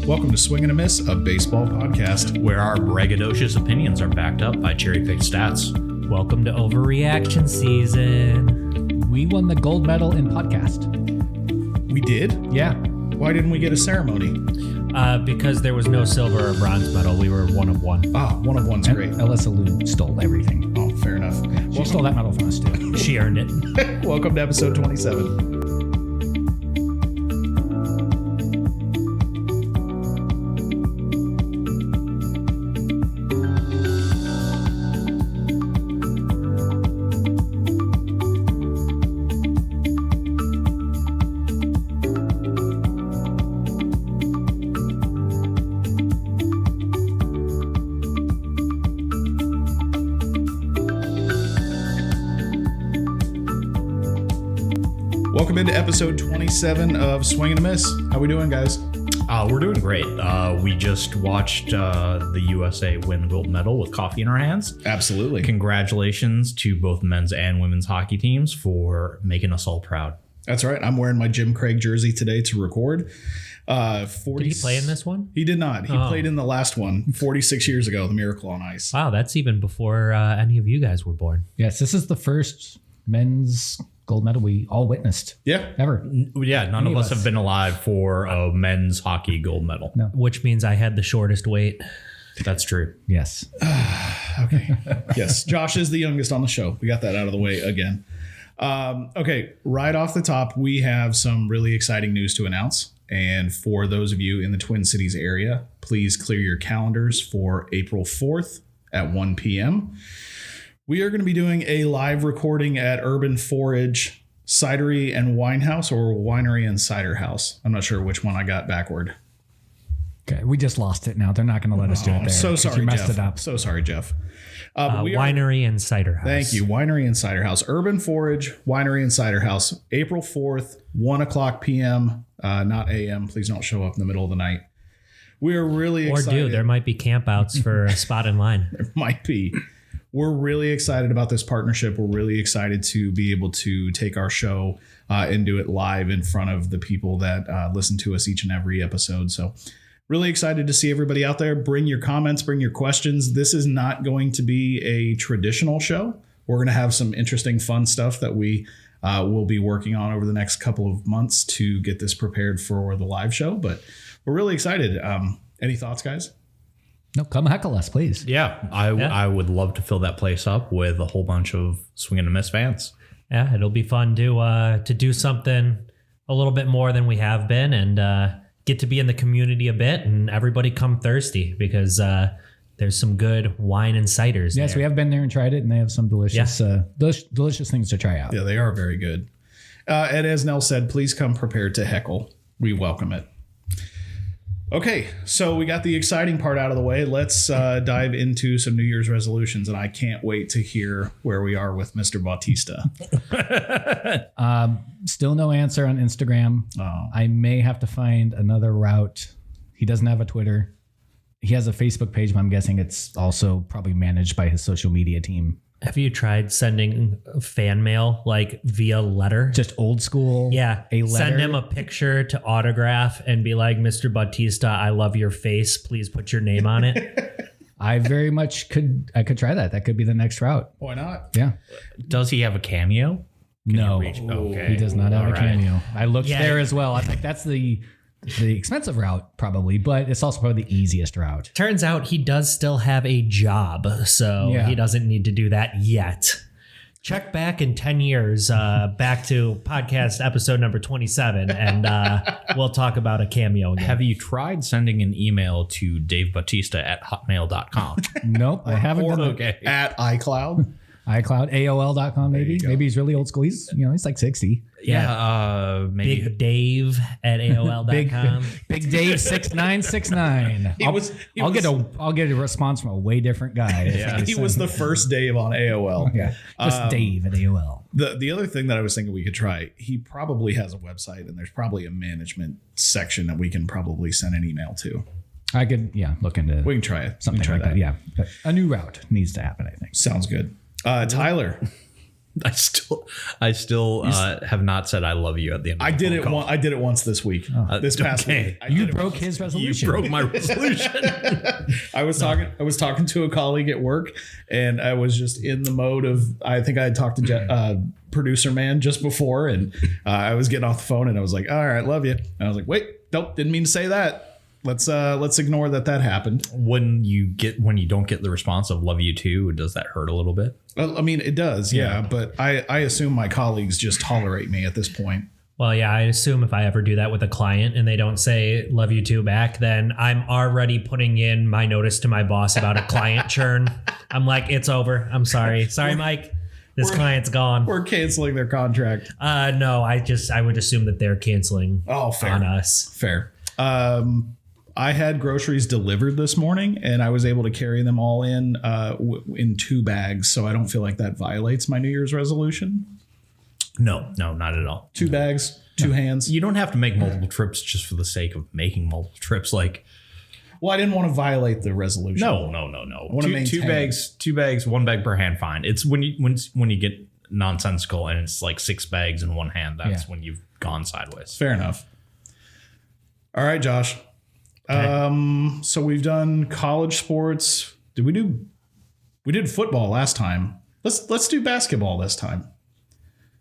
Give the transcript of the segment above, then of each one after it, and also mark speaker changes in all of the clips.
Speaker 1: Welcome to Swing and a Miss, a baseball podcast.
Speaker 2: where our braggadocious opinions are backed up by cherry-picked stats.
Speaker 3: Welcome to Overreaction Season.
Speaker 4: We won the gold medal in podcast.
Speaker 1: We did?
Speaker 4: Yeah.
Speaker 1: Why didn't we get a ceremony?
Speaker 3: Because there was no silver or bronze medal. We were one of one.
Speaker 1: Ah, one of one's great.
Speaker 4: Alyssa Liu stole everything.
Speaker 1: Oh, fair enough.
Speaker 4: She stole that medal from us too.
Speaker 3: She earned it.
Speaker 1: Welcome to episode 27. Welcome into episode 27 of Swing and a Miss. How we doing, guys?
Speaker 2: We're doing great. We just watched the USA win the gold medal with coffee in our hands.
Speaker 1: Absolutely.
Speaker 2: Congratulations to both men's and women's hockey teams for making us all proud.
Speaker 1: That's right. I'm wearing my Jim Craig jersey today to record.
Speaker 3: 40, did he play in this one?
Speaker 1: He did not. He played in the last one 46 years ago, the Miracle on Ice.
Speaker 3: Wow, that's even before any of you guys were born.
Speaker 4: Yes, this is the first men's gold medal we all witnessed.
Speaker 1: Yeah.
Speaker 4: Ever.
Speaker 2: Yeah, none of us have been alive for a men's hockey gold medal.
Speaker 4: No.
Speaker 3: Which means I had the shortest wait.
Speaker 2: That's true.
Speaker 4: Yes.
Speaker 1: Okay. Yes. Josh is the youngest on the show. We got that out of the way again. Okay. Right off the top, we have some really exciting news to announce. And for those of you in the Twin Cities area, please clear your calendars for April 4th at 1 p.m. We are going to be doing a live recording at Urban Forage Cidery and Wine House, or Winery and Cider House. I'm not sure which one I got backward.
Speaker 4: Okay, we just lost it now. They're not going to let us do it there.
Speaker 1: I'm so
Speaker 4: 'cause
Speaker 1: sorry,
Speaker 4: you messed
Speaker 1: Jeff.
Speaker 4: it up.
Speaker 1: So sorry, Jeff. But we are-
Speaker 3: Winery and Cider House.
Speaker 1: Thank you. Winery and Cider House. Urban Forage, Winery and Cider House. April 4th, 1 o'clock p.m., not a.m. Please don't show up in the middle of the night. We are really
Speaker 3: Or
Speaker 1: excited.
Speaker 3: do. There might be campouts for a spot in line.
Speaker 1: There might be. We're really excited about this partnership. We're really excited to be able to take our show and do it live in front of the people that listen to us each and every episode. So really excited to see everybody out there. Bring your comments, bring your questions. This is not going to be a traditional show. We're going to have some interesting, fun stuff that we will be working on over the next couple of months to get this prepared for the live show. But we're really excited. Any thoughts, guys?
Speaker 4: No, come heckle us, please.
Speaker 2: Yeah, I would love to fill that place up with a whole bunch of Swing and a Miss fans.
Speaker 3: Yeah, it'll be fun to do something a little bit more than we have been and get to be in the community a bit, and everybody come thirsty because there's some good wine and ciders
Speaker 4: Yes,
Speaker 3: there.
Speaker 4: we have been there and tried it, and they have some delicious, delicious things to try out.
Speaker 1: Yeah, they are very good. And as Nell said, please come prepared to heckle. We welcome it. Okay, so we got the exciting part out of the way. Let's dive into some New Year's resolutions, and I can't wait to hear where we are with Mr. Bautista.
Speaker 4: Still no answer on Instagram.
Speaker 1: Oh.
Speaker 4: I may have to find another route. He doesn't have a Twitter. He has a Facebook page, but I'm guessing it's also probably managed by his social media team.
Speaker 3: Have you tried sending fan mail like via letter?
Speaker 4: Just old school.
Speaker 3: Yeah.
Speaker 4: A letter.
Speaker 3: Send him a picture to autograph and be like, Mr. Bautista, I love your face. Please put your name on it.
Speaker 4: I very much could. I could try that. That could be the next route.
Speaker 1: Why not?
Speaker 4: Yeah.
Speaker 2: Does he have a cameo?
Speaker 4: No,
Speaker 2: Okay.
Speaker 4: he does not have
Speaker 2: All
Speaker 4: a
Speaker 2: right.
Speaker 4: cameo. I looked
Speaker 3: Yeah.
Speaker 4: there as well. I think that's the expensive route probably, but it's also probably the easiest route.
Speaker 3: Turns out he does still have a job, so
Speaker 4: Yeah.
Speaker 3: he doesn't need to do that yet. Check back in 10 years, back to podcast episode number 27, and we'll talk about a cameo again.
Speaker 2: Have you tried sending an email to davebautista@hotmail.com?
Speaker 4: Nope, I haven't
Speaker 1: Or
Speaker 4: done that.
Speaker 1: at iCloud.
Speaker 4: iCloud, AOL.com maybe.
Speaker 1: you go.
Speaker 4: Maybe he's really old school. He's like 60.
Speaker 2: Yeah, maybe.
Speaker 3: Big Dave at AOL.com.
Speaker 4: Big Dave 6969. I'll get a response from a way different guy.
Speaker 1: Yeah, he was the first Dave on AOL.
Speaker 4: Yeah, just Dave at AOL.
Speaker 1: The other thing that I was thinking we could try, he probably has a website, and there's probably a management section that we can probably send an email to.
Speaker 4: I could look into
Speaker 1: We can try it.
Speaker 4: something
Speaker 1: We can
Speaker 4: like
Speaker 1: try
Speaker 4: that. Yeah, but a new route needs to happen. I think.
Speaker 1: Sounds good. Tyler,
Speaker 2: I still have not said I love you at the end of
Speaker 1: I
Speaker 2: the
Speaker 1: did
Speaker 2: phone
Speaker 1: it.
Speaker 2: call.
Speaker 1: I did it once this week. This past week.
Speaker 4: You broke his resolution.
Speaker 2: You broke my resolution.
Speaker 1: I was talking to a colleague at work, and I was just in the mode of, I think I had talked to producer man just before, and I was getting off the phone, and I was like, all right, love you. And I was like, wait, nope, didn't mean to say that. Let's ignore that happened.
Speaker 2: When you don't get the response of love you too, does that hurt a little bit?
Speaker 1: Well, I mean, it does, yeah. But I assume my colleagues just tolerate me at this point.
Speaker 3: Well, yeah, I assume if I ever do that with a client and they don't say love you too back, then I'm already putting in my notice to my boss about a client churn. I'm like, it's over. I'm sorry. Sorry, Mike. This client's gone.
Speaker 1: We're canceling their contract.
Speaker 3: No, I would assume that they're canceling
Speaker 1: fair.
Speaker 3: on us.
Speaker 1: Fair. I had groceries delivered this morning, and I was able to carry them all in 2 bags, so I don't feel like that violates my New Year's resolution.
Speaker 2: No, not at all.
Speaker 1: 2 bags, 2 hands.
Speaker 2: You don't have to make multiple trips just for the sake of making multiple trips. Like,
Speaker 1: well, I didn't want to violate the resolution.
Speaker 2: No.
Speaker 1: I want to maintain.
Speaker 2: 2 bags, 1 bag per hand. Fine. It's when you get nonsensical and it's like 6 bags in 1 hand. That's when you've gone sideways.
Speaker 1: Fair enough. All right, Josh.
Speaker 3: Okay.
Speaker 1: So we've done college sports. We did football last time. Let's do basketball this time.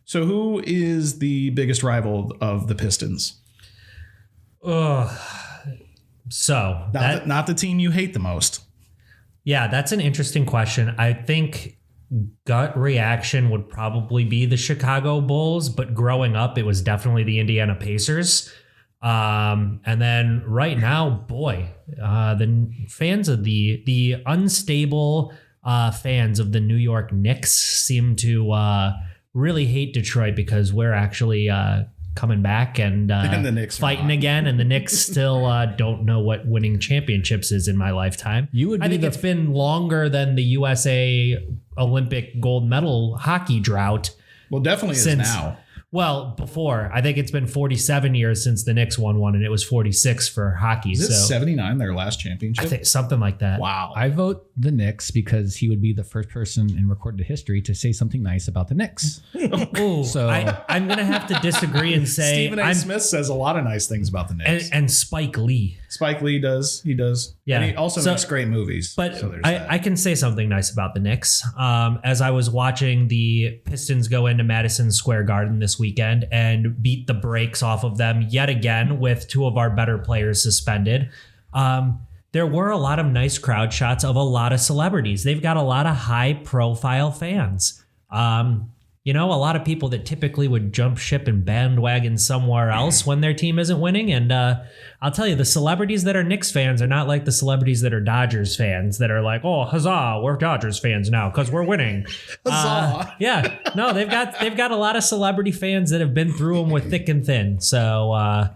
Speaker 1: So who is the biggest rival of the Pistons?
Speaker 3: So
Speaker 1: not the team you hate the most.
Speaker 3: Yeah, that's an interesting question. I think gut reaction would probably be the Chicago Bulls, but growing up, it was definitely the Indiana Pacers. And then right now, boy, the fans of the unstable fans of the New York Knicks seem to really hate Detroit because we're actually coming back and
Speaker 1: the Knicks
Speaker 3: fighting again, and the Knicks still don't know what winning championships is in my lifetime. I think it's been longer than the USA Olympic gold medal hockey drought.
Speaker 1: Well, definitely is now.
Speaker 3: Well, before, I think it's been 47 years since the Knicks won one, and it was 46 for hockey.
Speaker 1: Is it 79 their last championship?
Speaker 3: I think something like that.
Speaker 1: Wow.
Speaker 4: I vote the Knicks because he would be the first person in recorded history to say something nice about the Knicks.
Speaker 3: Ooh,
Speaker 4: So-
Speaker 3: I'm going to have to disagree and say
Speaker 1: Stephen A. Smith says a lot of nice things about the Knicks.
Speaker 3: and Spike Lee.
Speaker 1: Spike Lee does. He does.
Speaker 3: Yeah.
Speaker 1: And he also makes great movies.
Speaker 3: But
Speaker 1: so there's that.
Speaker 3: I can say something nice about the Knicks. As I was watching the Pistons go into Madison Square Garden this weekend and beat the brakes off of them yet again with 2 of our better players suspended, there were a lot of nice crowd shots of a lot of celebrities. They've got a lot of high profile fans. A lot of people that typically would jump ship and bandwagon somewhere else when their team isn't winning. And I'll tell you, the celebrities that are Knicks fans are not like the celebrities that are Dodgers fans that are like, oh, huzzah, we're Dodgers fans now because we're winning.
Speaker 1: Huzzah.
Speaker 3: Yeah, no, they've got a lot of celebrity fans that have been through them with thick and thin. So,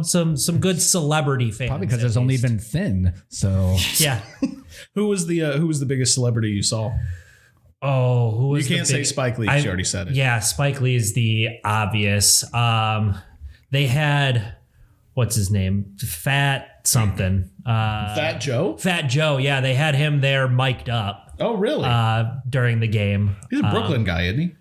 Speaker 3: some good celebrity fans.
Speaker 4: Probably because there's only been thin. So
Speaker 3: Yeah.
Speaker 1: Who was the biggest celebrity you saw?
Speaker 3: Oh, who was
Speaker 1: You can't say Spike Lee. You already said it.
Speaker 3: Yeah, Spike Lee is the obvious. They had, what's his name? Fat something.
Speaker 1: Fat Joe?
Speaker 3: Fat Joe. Yeah, they had him there mic'd up
Speaker 1: Oh, really?
Speaker 3: during the game.
Speaker 1: He's a Brooklyn guy, isn't he?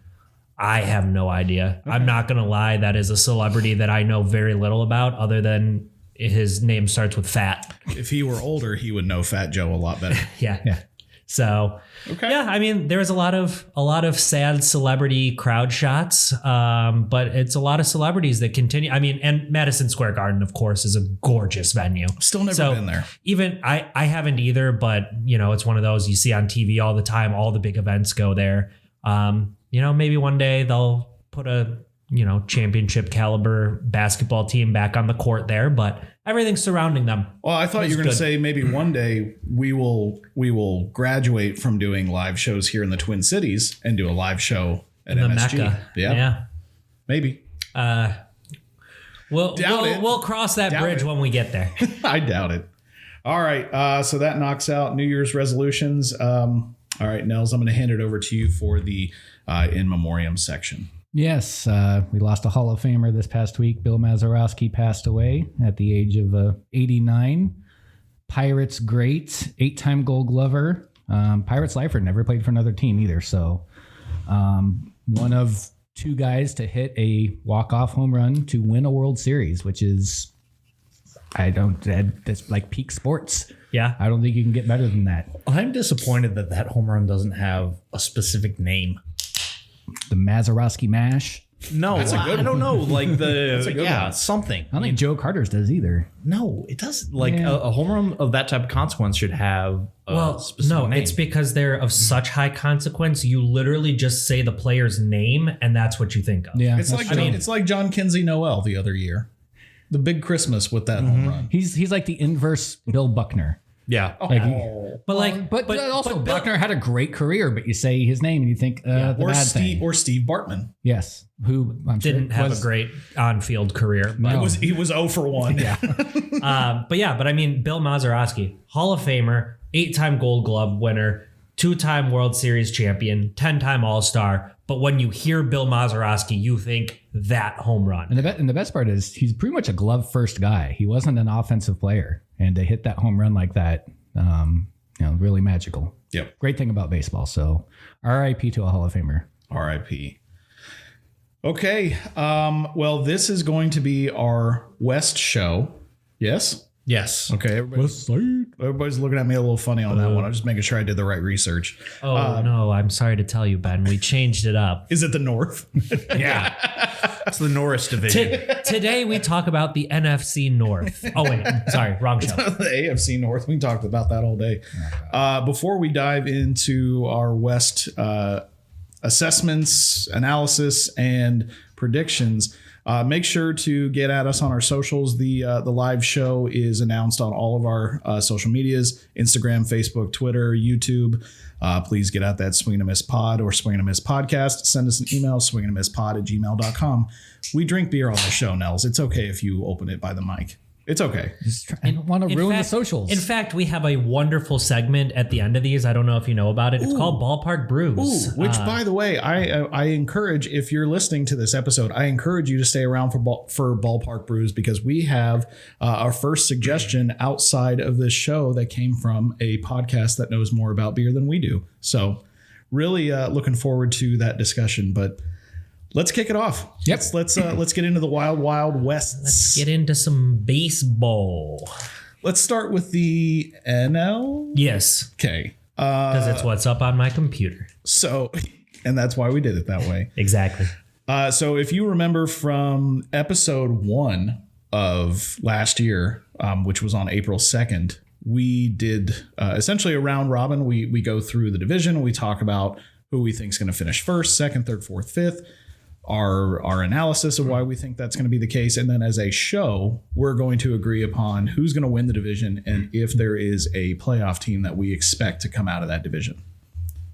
Speaker 3: I have no idea. Okay. I'm not going to lie. That is a celebrity that I know very little about other than his name starts with Fat.
Speaker 1: If he were older, he would know Fat Joe a lot better.
Speaker 3: Yeah. So,
Speaker 1: okay.
Speaker 3: Yeah, I mean, there was a lot of sad celebrity crowd shots, but it's a lot of celebrities that continue. I mean, and Madison Square Garden, of course, is a gorgeous venue.
Speaker 1: Still never been there.
Speaker 3: Even I haven't either, but it's one of those you see on TV all the time. All the big events go there. Maybe one day they'll put a championship caliber basketball team back on the court there, but everything surrounding them.
Speaker 1: Well, I thought you were going to say maybe one day we will graduate from doing live shows here in the Twin Cities and do a live show at
Speaker 3: in the
Speaker 1: MSG.
Speaker 3: Mecca. Yeah.
Speaker 1: Maybe.
Speaker 3: We'll cross that bridge when we get there.
Speaker 1: I doubt it. All right. So that knocks out New Year's resolutions. All right, Nels, I'm going to hand it over to you for the in memoriam section.
Speaker 4: Yes, we lost a Hall of Famer this past week. Bill Mazeroski passed away at the age of 89. Pirates great, 8-time Gold Glover. Pirates lifer, never played for another team either. So one of two guys to hit a walk-off home run to win a World Series, which is, that's like peak sports.
Speaker 3: Yeah.
Speaker 4: I don't think you can get better than that.
Speaker 2: I'm disappointed that home run doesn't have a specific name.
Speaker 4: The Mazeroski Mash.
Speaker 2: No, I don't know. Like something.
Speaker 4: I don't think Joe Carter's does either.
Speaker 2: No, it does. Like a home run of that type of consequence should have a specific name.
Speaker 3: It's because they're of such high consequence. You literally just say the player's name, and that's what you think of.
Speaker 4: Yeah,
Speaker 1: It's like John Kinsey Noel the other year. The big Christmas with that home run.
Speaker 4: He's like the inverse Bill Buckner.
Speaker 2: Yeah.
Speaker 4: But Buckner had a great career, but you say his name and you think the bad thing.
Speaker 1: Or Steve Bartman.
Speaker 4: Yes, who I'm
Speaker 3: Didn't
Speaker 4: sure
Speaker 3: have a great on-field career. But,
Speaker 4: No.
Speaker 1: He was 0 for 1. Yeah.
Speaker 3: but I mean, Bill Mazeroski, Hall of Famer, 8-time Gold Glove winner, 2-time World Series champion, 10-time All-Star. But when you hear Bill Mazeroski, you think that home run.
Speaker 4: And the best part is he's pretty much a glove first guy. He wasn't an offensive player, and to hit that home run like that, really magical.
Speaker 1: Yep.
Speaker 4: Great thing about baseball. So, R.I.P. to a Hall of Famer.
Speaker 1: R.I.P. Okay. Well, this is going to be our West show. Yes.
Speaker 2: Yes.
Speaker 1: Okay. Everybody's looking at me a little funny on that one. I'm just making sure I did the right research.
Speaker 3: Oh, no, I'm sorry to tell you, Ben. We changed it up.
Speaker 1: Is it the North?
Speaker 2: Yeah. It's the Norris division.
Speaker 3: Today, we talk about the NFC North. Oh, wait. Sorry. Wrong show.
Speaker 1: The AFC North. We talked about that all day. Before we dive into our West assessments, analysis, and predictions, make sure to get at us on our socials. The live show is announced on all of our social medias: Instagram, Facebook, Twitter, YouTube. Please get out that Swing and a Miss Pod or Swing and a Miss Podcast. Send us an email, swingandamisspod@gmail.com. We drink beer on the show, Nels. It's okay if you open it by the mic. It's okay.
Speaker 4: I don't want to ruin the socials.
Speaker 3: In fact, we have a wonderful segment at the end of these. I don't know if you know about it. It's called Ballpark Brews.
Speaker 1: Which, by the way, I encourage, if you're listening to this episode, I encourage you to stay around for Ballpark Brews, because we have our first suggestion outside of this show that came from a podcast that knows more about beer than we do. So really looking forward to that discussion. But let's kick it off.
Speaker 4: Yep.
Speaker 1: Let's get into the wild, wild west.
Speaker 3: Let's get into some baseball.
Speaker 1: Let's start with the NL.
Speaker 3: Yes,
Speaker 1: Okay.
Speaker 3: because it's what's up on my computer.
Speaker 1: So, and that's why we did it that way.
Speaker 3: Exactly.
Speaker 1: So if you remember from episode 1 of last year, which was on April 2nd, we did essentially a round robin. We go through the division. We talk about who we think is going to finish first, second, third, fourth, fifth. Our analysis of why we think that's going to be the case. And then as a show, we're going to agree upon who's going to win the division and if there is a playoff team that we expect to come out of that division.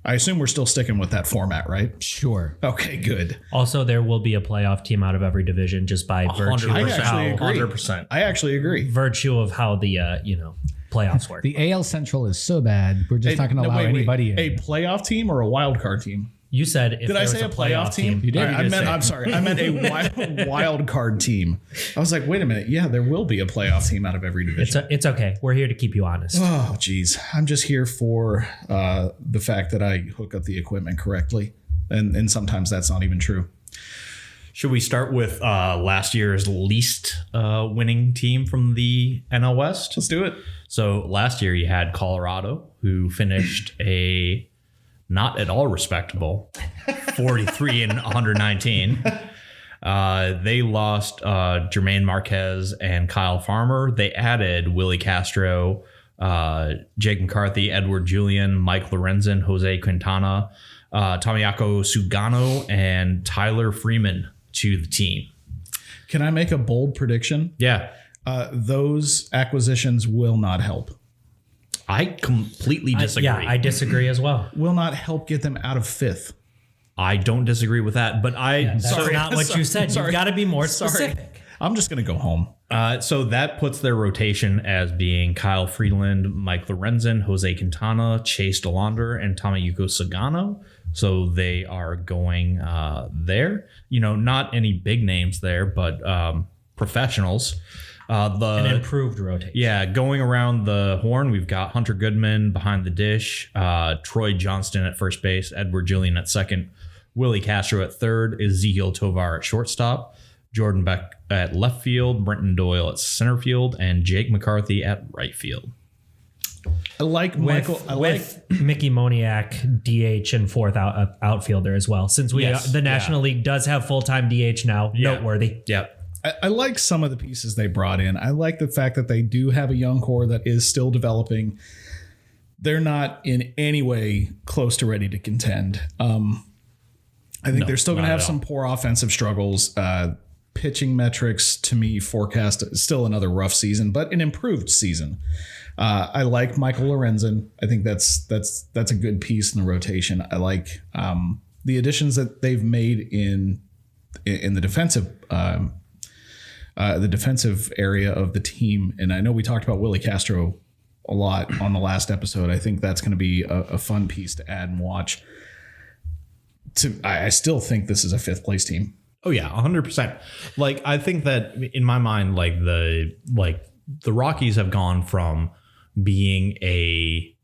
Speaker 1: I assume we're still sticking with that format, right?
Speaker 4: Sure.
Speaker 1: Okay, good.
Speaker 3: Also, there will be a playoff team out of every division just by virtue
Speaker 1: I
Speaker 3: of
Speaker 1: actually
Speaker 3: how,
Speaker 1: agree.
Speaker 2: 100%.
Speaker 1: I actually agree.
Speaker 3: virtue of how the playoffs work.
Speaker 4: The AL Central is so bad. We're just not going to allow anybody in.
Speaker 1: A playoff team or a wild card team?
Speaker 3: You said if
Speaker 1: Did I say a playoff team?
Speaker 4: You did.
Speaker 1: I meant a wild card team. I was like, wait a minute. Yeah, there will be a playoff team out of every division.
Speaker 3: It's okay. We're here to keep you honest.
Speaker 1: Oh, geez. I'm just here for the fact that I hook up the equipment correctly. And sometimes that's not even true.
Speaker 2: Should we start with last year's least winning team from the NL West?
Speaker 1: Let's do it.
Speaker 2: So last year you had Colorado, who finished a not at all respectable 43 and 119. They lost Jermaine Marquez and Kyle Farmer. They added Willie Castro, Jake McCarthy, Edward Julian, Mike Lorenzen, Jose Quintana, Tomoyako Sugano, and Tyler Freeman to the team.
Speaker 1: Can I make a bold prediction?
Speaker 2: Yeah.
Speaker 1: Those acquisitions will not help.
Speaker 2: I completely disagree.
Speaker 3: I disagree as well.
Speaker 1: Will not help get them out of fifth.
Speaker 2: I don't disagree with that, but
Speaker 3: That's not what you said. You've got to be more specific.
Speaker 1: I'm just going to go home.
Speaker 2: So that puts their rotation as being Kyle Freeland, Mike Lorenzen, Jose Quintana, Chase DeLaunder, and Tomoyuki Sugano. So they are going there. Not any big names there, but professionals.
Speaker 3: An improved rotation.
Speaker 2: Yeah, going around the horn, we've got Hunter Goodman behind the dish, Troy Johnston at first base, Edward Julian at second, Willie Castro at third, Ezekiel Tovar at shortstop, Jordan Beck at left field, Brenton Doyle at center field, and Jake McCarthy at right field.
Speaker 1: I like Michael.
Speaker 3: With Mickey Moniak DH and fourth outfielder as well. Since the National League does have full-time DH now, noteworthy.
Speaker 2: Yeah.
Speaker 1: I like some of the pieces they brought in. I like the fact that they do have a young core that is still developing. They're not in any way close to ready to contend. I think they're still going to have some poor offensive struggles. Pitching metrics to me forecast still another rough season, but an improved season. I like Michael Lorenzen. I think that's a good piece in the rotation. I like the additions that they've made in the defensive area of the team. And I know we talked about Willie Castro a lot on the last episode. I think that's going to be a fun piece to add and watch. I still think this is a fifth place team.
Speaker 2: Oh yeah, 100%. Like, I think that in my mind, the Rockies have gone from being a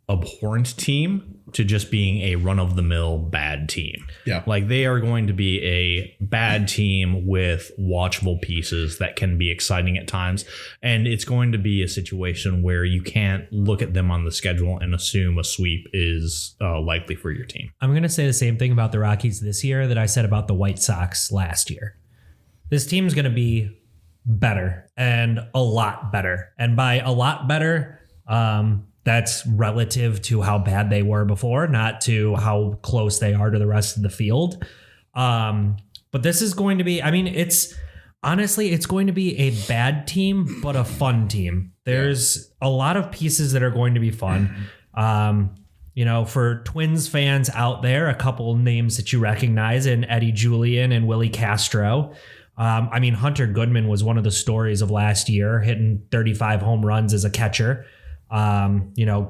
Speaker 2: abhorrent team to just being a run-of-the-mill bad team.
Speaker 1: Yeah.
Speaker 2: Like, they are going to be a bad team with watchable pieces that can be exciting at times. And it's going to be a situation where you can't look at them on the schedule and assume a sweep is likely for your team.
Speaker 3: I'm going to say the same thing about the Rockies this year that I said about the White Sox last year. This team's going to be better and a lot better. And by a lot better, that's relative to how bad they were before, not to how close they are to the rest of the field. But this is going to be, it's going to be a bad team, but a fun team. There's a lot of pieces that are going to be fun. For Twins fans out there, a couple names that you recognize in Eddie Julian and Willie Castro. Hunter Goodman was one of the stories of last year, hitting 35 home runs as a catcher.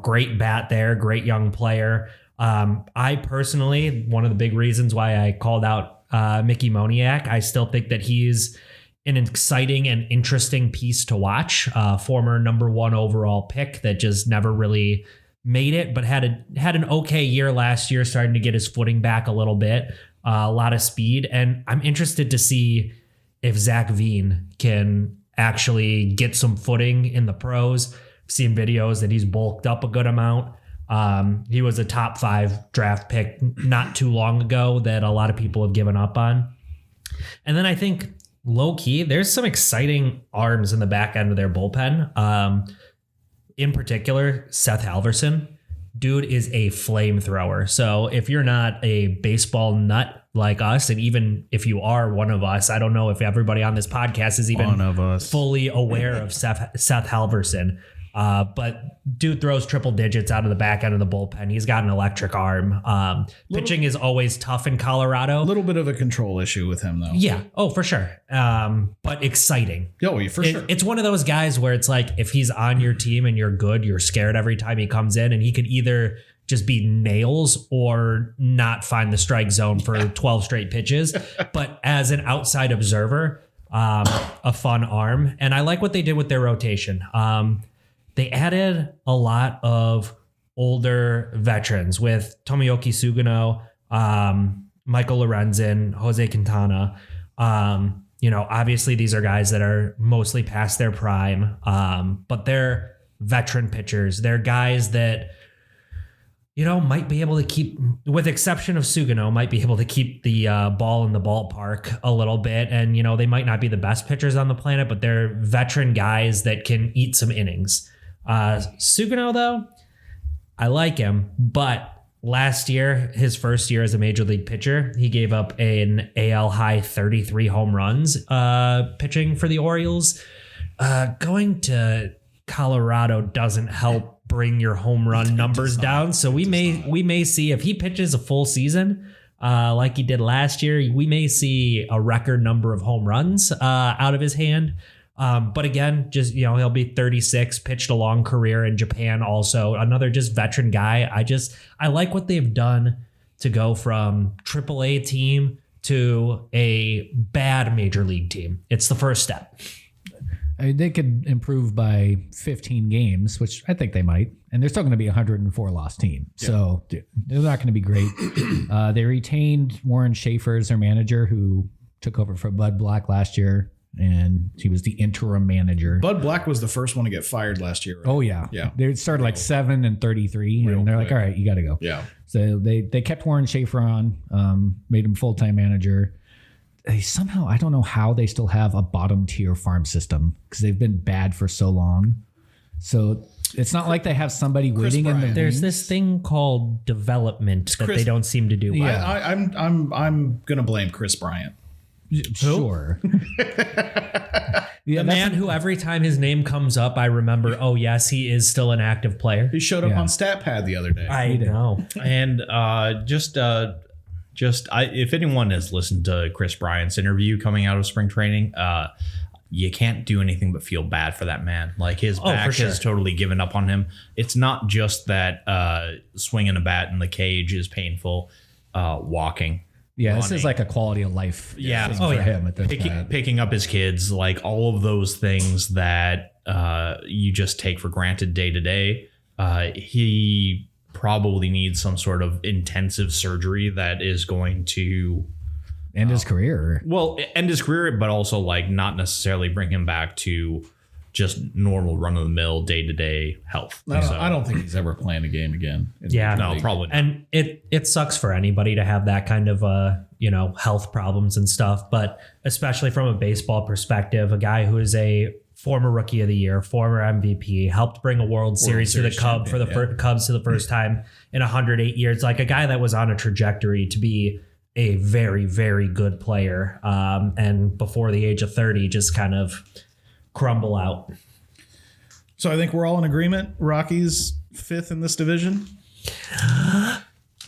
Speaker 3: Great bat there, great young player. I personally, one of the big reasons why I called out Mickey Moniak, I still think that he's an exciting and interesting piece to watch. Former number 1 overall pick that just never really made it, but had an okay year last year, starting to get his footing back a little bit. A lot of speed, and I'm interested to see if Zach Veen can actually get some footing in the pros. Seen videos that he's bulked up a good amount. He was a top 5 draft pick not too long ago that a lot of people have given up on. And then I think low key, there's some exciting arms in the back end of their bullpen. In particular, Seth Halverson. Dude is a flamethrower. So if you're not a baseball nut like us, and even if you are one of us, I don't know if everybody on this podcast is even fully aware of Seth Halverson. But dude throws triple digits out of the back end of the bullpen. He's got an electric arm. Pitching is always tough in Colorado.
Speaker 1: A little bit of a control issue with him, though.
Speaker 3: Yeah. Oh, for sure. But exciting.
Speaker 1: Oh, for sure.
Speaker 3: It's one of those guys where it's like, if he's on your team and you're good, you're scared every time he comes in, and he could either just be nails or not find the strike zone for 12 straight pitches. But as an outside observer, a fun arm. And I like what they did with their rotation. They added a lot of older veterans with Tomoyuki Sugano, Michael Lorenzen, Jose Quintana. Obviously these are guys that are mostly past their prime, but they're veteran pitchers. They're guys that, might be able to keep, with exception of Sugano, might be able to keep the ball in the ballpark a little bit. And, they might not be the best pitchers on the planet, but they're veteran guys that can eat some innings. Sugano, though, I like him, but last year, his first year as a major league pitcher, he gave up an AL high 33 home runs pitching for the Orioles. Going to Colorado doesn't help bring your home run numbers down. So we may see, if he pitches a full season like he did last year, we may see a record number of home runs out of his hand. But again, just, he'll be 36, pitched a long career in Japan. Also another just veteran guy. I like what they've done to go from AAA team to a bad major league team. It's the first step.
Speaker 4: They could improve by 15 games, which I think they might. And they're still going to be a 104 loss team. Yeah. So they're not going to be great. They retained Warren Schaefer as their manager, who took over for Bud Black last year. And he was the interim manager.
Speaker 1: Bud Black was the first one to get fired last year. Right?
Speaker 4: Oh, yeah.
Speaker 1: Yeah.
Speaker 4: They started like 7-33. And they're like, all right, you got to go.
Speaker 1: Yeah.
Speaker 4: So they kept Warren Schaefer on, made him full-time manager. They somehow, I don't know how they still have a bottom tier farm system because they've been bad for so long. So it's not like they have somebody waiting in the wings.
Speaker 3: There's this thing called development that they don't seem to do well.
Speaker 1: Yeah, I'm gonna blame Chris Bryant.
Speaker 4: Sure.
Speaker 3: The man who every time his name comes up, I remember, oh yes, he is still an active player.
Speaker 1: He showed up on StatPad the other day.
Speaker 3: I know.
Speaker 2: And if anyone has listened to Chris Bryant's interview coming out of spring training, you can't do anything but feel bad for that man. Like his back has totally given up on him. It's not just that swinging a bat in the cage is painful. Walking.
Speaker 4: Yeah, running. This is like a quality of life.
Speaker 2: Yeah.
Speaker 4: For him at this
Speaker 2: picking up his kids, like all of those things that you just take for granted day to day. He probably needs some sort of intensive surgery that is going to
Speaker 4: end his career.
Speaker 2: Well, end his career, but also like not necessarily bring him back to just normal run of the mill day to day health.
Speaker 1: I don't think he's ever playing a game again.
Speaker 3: Yeah,
Speaker 2: no, probably not.
Speaker 3: And it sucks for anybody to have that kind of health problems and stuff, but especially from a baseball perspective, a guy who is a former Rookie of the Year, former MVP, helped bring a World Series to the Cubs Cubs to the first time in 108 years. Like a guy that was on a trajectory to be a very, very good player. And before the age of 30, just kind of crumble out.
Speaker 1: So I think we're all in agreement. Rockies 5th in this division.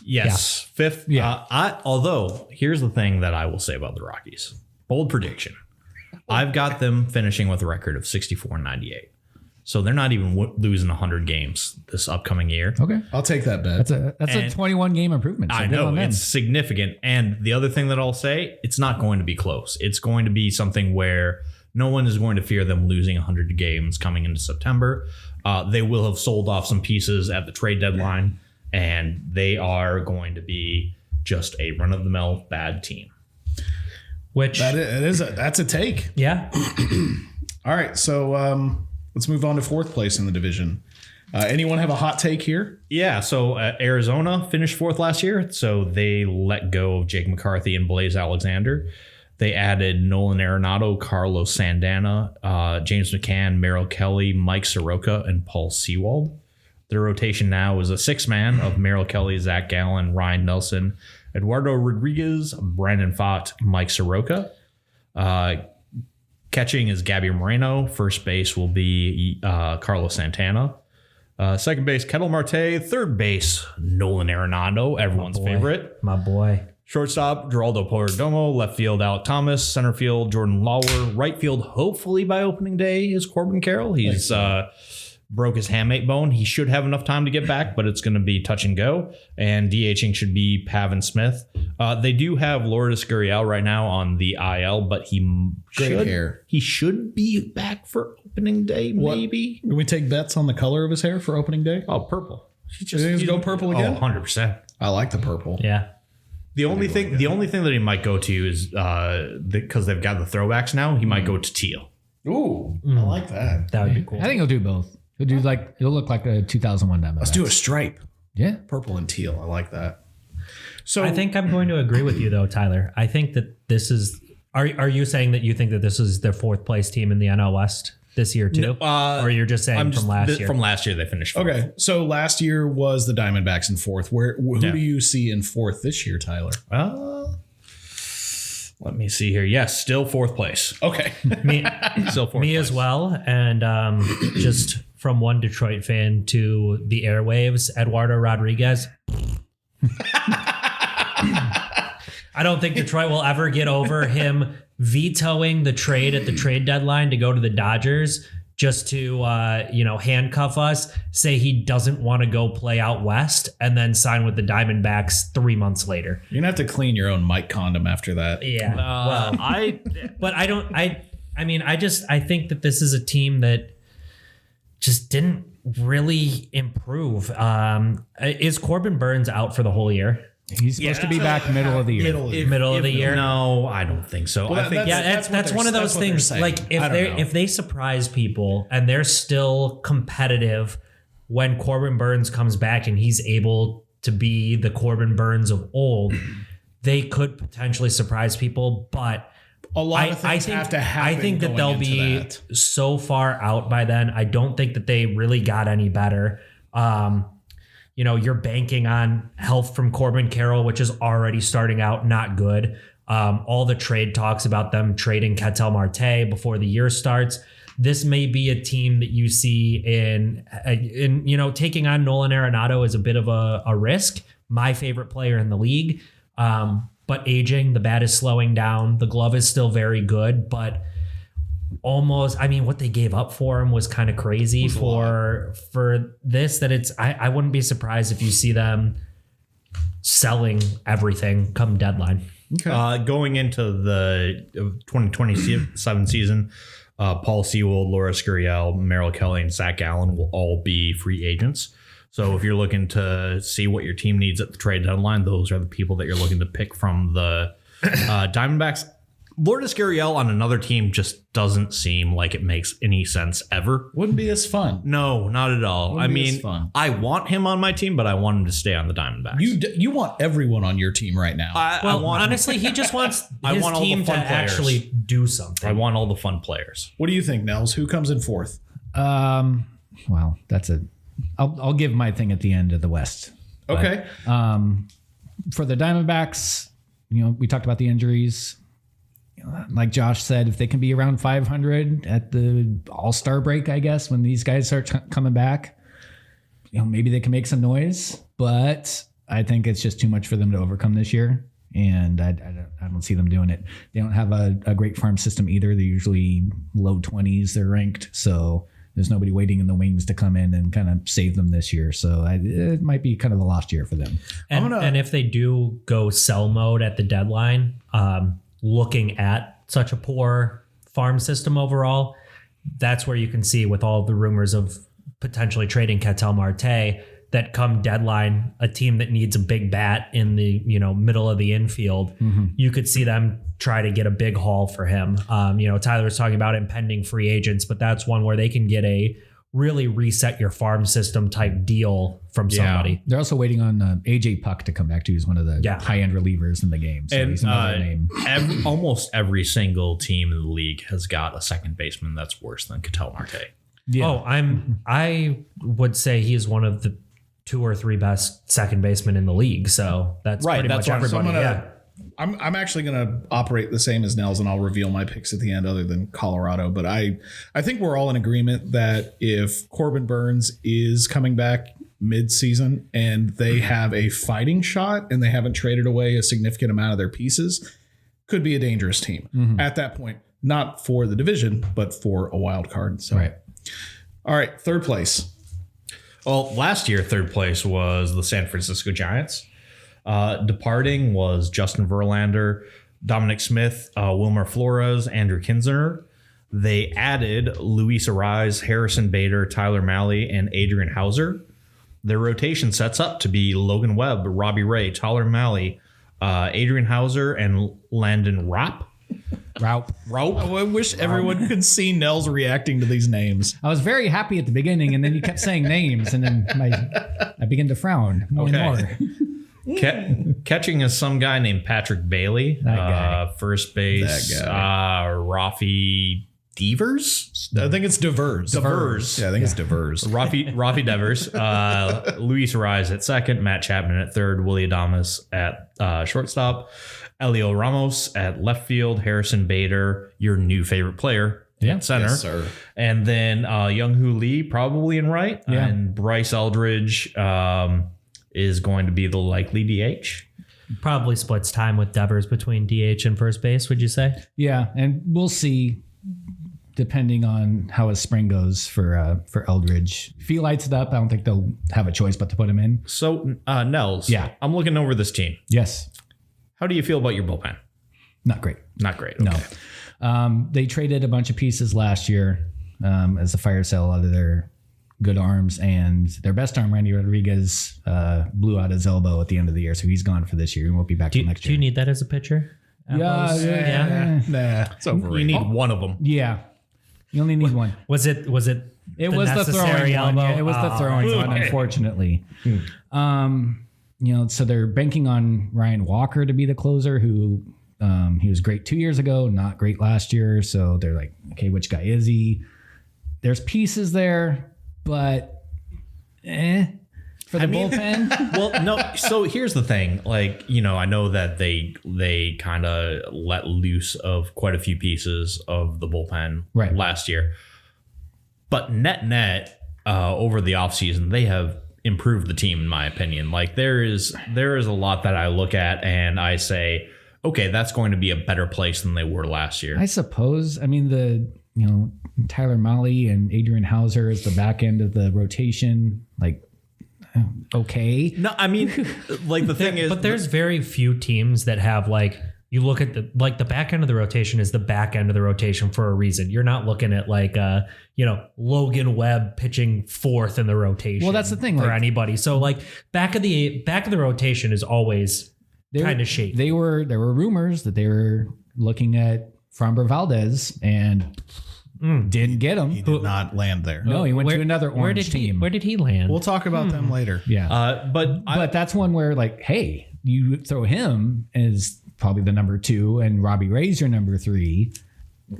Speaker 2: Yes, 5th. Yeah. Although here's the thing that I will say about the Rockies. Bold prediction. I've got them finishing with a record of 64-98. So they're not even losing 100 games this upcoming year.
Speaker 4: Okay.
Speaker 1: I'll take that bet.
Speaker 4: That's a 21 game improvement. So
Speaker 2: I know it's significant. And the other thing that I'll say, it's not going to be close. It's going to be something where no one is going to fear them losing 100 games coming into September. They will have sold off some pieces at the trade deadline, and they are going to be just a run-of-the-mill bad team.
Speaker 3: Which
Speaker 1: that's a take.
Speaker 3: Yeah.
Speaker 1: All right, so let's move on to 4th place in the division. Anyone have a hot take here?
Speaker 2: Yeah, so Arizona finished 4th last year, so they let go of Jake McCarthy and Blaze Alexander. They added Nolan Arenado, Carlos Santana, James McCann, Merrill Kelly, Mike Soroka, and Paul Sewald. Their rotation now is a 6-man of Merrill Kelly, Zach Gallen, Ryan Nelson, Eduardo Rodriguez, Brandon Pfaadt, Mike Soroka. Catching is Gabby Moreno. First base will be Carlos Santana. Second base, Ketel Marte. Third base, Nolan Arenado, everyone's favorite.
Speaker 3: My boy.
Speaker 2: Shortstop, Geraldo Perdomo. Left field, Alec Thomas. Center field, Jordan Lawler. Right field, hopefully by opening day, is Corbin Carroll. He's broke his hamate bone. He should have enough time to get back, but it's going to be touch and go. And DHing should be Pavin Smith. They do have Lourdes Gurriel right now on the IL, but he should be back for opening day, maybe.
Speaker 1: Can we take bets on the color of his hair for opening day?
Speaker 2: Oh, purple.
Speaker 1: He's go purple again?
Speaker 2: 100%.
Speaker 1: I like the purple.
Speaker 3: Yeah.
Speaker 2: The only thing that he might go to is because they've got the throwbacks now, he might go to teal.
Speaker 1: Ooh, I like that.
Speaker 3: That would be cool.
Speaker 4: I think he'll do both. He'll look like a 2001 Diamondbacks.
Speaker 1: Let's do a stripe.
Speaker 4: Yeah.
Speaker 1: Purple and teal. I like that. So
Speaker 3: I think I'm going to agree with you though, Tyler. I think that this is. Are you saying that you think that this is their 4th place team in the NL West this year too, or you're just saying from last year?
Speaker 2: From last year, they finished 4th.
Speaker 1: Okay, so last year was the Diamondbacks in 4th. Who do you see in 4th this year, Tyler?
Speaker 2: Let me see here. Yes, still 4th place.
Speaker 1: Okay,
Speaker 2: Still 4th.
Speaker 3: Me
Speaker 2: place.
Speaker 3: as well, and just from one Detroit fan to the airwaves, Eduardo Rodriguez. I don't think Detroit will ever get over him vetoing the trade at the trade deadline to go to the Dodgers just to handcuff us, say he doesn't want to go play out west, and then sign with the Diamondbacks 3 months later.
Speaker 1: you're gonna have to clean your own mic condom after that.
Speaker 3: Yeah. I mean, I think that this is a team that just didn't really improve. Is Corbin Burns out for the whole year?
Speaker 4: He's supposed to be back middle of the year.
Speaker 3: Middle of the year?
Speaker 2: No, I don't think so.
Speaker 1: Well,
Speaker 2: I think
Speaker 3: that's one of those things. Like if they surprise people and they're still competitive when Corbin Burns comes back and he's able to be the Corbin Burns of old, they could potentially surprise people. But
Speaker 1: a lot of things have to happen.
Speaker 3: I think that they'll be so far out by then. I don't think that they really got any better. You're banking on health from Corbin Carroll, which is already starting out not good. All the trade talks about them trading Ketel Marte before the year starts. This may be a team that you see in taking on Nolan Arenado is a bit of a risk. My favorite player in the league, but aging, the bat is slowing down. The glove is still very good, but almost, I mean, what they gave up for him was kind of crazy for this, that it's, I wouldn't be surprised if you see them selling everything come deadline.
Speaker 2: Okay. Going into the 2027 season, Paul Sewell, Laura Scuriel, Merrill Kelly, and Zach Allen will all be free agents. So if you're looking to see what your team needs at the trade deadline, those are the people that you're looking to pick from the Diamondbacks. Lourdes Gurriel on another team just doesn't seem like it makes any sense ever.
Speaker 1: Wouldn't be as fun.
Speaker 2: No, not at all.
Speaker 1: Wouldn't be as fun.
Speaker 2: I want him on my team, but I want him to stay on the Diamondbacks.
Speaker 1: You want everyone on your team right now.
Speaker 3: Honestly, he just wants his team to actually do something.
Speaker 2: I want all the fun players.
Speaker 1: What do you think, Nels? Who comes in fourth?
Speaker 4: Well, I'll give my thing at the end of the West.
Speaker 1: Okay.
Speaker 4: For the Diamondbacks, we talked about the injuries. Like Josh said, if they can be around 500 at the All-Star break, I guess, when these guys start coming back, maybe they can make some noise. But I think it's just too much for them to overcome this year, and I don't see them doing it. They don't have a great farm system either. They're usually low 20s. They're ranked, so there's nobody waiting in the wings to come in and kind of save them this year. So it might be kind of a lost year for them.
Speaker 3: And if they do go sell mode at the deadline, looking at such a poor farm system overall, that's where you can see, with all the rumors of potentially trading Ketel Marte, that come deadline, a team that needs a big bat in the middle of the infield, you could see them try to get a big haul for him. Tyler was talking about impending free agents, but that's one where they can get a really reset your farm system type deal from somebody.
Speaker 4: They're also waiting on AJ Puck to come back too. He's one of the high-end relievers in the game. So he's another name.
Speaker 2: Almost every single team in the league has got a second baseman that's worse than Ketel Marte.
Speaker 4: Yeah.
Speaker 3: Oh, I would say he is one of the 2 or 3 best second basemen in the league. So that's pretty much everybody.
Speaker 1: I'm actually going to operate the same as Nels, and I'll reveal my picks at the end other than Colorado. But I think we're all in agreement that if Corbin Burns is coming back mid-season and they have a fighting shot and they haven't traded away a significant amount of their pieces, could be a dangerous team at that point. Not for the division, but for a wild card. So,
Speaker 4: right.
Speaker 1: All right, third place.
Speaker 2: Well, last year, third place was the San Francisco Giants. Departing was Justin Verlander, Dominic Smith, Wilmer Flores, Andrew Kinsner. They added Luis Arraez, Harrison Bader, Tyler Mahle, and Adrian Hauser. Their rotation sets up to be Logan Webb, Robbie Ray, Tyler Mahle, Adrian Hauser, and Landon Raup.
Speaker 1: Oh, I wish everyone could see Nels reacting to these names.
Speaker 4: I was very happy at the beginning, and then you kept saying names, and then I began to frown more and more.
Speaker 2: Catching is some guy named Patrick Bailey.
Speaker 4: That guy.
Speaker 2: First base, Rafi Devers.
Speaker 1: I think it's Devers. Yeah, I think it's Devers.
Speaker 2: Rafi Devers. Luis Arraez at second. Matt Chapman at third. Willie Adames at shortstop. Elio Ramos at left field. Harrison Bader, your new favorite player, at center.
Speaker 1: Yes, sir.
Speaker 2: And then Young-Hoo Lee probably in right.
Speaker 4: Yeah.
Speaker 2: And Bryce Eldridge is going to be the likely DH.
Speaker 3: Probably splits time with Devers between DH and first base, would you say?
Speaker 4: Yeah, and we'll see, depending on how his spring goes for Eldridge. If he lights it up, I don't think they'll have a choice but to put him in.
Speaker 2: So, Nels, I'm looking over this team.
Speaker 4: Yes.
Speaker 2: How do you feel about your bullpen?
Speaker 4: Not great.
Speaker 2: Not great. Okay.
Speaker 4: No. They traded a bunch of pieces last year as a fire sale out of their good arms, and their best arm, Randy Rodriguez, blew out his elbow at the end of the year, so he's gone for this year. He won't be back till next year.
Speaker 3: Do you need that as a pitcher?
Speaker 4: Yeah.
Speaker 1: Nah, it's overrated.
Speaker 2: You need one of them.
Speaker 4: Yeah. You only need one.
Speaker 3: Was it?
Speaker 4: It was the throwing
Speaker 3: necessary
Speaker 4: one.
Speaker 3: elbow?
Speaker 4: Yeah, it was the throwing one, unfortunately. So they're banking on Ryan Walker to be the closer, who he was great 2 years ago, not great last year. So they're like, okay, which guy is he? There's pieces there, but for the bullpen.
Speaker 2: Well, no. So here's the thing. Like, I know that they kind of let loose of quite a few pieces of the bullpen last year. But net, over the offseason, they have improved the team, in my opinion. Like, there is a lot that I look at and I say, okay, that's going to be a better place than they were last year.
Speaker 4: I suppose. I mean, Tyler Mahle and Adrian Hauser is the back end of the rotation. Like, okay.
Speaker 2: No, I mean, like, the thing is,
Speaker 3: but there's very few teams that have, like, you look at the back end of the rotation is the back end of the rotation for a reason. You're not looking at like Logan Webb pitching fourth in the rotation.
Speaker 4: Well, that's the thing
Speaker 3: for
Speaker 4: like,
Speaker 3: anybody. So like back of the rotation is always kind of shaky.
Speaker 4: There were rumors that they were looking at Framber Valdez and didn't get him.
Speaker 1: He did not land there.
Speaker 4: No, he went to another orange team.
Speaker 3: Where did he land?
Speaker 1: We'll talk about them later.
Speaker 4: Yeah. But that's one where like, hey, you throw him as probably the number 2 and Robbie Ray's your number 3.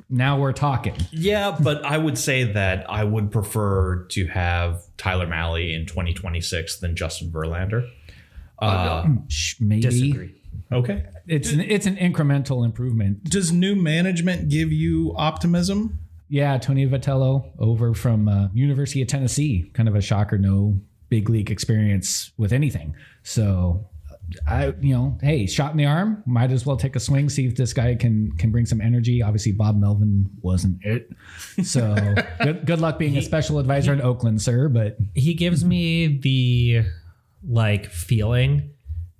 Speaker 4: Now we're talking.
Speaker 2: Yeah, but I would say that I would prefer to have Tyler Mahle in 2026 than Justin Verlander.
Speaker 4: Maybe.
Speaker 3: Disagree.
Speaker 2: Okay.
Speaker 4: It's an incremental improvement.
Speaker 1: Does new management give you optimism?
Speaker 4: Yeah, Tony Vitello over from University of Tennessee. Kind of a shocker, no big league experience with anything. So hey, shot in the arm, might as well take a swing, see if this guy can bring some energy. Obviously, Bob Melvin wasn't it. So good luck being a special advisor in Oakland, sir. But
Speaker 3: he gives me the feeling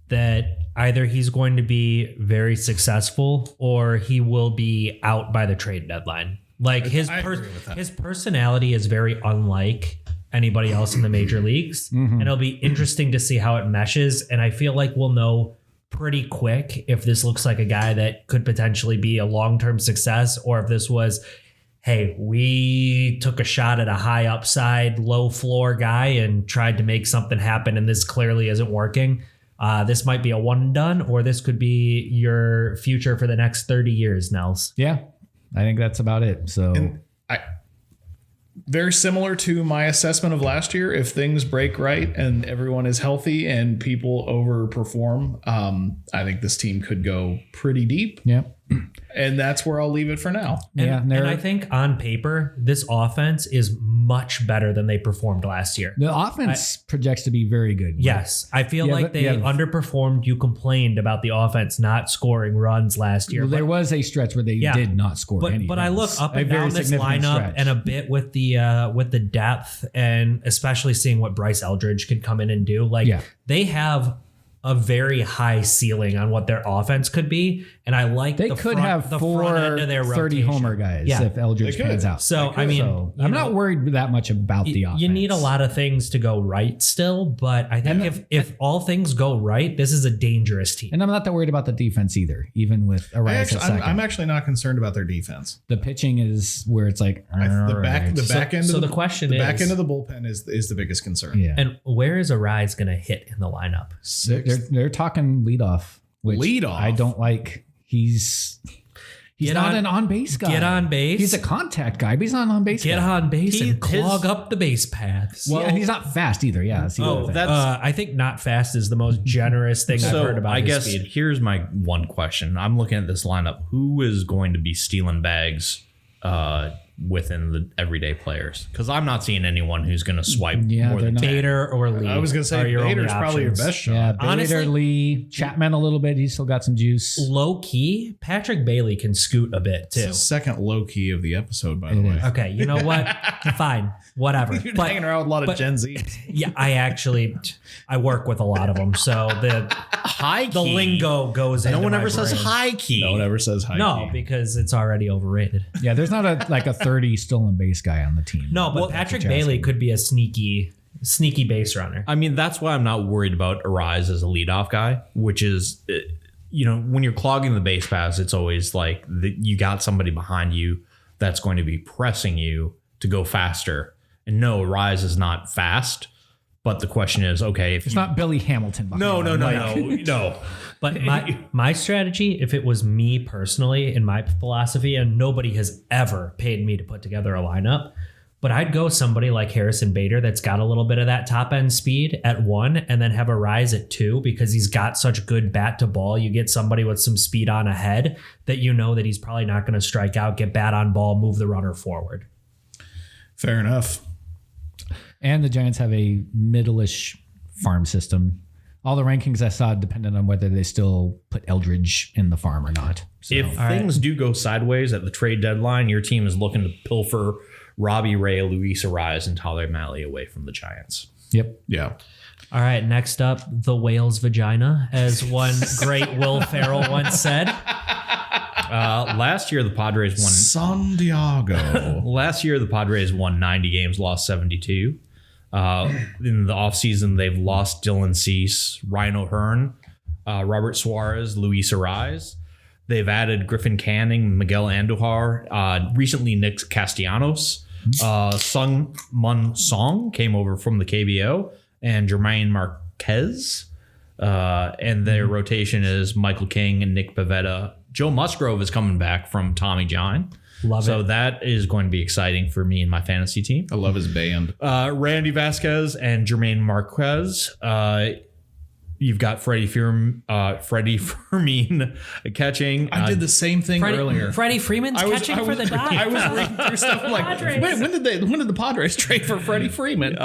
Speaker 3: that either he's going to be very successful or he will be out by the trade deadline. Like his personality is very unlike anybody else in the major leagues. And it'll be interesting to see how it meshes. And I feel like we'll know pretty quick if this looks like a guy that could potentially be a long-term success, or if this was, hey, we took a shot at a high upside, low floor guy and tried to make something happen, and this clearly isn't working. This might be a one and done, or this could be your future for the next 30 years, Nels.
Speaker 4: Yeah, I think that's about it. So
Speaker 1: very similar to my assessment of last year. If things break right and everyone is healthy and people overperform, I think this team could go pretty deep.
Speaker 4: Yeah.
Speaker 1: And that's where I'll leave it for now.
Speaker 3: And I think on paper, this offense is much better than they performed last year.
Speaker 4: The offense projects to be very good.
Speaker 3: Yes. I feel like they underperformed. You complained about the offense not scoring runs last year.
Speaker 4: Well, there was a stretch where they did not score any
Speaker 3: But
Speaker 4: runs.
Speaker 3: I look up and down this lineup stretch. And a bit with the depth, and especially seeing what Bryce Eldridge could come in and do. They have a very high ceiling on what their offense could be. And I like
Speaker 4: they could have
Speaker 3: the
Speaker 4: 4
Speaker 3: front end of their
Speaker 4: 30
Speaker 3: rotation.
Speaker 4: homer guys if Eldridge pans out.
Speaker 3: So, I mean,
Speaker 4: I'm not worried that much about the offense.
Speaker 3: You need a lot of things to go right still, but I think if all things go right, this is a dangerous team.
Speaker 4: And I'm not that worried about the defense either, even with Arias at second.
Speaker 1: I'm actually not concerned about their defense.
Speaker 4: The pitching is where it's like
Speaker 1: the back end.
Speaker 3: So the question is,
Speaker 1: the back end of the bullpen is the biggest concern.
Speaker 4: Yeah.
Speaker 3: And where is Arias going to hit in the lineup?
Speaker 4: They're talking leadoff, which
Speaker 1: leadoff.
Speaker 4: I don't like. He's not an on-base guy.
Speaker 3: Get on base.
Speaker 4: He's a contact guy, but he's not an on-base guy.
Speaker 3: Get on base and clog up the base paths.
Speaker 4: Well, and he's not fast either. Yeah.
Speaker 3: I think not fast is the most generous thing I've heard about his speed.
Speaker 2: Here's my one question. I'm looking at this lineup. Who is going to be stealing bags within the everyday players? Because I'm not seeing anyone who's going to swipe more
Speaker 4: they're
Speaker 2: than
Speaker 4: not.
Speaker 2: 10.
Speaker 3: Bader or Lee.
Speaker 1: I was going to say Bader's probably your best shot.
Speaker 4: Yeah, Bader,
Speaker 3: Honestly-
Speaker 4: Lee, Chapman a little bit. He's still got some juice.
Speaker 3: Low key, Patrick Bailey can scoot a bit
Speaker 1: It's
Speaker 3: too.
Speaker 1: the second low key of the episode, by the way.
Speaker 4: is.
Speaker 3: Okay, you know what? Fine, whatever.
Speaker 1: You're hanging around with a lot of Gen Z.
Speaker 3: Yeah, I work with a lot of them, so
Speaker 2: High
Speaker 3: the
Speaker 2: key.
Speaker 3: lingo goes.
Speaker 2: No
Speaker 3: into
Speaker 2: one
Speaker 3: my
Speaker 2: ever says
Speaker 3: brain.
Speaker 2: high key.
Speaker 1: No one ever says high
Speaker 3: No,
Speaker 1: key.
Speaker 3: because it's already overrated.
Speaker 4: Yeah, there's not a 30 stolen base guy on the team.
Speaker 3: No, but Patrick Bailey could be a sneaky base runner.
Speaker 2: I mean, that's why I'm not worried about Arise as a leadoff guy, which is, when you're clogging the base paths, it's always like you got somebody behind you that's going to be pressing you to go faster. And no, Arise is not fast. But the question is, okay, if
Speaker 4: It's not Billy Hamilton. behind him.
Speaker 2: no.
Speaker 3: But my strategy, if it was me personally in my philosophy, and nobody has ever paid me to put together a lineup, but I'd go somebody like Harrison Bader that's got a little bit of that top end speed at 1 and then have a Rise at 2 because he's got such good bat to ball. You get somebody with some speed on ahead that you know that he's probably not going to strike out, get bat on ball, move the runner forward.
Speaker 1: Fair enough.
Speaker 4: And the Giants have a middle-ish farm system. All the rankings I saw depended on whether they still put Eldridge in the farm or not. So,
Speaker 2: If things do go sideways at the trade deadline, your team is looking to pilfer Robbie Ray, Luis Arise, and Tyler Mahle away from the Giants.
Speaker 4: yep.
Speaker 1: Yeah.
Speaker 3: All right, next up, the whale's vagina, as one great Will Ferrell once said.
Speaker 2: Last year, the Padres won.
Speaker 1: San Diego.
Speaker 2: Last year, the Padres won 90 games, lost 72. In the offseason, they've lost Dylan Cease, Ryan O'Hearn, Robert Suarez, Luis Arise. They've added Griffin Canning, Miguel Andujar, recently Nick Castellanos. Sung Mun Song came over from the KBO, and Jermaine Marquez. And their rotation is Michael King and Nick Pivetta. Joe Musgrove is coming back from Tommy John.
Speaker 3: Love
Speaker 2: So
Speaker 3: it.
Speaker 2: that is going to be exciting for me and my fantasy team.
Speaker 1: I love his band.
Speaker 2: Randy Vasquez and Jermaine Marquez. You've got Freddie Fermin catching.
Speaker 1: I did the same thing earlier.
Speaker 3: Freddie Freeman's catching for the Dodgers.
Speaker 1: I was reading through stuff like,
Speaker 3: Padres.
Speaker 1: wait, when did the Padres trade for Freddie Freeman?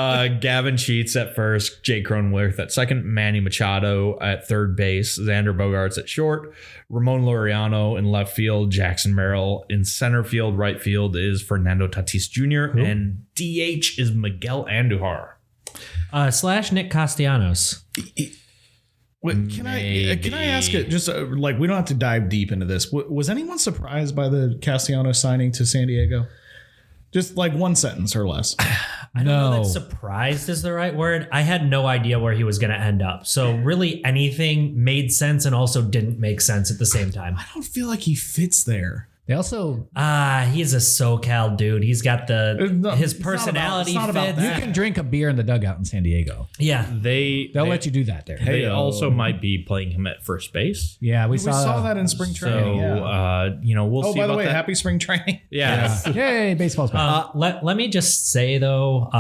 Speaker 2: Gavin Sheets at first, Jake Cronenworth at second, Manny Machado at third base, Xander Bogaerts at short, Ramon Laureano in left field, Jackson Merrill in center field, right field is Fernando Tatis Jr., and DH is Miguel Andujar.
Speaker 3: / Nick Castellanos.
Speaker 1: Wait, can I ask it? Just like we don't have to dive deep into this. Was anyone surprised by the Castellanos signing to San Diego? Just like one sentence or less.
Speaker 3: I don't know that surprised is the right word. I had no idea where he was going to end up. So really anything made sense and also didn't make sense at the same time.
Speaker 1: I don't feel like he fits there.
Speaker 4: They also,
Speaker 3: He's a SoCal dude. He's got his
Speaker 1: it's
Speaker 3: personality
Speaker 1: not about
Speaker 3: fits.
Speaker 1: that.
Speaker 4: you can drink a beer in the dugout in San Diego.
Speaker 3: Yeah.
Speaker 4: They'll let you do that there.
Speaker 2: They also might be playing him at first base.
Speaker 4: Yeah, we
Speaker 1: We saw that in spring training.
Speaker 2: So,
Speaker 1: yeah.
Speaker 2: we'll see
Speaker 1: by the
Speaker 2: about
Speaker 1: way,
Speaker 2: that.
Speaker 1: happy spring training.
Speaker 2: Yeah.
Speaker 4: Yay, baseball's back.
Speaker 3: Let me just say though,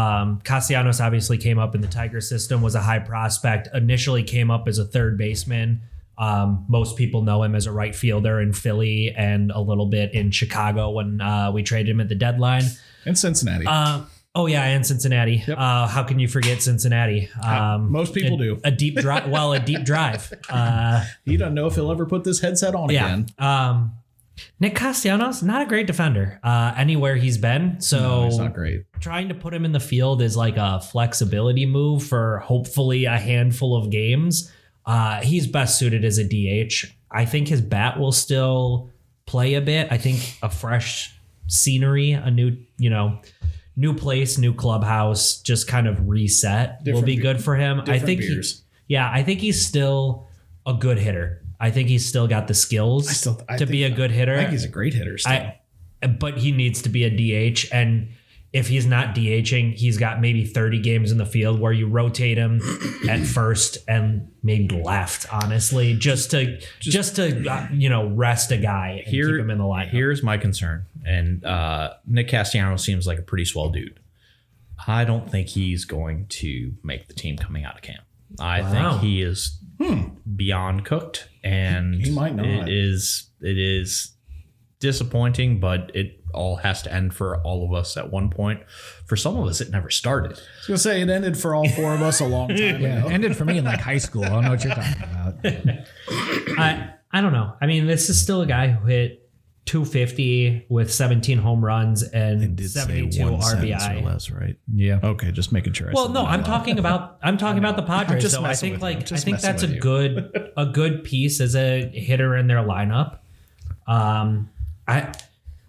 Speaker 3: Castellanos obviously came up in the Tiger system, was a high prospect, initially came up as a third baseman. Most people know him as a right fielder in Philly and a little bit in Chicago when we traded him at the deadline.
Speaker 1: And Cincinnati.
Speaker 3: And Cincinnati.
Speaker 1: Yep.
Speaker 3: How can you forget Cincinnati?
Speaker 1: Most people do.
Speaker 3: A deep drive. Well, a deep drive.
Speaker 1: He doesn't know if he'll ever put this headset on again.
Speaker 3: Nick Castellanos, not a great defender anywhere he's been. So
Speaker 1: No, he's not great.
Speaker 3: trying to put him in the field is like a flexibility move for hopefully a handful of games. He's best suited as a DH. I think his bat will still play a bit. I think a fresh scenery, a new place, new clubhouse, just kind of reset will be good for him. I think I think he's still a good hitter. I think he's still got the skills to be a good hitter.
Speaker 1: I think he's a great hitter still.
Speaker 3: But he needs to be a DH. And if he's not DHing, he's got maybe 30 games in the field where you rotate him at first and maybe left, honestly, just to rest a guy and keep him in the lineup.
Speaker 2: Here's my concern. And Nick Castellanos seems like a pretty swell dude. I don't think he's going to make the team coming out of camp. I think he is beyond cooked, and
Speaker 1: He might not.
Speaker 2: It is disappointing, but it all has to end for all of us at one point. For some of us, it never started.
Speaker 1: I was going to say it ended for all four of us a long time
Speaker 4: Yeah,
Speaker 1: ago.
Speaker 4: it ended for me in like high school. I don't know what you're talking about.
Speaker 3: I don't know. I mean, this is still a guy who hit 250 with 17 home runs and 72 RBI.
Speaker 1: less, right?
Speaker 4: Yeah.
Speaker 1: Okay, just making sure.
Speaker 3: Well, no, I'm talking about the Padres.
Speaker 1: just
Speaker 3: So I
Speaker 1: messing
Speaker 3: think
Speaker 1: with you.
Speaker 3: like
Speaker 1: Just
Speaker 3: I think
Speaker 1: messing
Speaker 3: that's
Speaker 1: with you.
Speaker 3: a good piece as a hitter in their lineup. I'm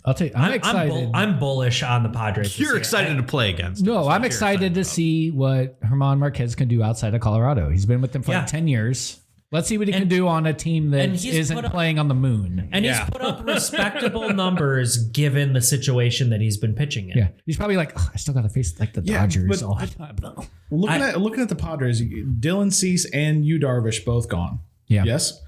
Speaker 4: excited.
Speaker 3: I'm bullish on the Padres. this
Speaker 2: You're
Speaker 3: year.
Speaker 2: excited to play against.
Speaker 4: No,
Speaker 2: us.
Speaker 4: I'm
Speaker 2: You're
Speaker 4: excited to
Speaker 2: about.
Speaker 4: see what Herman Marquez can do outside of Colorado. He's been with them for
Speaker 3: Yeah.
Speaker 4: like 10 years. Let's see what he can do on a team that
Speaker 3: and he's
Speaker 4: isn't
Speaker 3: put up-
Speaker 4: playing on the moon.
Speaker 3: And he's put up respectable numbers given the situation that he's been pitching in.
Speaker 4: Yeah. He's probably like, "Ugh, I still got to face like the
Speaker 1: Yeah,
Speaker 4: Dodgers
Speaker 1: but-
Speaker 4: all the time, though.
Speaker 1: Looking at the Padres, Dylan Cease and Yu Darvish both gone.
Speaker 4: Yeah.
Speaker 1: Yes,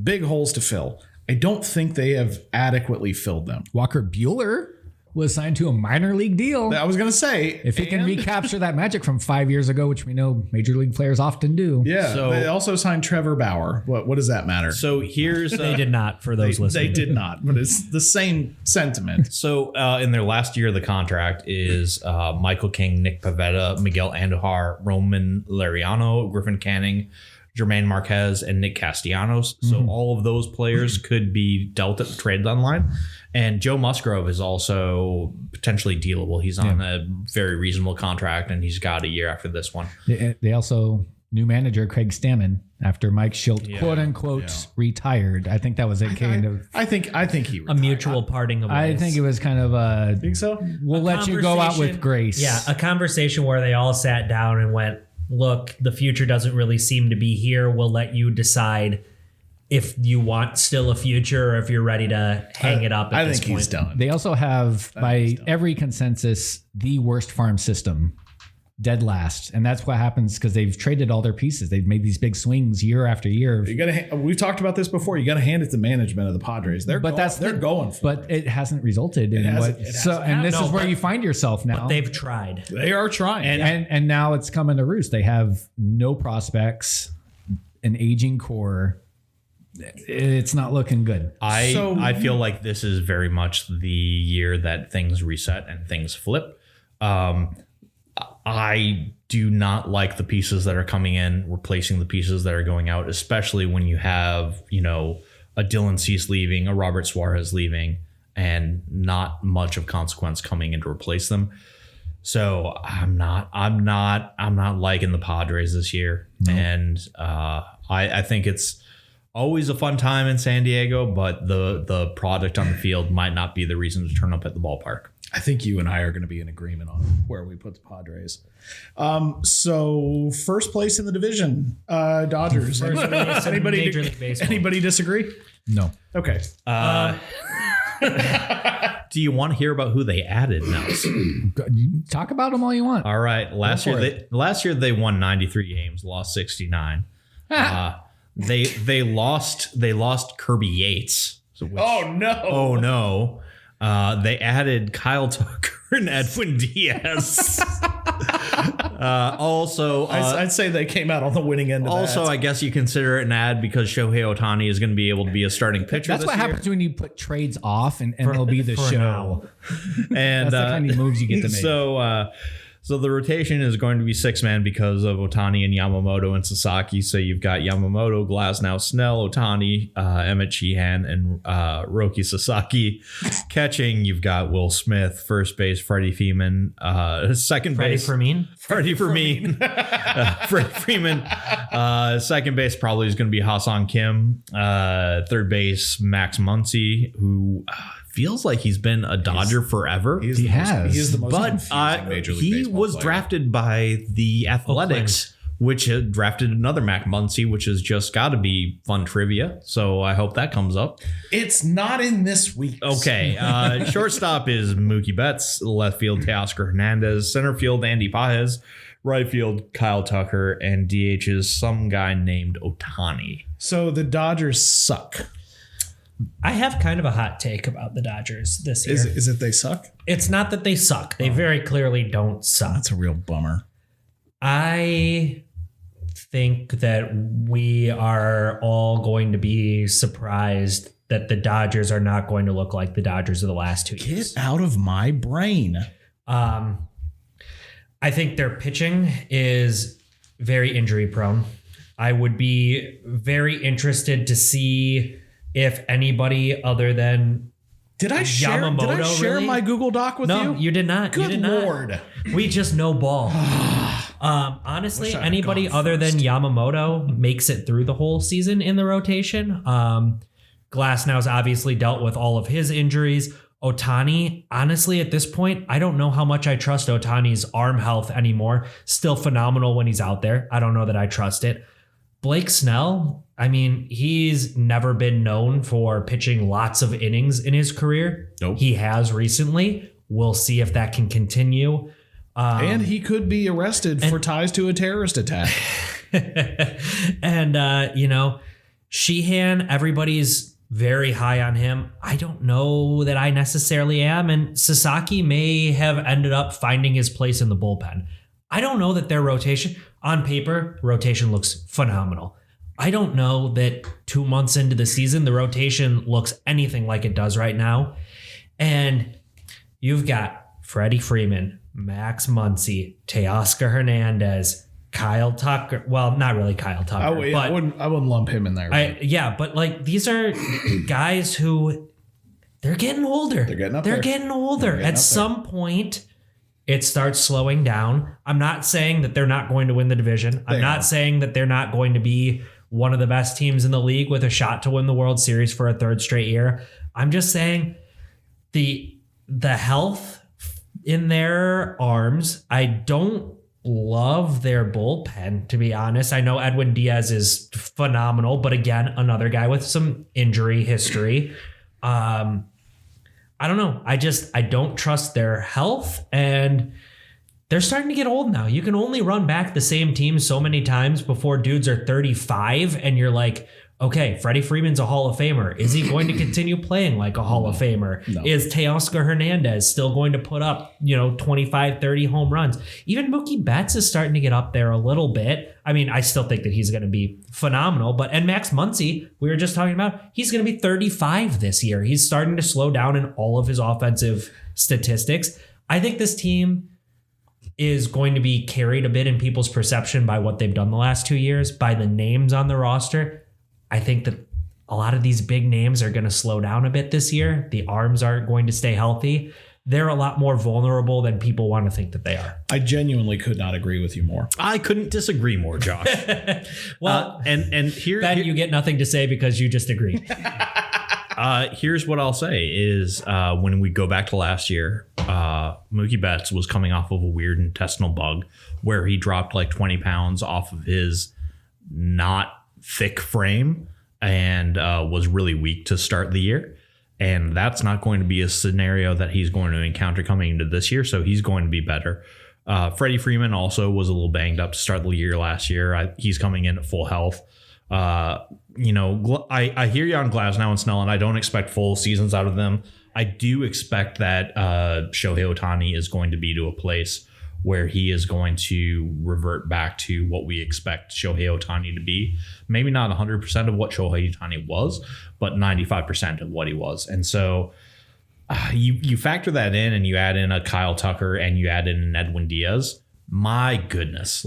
Speaker 1: big holes to fill. I don't think they have adequately filled them.
Speaker 4: Walker Buehler was signed to a minor league deal.
Speaker 1: I was going to say,
Speaker 4: If he can recapture that magic from 5 years ago, which we know major league players often do.
Speaker 1: yeah,
Speaker 2: So-
Speaker 1: they also signed Trevor Bauer. What does that matter?
Speaker 2: So here's
Speaker 3: They did not, for those
Speaker 1: They
Speaker 3: listening.
Speaker 1: did not, but it's the same sentiment.
Speaker 2: So in their last year of the contract is Michael King, Nick Pivetta, Miguel Andujar, Roman Lariano, Griffin Canning, Jermaine Marquez, and Nick Castellanos. So all of those players could be dealt at the trade deadline. And Joe Musgrove is also potentially dealable. He's on a very reasonable contract, and he's got a year after this one.
Speaker 4: They also, new manager Craig Stammen, after Mike Schilt, quote unquote, retired. I think that was it kind of.
Speaker 1: I think he
Speaker 3: a
Speaker 1: retired.
Speaker 3: mutual parting of ways.
Speaker 4: I think it was kind of a.
Speaker 1: Think so?
Speaker 4: We'll let you go out with
Speaker 3: Conversation-
Speaker 4: grace.
Speaker 3: Yeah, a conversation where they all sat down and went, look, the future doesn't really seem to be here. We'll let you decide if you want still a future or if you're ready to hang it up at
Speaker 1: I
Speaker 3: this
Speaker 1: think
Speaker 3: point.
Speaker 1: he's done.
Speaker 4: They also have, by every consensus, the worst farm system, dead last, and that's what happens because they've traded all their pieces. They've made these big swings year after year.
Speaker 1: You got to. We've talked about this before. You got to hand it to management of the Padres. They're going for
Speaker 4: But it hasn't resulted in
Speaker 1: hasn't-
Speaker 4: what.
Speaker 1: it
Speaker 4: So,
Speaker 1: hasn't
Speaker 4: and this
Speaker 3: happened.
Speaker 4: is where
Speaker 3: No,
Speaker 4: you find yourself now.
Speaker 3: They've tried.
Speaker 1: it. They are trying.
Speaker 4: And now it's coming to roost. They have no prospects, an aging core. It's not looking good.
Speaker 2: I feel like this is very much the year that things reset and things flip. I do not like the pieces that are coming in, replacing the pieces that are going out, especially when you have, a Dylan Cease leaving, a Robert Suarez leaving, and not much of consequence coming in to replace them. So I'm not liking the Padres this year. No. And I think it's always a fun time in San Diego, but the product on the field might not be the reason to turn up at the ballpark.
Speaker 1: I think you and I are going to be in agreement on where we put the Padres. So first place in the division, Dodgers. Anybody,
Speaker 3: Major League Baseball.
Speaker 1: anybody disagree?
Speaker 4: No.
Speaker 1: Okay.
Speaker 2: Do you want to hear about who they added now?
Speaker 4: You talk about them all you want.
Speaker 2: All right. Last year they won 93 games, lost 69. They lost Kirby Yates.
Speaker 1: Oh
Speaker 2: no. They added Kyle Tucker and Edwin Diaz.
Speaker 1: I'd say they came out on the winning end of that.
Speaker 2: I guess you consider it an ad because Shohei Ohtani is going to be able to be a starting pitcher.
Speaker 4: That's what happens when you put trades off and MLB the
Speaker 3: for
Speaker 4: show.
Speaker 3: now.
Speaker 2: And
Speaker 4: That's the kind of moves you get to make.
Speaker 2: So the rotation is going to be 6-man because of Ohtani and Yamamoto and Sasaki. So you've got Yamamoto, Glasnow, Snell, Ohtani, Emmett Sheehan, and Roki Sasaki. Catching, you've got Will Smith. First base, Freddie Freeman. Second base,
Speaker 3: Fermin?
Speaker 2: Freddie Freeman. Freddie Freeman. Second base probably is going to be Hassan Kim. Third base, Max Muncy, who feels like he's been a Dodger forever.
Speaker 1: He is the most
Speaker 2: But
Speaker 1: confusing Major League
Speaker 2: he
Speaker 1: Baseball
Speaker 2: was
Speaker 1: player.
Speaker 2: drafted by the Athletics, which had drafted another Mac Muncy, which has just got to be fun trivia. So I hope that comes up.
Speaker 1: It's not in this week.
Speaker 2: Okay. Shortstop is Mookie Betts. Left field, Teoscar Hernandez. Center field, Andy Paez. Right field, Kyle Tucker. And DH is some guy named Ohtani.
Speaker 1: So the Dodgers suck.
Speaker 3: I have kind of a hot take about the Dodgers this year.
Speaker 1: Is it they suck?
Speaker 3: It's not that they suck. They very clearly don't suck.
Speaker 1: That's a real bummer.
Speaker 3: I think that we are all going to be surprised that the Dodgers are not going to look like the Dodgers of the last 2 years.
Speaker 1: Get out of my brain.
Speaker 3: I think their pitching is very injury prone. I would be very interested to see if anybody other than
Speaker 1: Did I share
Speaker 3: really?
Speaker 1: my Google Doc with you?
Speaker 3: No, you did not.
Speaker 1: Good
Speaker 3: you did
Speaker 1: Lord.
Speaker 3: Not. We just know ball. Honestly,
Speaker 1: Wish I had
Speaker 3: anybody
Speaker 1: gone
Speaker 3: other than
Speaker 1: first.
Speaker 3: Yamamoto makes it through the whole season in the rotation. Glasnow's obviously dealt with all of his injuries. Ohtani, honestly, at this point, I don't know how much I trust Ohtani's arm health anymore. Still phenomenal when he's out there. I don't know that I trust it. Blake Snell, I mean, he's never been known for pitching lots of innings in his career.
Speaker 1: Nope.
Speaker 3: He has recently. We'll see if that can continue.
Speaker 1: And he could be arrested for ties to a terrorist attack.
Speaker 3: And, Sheehan, everybody's very high on him. I don't know that I necessarily am. And Sasaki may have ended up finding his place in the bullpen. I don't know that their rotation, on paper, rotation looks phenomenal. I don't know that 2 months into the season, the rotation looks anything like it does right now. And you've got Freddie Freeman, Max Muncy, Teoscar Hernandez, Kyle Tucker. Well, not really Kyle Tucker.
Speaker 1: I wouldn't lump him in there.
Speaker 3: But like these are guys who they're getting older.
Speaker 1: They're getting up there.
Speaker 3: They're getting older. At some point, it starts slowing down. I'm not saying that they're not going to win the division. I'm not saying that they're not going to be one of the best teams in the league with a shot to win the World Series for a third straight year. I'm just saying the health in their arms. I don't love their bullpen, to be honest. I know Edwin Diaz is phenomenal, but again, another guy with some injury history. I don't know. I don't trust their health, and they're starting to get old now. You can only run back the same team so many times before dudes are 35, and you're like, okay, Freddie Freeman's a Hall of Famer. Is he going to continue playing like a Hall of Famer?
Speaker 1: No.
Speaker 3: Is Teoscar Hernandez still going to put up, 25, 30 home runs? Even Mookie Betts is starting to get up there a little bit. I mean, I still think that he's going to be phenomenal. And Max Muncy, we were just talking about, he's going to be 35 this year. He's starting to slow down in all of his offensive statistics. I think this team is going to be carried a bit in people's perception by what they've done the last 2 years, by the names on the roster. I think that a lot of these big names are going to slow down a bit this year. The arms aren't going to stay healthy. They're a lot more vulnerable than people want to think that they are.
Speaker 1: I genuinely could not agree with you more.
Speaker 2: I couldn't disagree more, Josh.
Speaker 3: Well,
Speaker 2: and here,
Speaker 3: Ben, you get nothing to say because you just agreed.
Speaker 2: here's what I'll say is when we go back to last year, Mookie Betts was coming off of a weird intestinal bug where he dropped like 20 pounds off of his not thick frame and was really weak to start the year. And that's not going to be a scenario that he's going to encounter coming into this year. So he's going to be better. Freddie Freeman also was a little banged up to start the year last year. He's coming in at full health. I hear you on Glasnow and Snell, and I don't expect full seasons out of them. I do expect that Shohei Ohtani is going to be to a place where he is going to revert back to what we expect Shohei Ohtani to be. Maybe not 100% of what Shohei Ohtani was, but 95% of what he was. And so you factor that in and you add in a Kyle Tucker and you add in an Edwin Diaz. My goodness.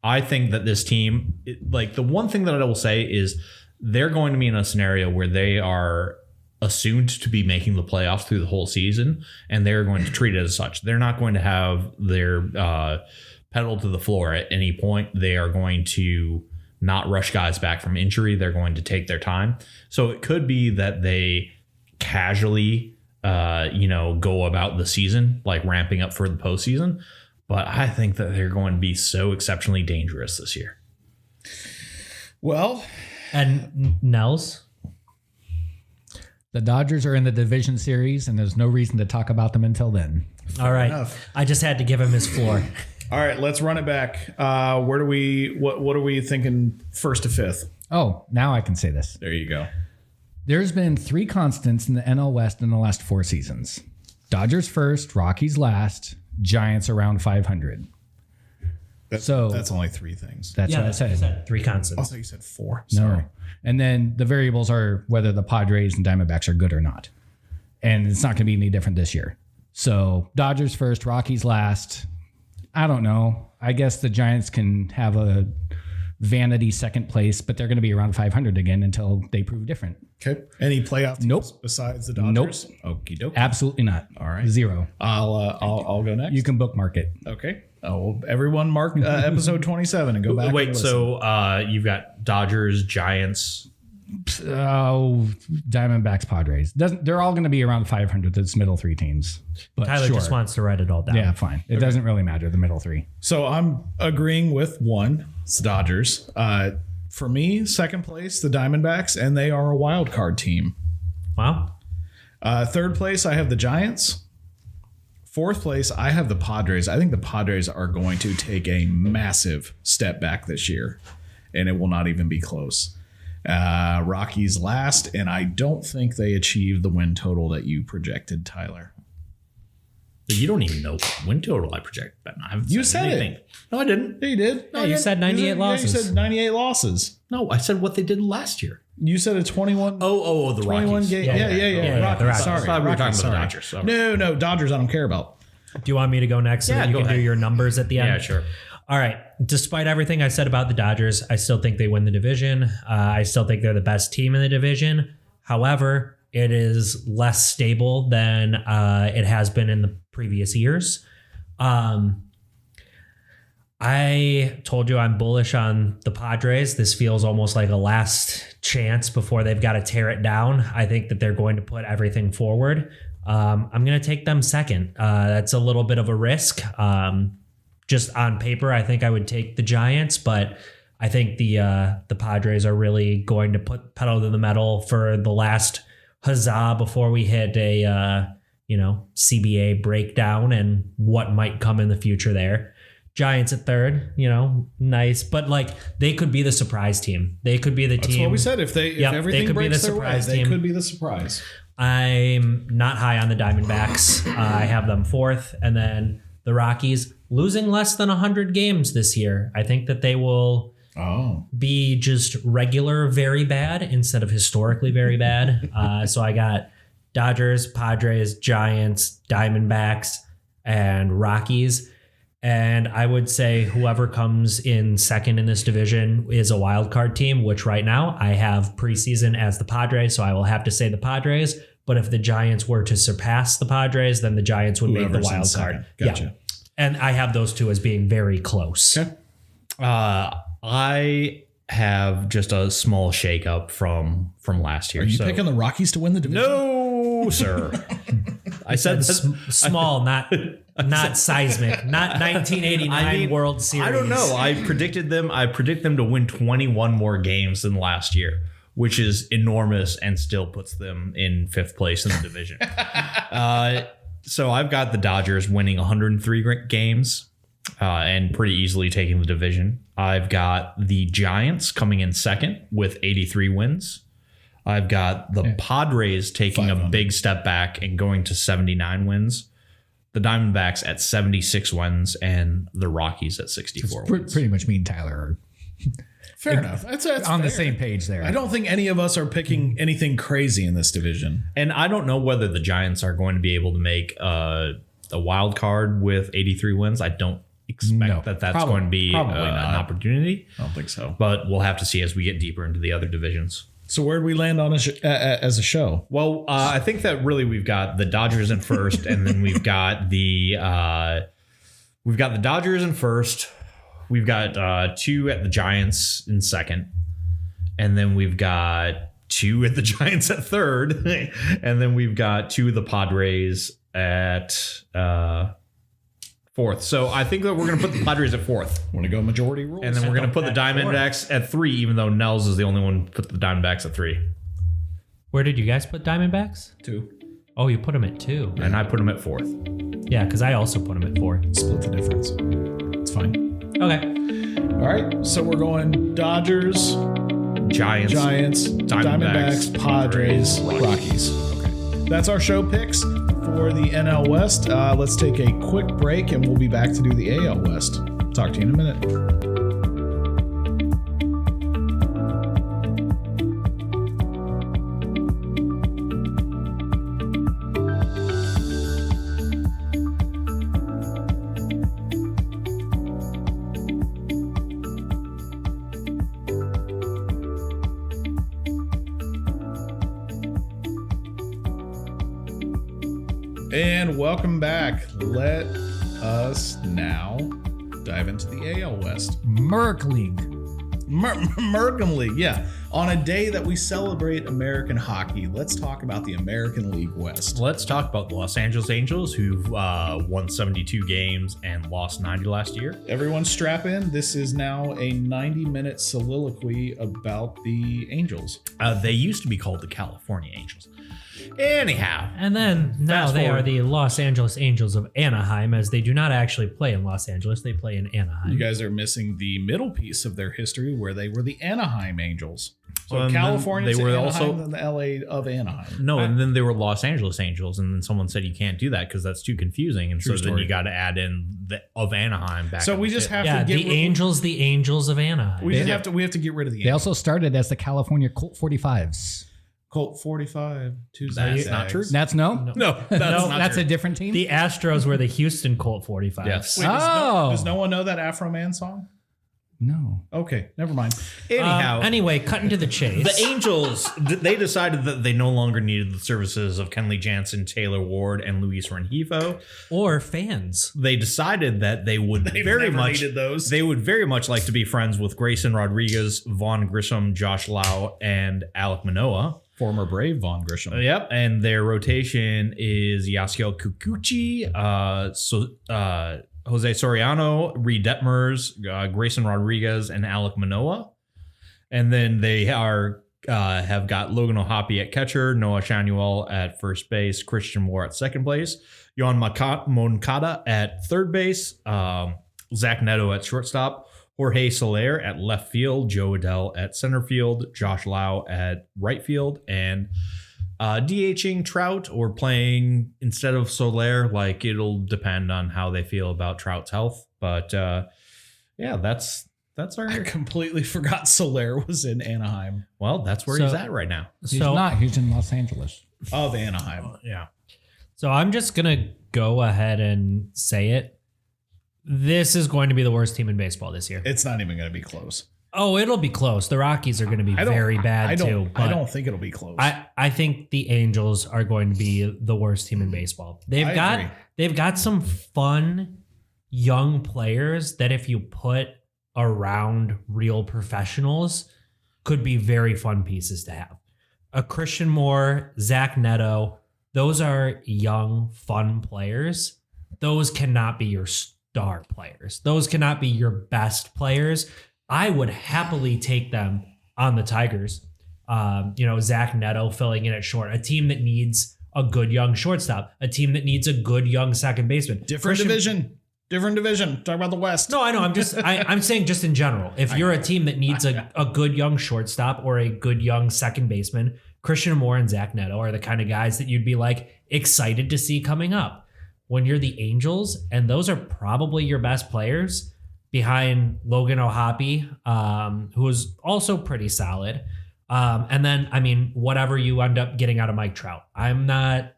Speaker 2: I think that this team, the one thing that I will say is they're going to be in a scenario where they are assumed to be making the playoffs through the whole season, and they're going to treat it as such. They're not going to have their pedal to the floor at any point. They are going to not rush guys back from injury. They're going to take their time. So it could be that they casually, go about the season, ramping up for the postseason. But I think that they're going to be so exceptionally dangerous this year.
Speaker 1: Well,
Speaker 3: And Nels?
Speaker 4: The Dodgers are in the division series, and there's no reason to talk about them until then.
Speaker 3: All right.
Speaker 1: enough.
Speaker 3: I just had to give him his floor.
Speaker 1: all right, let's run it back. What are we thinking first to fifth?
Speaker 4: Oh, now I can say this.
Speaker 1: There you go.
Speaker 4: There's been 3 constants in the NL West in the last 4 seasons. Dodgers first, Rockies last, Giants around 500.
Speaker 1: That's only three things.
Speaker 4: That's what I said.
Speaker 3: Three constants.
Speaker 1: Also, you said four.
Speaker 4: No.
Speaker 1: Sorry.
Speaker 4: And then the variables are whether the Padres and Diamondbacks are good or not. And it's not going to be any different this year. So Dodgers first, Rockies last. I don't know. I guess the Giants can have a vanity second place, but they're going to be around 500 again until they prove different.
Speaker 1: Okay. Any playoff teams besides the Dodgers?
Speaker 4: Nope.
Speaker 1: Okie dokie.
Speaker 4: Absolutely not.
Speaker 1: All right.
Speaker 4: 0.
Speaker 1: I'll go next.
Speaker 4: You can bookmark it.
Speaker 1: Okay. Oh, everyone mark episode 27 and go back.
Speaker 2: Wait,
Speaker 1: and listen.
Speaker 2: so you've got Dodgers, Giants.
Speaker 4: Diamondbacks, Padres. They're all going to be around 500. That's middle three teams. But
Speaker 3: Tyler just wants to write it all down.
Speaker 4: Yeah, fine. It doesn't really matter, the middle three.
Speaker 1: So I'm agreeing with one. It's the Dodgers. For me, second place, the Diamondbacks, and they are a wild card team.
Speaker 3: Wow.
Speaker 1: Third place, I have the Giants. Fourth place, I have the Padres. I think the Padres are going to take a massive step back this year, and it will not even be close. Rockies last, and I don't think they achieved the win total that you projected, Tyler.
Speaker 2: You don't even know what win total I project.
Speaker 1: You said
Speaker 2: anything.
Speaker 1: it.
Speaker 2: No, I didn't.
Speaker 1: Yeah, you did.
Speaker 3: Yeah, you said 98 losses.
Speaker 1: You said 98 losses.
Speaker 2: No, I said what they did last year.
Speaker 1: You said a 21.
Speaker 2: Oh, the
Speaker 1: 21
Speaker 2: Rockies.
Speaker 1: game.
Speaker 3: Yeah,
Speaker 1: Yeah.
Speaker 3: the Rockies.
Speaker 1: Sorry.
Speaker 2: I thought we were talking
Speaker 1: Rockies,
Speaker 2: about the
Speaker 1: sorry.
Speaker 2: Dodgers. Sorry.
Speaker 1: No, Dodgers I don't care about.
Speaker 3: Do you want me to go next so
Speaker 2: Yeah,
Speaker 3: that you
Speaker 2: go
Speaker 3: can do
Speaker 2: ahead.
Speaker 3: your numbers at the end?
Speaker 2: Yeah, sure.
Speaker 3: All right. Despite everything I said about the Dodgers, I still think they win the division. I still think they're the best team in the division. However, it is less stable than it has been in the previous years. I told you I'm bullish on the Padres. This feels almost like a last chance before they've got to tear it down. I think that they're going to put everything forward. I'm going to take them second. That's a little bit of a risk. Just on paper, I think I would take the Giants, but I think the Padres are really going to put pedal to the metal for the last huzzah before we hit a CBA breakdown and what might come in the future there. Giants at third, nice, but like they could be the surprise team. They could be the team.
Speaker 1: That's what we said. If everything
Speaker 3: could
Speaker 1: breaks
Speaker 3: be the
Speaker 1: their way,
Speaker 3: surprise
Speaker 1: they
Speaker 3: team.
Speaker 1: could be the surprise.
Speaker 3: I'm not high on the Diamondbacks. I have them fourth, and then the Rockies losing less than 100 games this year. I think that they will be just regular very bad instead of historically very bad. So I got Dodgers, Padres, Giants, Diamondbacks, and Rockies. And I would say whoever comes in second in this division is a wild card team, which right now I have preseason as the Padres. So I will have to say the Padres. But if the Giants were to surpass the Padres, then the Giants would make the wild card.
Speaker 1: Gotcha.
Speaker 3: Yeah. And I have those two as being very close.
Speaker 1: Okay.
Speaker 2: I have just a small shakeup from last year.
Speaker 1: Are you picking the Rockies to win the division?
Speaker 2: No, sir. I said
Speaker 3: Small, not seismic, not 1989 World Series.
Speaker 2: I don't know. I predict them to win 21 more games than last year, which is enormous and still puts them in fifth place in the division. So I've got the Dodgers winning 103 games and pretty easily taking the division. I've got the Giants coming in second with 83 wins. I've got the Padres taking a big step back and going to 79 wins. The Diamondbacks at 76 wins and the Rockies at 64 wins.
Speaker 4: Pretty much me and Tyler are
Speaker 1: Fair enough. That's
Speaker 4: on the
Speaker 1: fair.
Speaker 4: same page there.
Speaker 1: I don't think any of us are picking anything crazy in this division.
Speaker 2: And I don't know whether the Giants are going to be able to make a wild card with 83 wins. I don't expect that's going to be an opportunity.
Speaker 1: I don't think so.
Speaker 2: But we'll have to see as we get deeper into the other divisions.
Speaker 1: So where'd we land on as a show?
Speaker 2: Well, I think that really we've got the Dodgers in first, and then we've got the Dodgers in first. We've got 2 at the Giants in second, and then we've got 2 at the Giants at third, and then we've got 2 of the Padres at fourth. So I think that we're going to put the Padres at fourth.
Speaker 1: Want to go majority rules?
Speaker 2: And then we're going to put the Diamondbacks at 3, even though Nels is the only one who put the Diamondbacks at 3.
Speaker 3: Where did you guys put Diamondbacks?
Speaker 1: 2.
Speaker 3: Oh, you put them at 2.
Speaker 2: And I put them at 4th.
Speaker 3: Yeah, because I also put them at 4.
Speaker 1: Split the difference. It's fine.
Speaker 3: Okay.
Speaker 1: All right. So we're going Dodgers,
Speaker 2: Giants,
Speaker 1: Diamondbacks, Padres, Rockies. Okay. That's our show picks for the NL West. Let's take a quick break and we'll be back to do the AL West. Talk to you in a minute. And welcome back. Let us now dive into the AL West.
Speaker 4: Merc League.
Speaker 1: American League, yeah. On a day that we celebrate American hockey, let's talk about the American League West.
Speaker 2: Let's talk about the Los Angeles Angels, who've won 72 games and lost 90 last year.
Speaker 1: Everyone strap in. This is now a 90-minute soliloquy about the Angels.
Speaker 2: They used to be called the California Angels. Anyhow.
Speaker 3: And then now
Speaker 2: Fast
Speaker 3: they
Speaker 2: forward.
Speaker 3: are the Los Angeles Angels of Anaheim, as they do not actually play in Los Angeles. They play in Anaheim.
Speaker 1: You guys are missing the middle piece of their history where they were the Anaheim Angels. So
Speaker 2: Well, and then
Speaker 1: California,
Speaker 2: they were
Speaker 1: Anaheim,
Speaker 2: also-
Speaker 1: and the LA of Anaheim.
Speaker 2: No, and then they were Los Angeles Angels, and then someone said you can't do that because that's too confusing, and
Speaker 1: True
Speaker 2: so then
Speaker 1: story.
Speaker 2: you got to add in the of Anaheim back.
Speaker 1: So
Speaker 2: in
Speaker 1: we
Speaker 2: the
Speaker 1: just
Speaker 2: shit.
Speaker 1: have
Speaker 3: Yeah,
Speaker 1: to get
Speaker 3: the Angels of Anaheim.
Speaker 1: we just have to get rid of the
Speaker 4: They
Speaker 1: Angels.
Speaker 4: also started as the California Colt 45s.
Speaker 1: Colt 45 Tuesday.
Speaker 2: That's not true.
Speaker 4: That's no?
Speaker 2: No,
Speaker 4: That's a different team?
Speaker 3: The Astros were the Houston Colt 45s.
Speaker 2: Yes.
Speaker 1: Wait, does no one know that Afro Man song?
Speaker 4: No.
Speaker 1: Okay, never mind.
Speaker 2: Anyhow,
Speaker 3: Anyway, cutting to the chase.
Speaker 2: the Angels, they decided that they no longer needed the services of Kenley Jansen, Taylor Ward, and Luis Rengifo.
Speaker 3: or fans.
Speaker 2: They decided that they would
Speaker 1: They've
Speaker 2: very
Speaker 1: never
Speaker 2: much
Speaker 1: needed those.
Speaker 2: They would very much like to be friends with Grayson Rodriguez, Vaughn Grisham, Josh Lau, and Alec Manoah.
Speaker 1: Former Brave Vaughn Grisham.
Speaker 2: Yep, and their rotation is Yasiel Kikuchi, Jose Soriano, Reed Detmers, Grayson Rodriguez, and Alec Manoah. And then they are have got Logan O'Hoppe at catcher, Noah Shanuel at first base, Christian Moore at second base, Yohan Moncada at third base, Zach Neto at shortstop, Jorge Soler at left field, Joe Adell at center field, Josh Lau at right field, and DHing Trout or playing instead of Soler. Like, it'll depend on how they feel about Trout's health. But yeah, that's
Speaker 1: I
Speaker 2: our.
Speaker 1: completely forgot Soler was in Anaheim.
Speaker 2: Well, that's where
Speaker 3: So-
Speaker 2: he's at right now.
Speaker 4: He's
Speaker 3: So,
Speaker 4: not. He's in Los Angeles.
Speaker 1: Of Anaheim.
Speaker 2: Yeah.
Speaker 3: so I'm just going to go ahead and say it. This is going to be the worst team in baseball this year.
Speaker 1: It's not even going to be close.
Speaker 3: Oh, it'll be close. The Rockies are going to be very bad too.
Speaker 1: I don't think it'll be close.
Speaker 3: I think the Angels are going to be the worst team in baseball.
Speaker 1: I
Speaker 3: They've got some fun young players that if you put around real professionals could be very fun pieces to have. A Christian Moore, Zach Neto, those are young, fun players. Those cannot be your star players. Those cannot be your best players. I would happily take them on the Tigers. Zach Neto filling in at short, a team that needs a good young shortstop, a team that needs a good young second baseman.
Speaker 1: Different division. Talk about the West.
Speaker 3: No, I know. I'm saying just in general. If you're a team that needs a good young shortstop or a good young second baseman, Christian Moore and Zach Neto are the kind of guys that you'd be like excited to see coming up. When you're the Angels, and those are probably your best players behind Logan O'Hoppe, who is also pretty solid. And then, I mean, whatever you end up getting out of Mike Trout, I'm not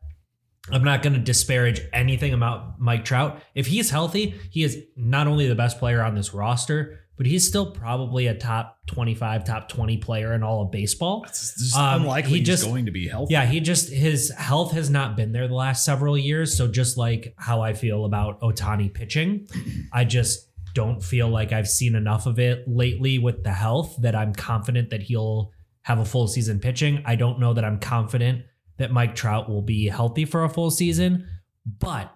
Speaker 3: going to disparage anything about Mike Trout. If he's healthy, he is not only the best player on this roster, but he's still probably a top 25, top 20 player in all of baseball.
Speaker 1: It's just unlikely he's going to be healthy.
Speaker 3: Yeah, his health has not been there the last several years. So just like how I feel about Ohtani pitching, I just don't feel like I've seen enough of it lately with the health that I'm confident that he'll have a full season pitching. I don't know that I'm confident that Mike Trout will be healthy for a full season, but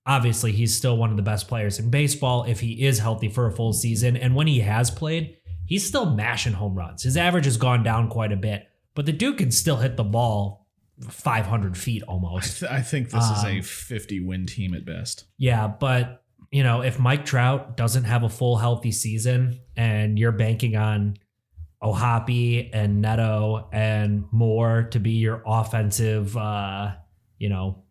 Speaker 3: obviously he's still one of the best players in baseball if he is healthy for a full season. And when he has played, he's still mashing home runs. His average has gone down quite a bit, but the dude can still hit the ball 500 feet almost.
Speaker 1: I think this is a 50-win team at best.
Speaker 3: Yeah, but if Mike Trout doesn't have a full healthy season and you're banking on O'Hoppe and Neto and Moore to be your offensive,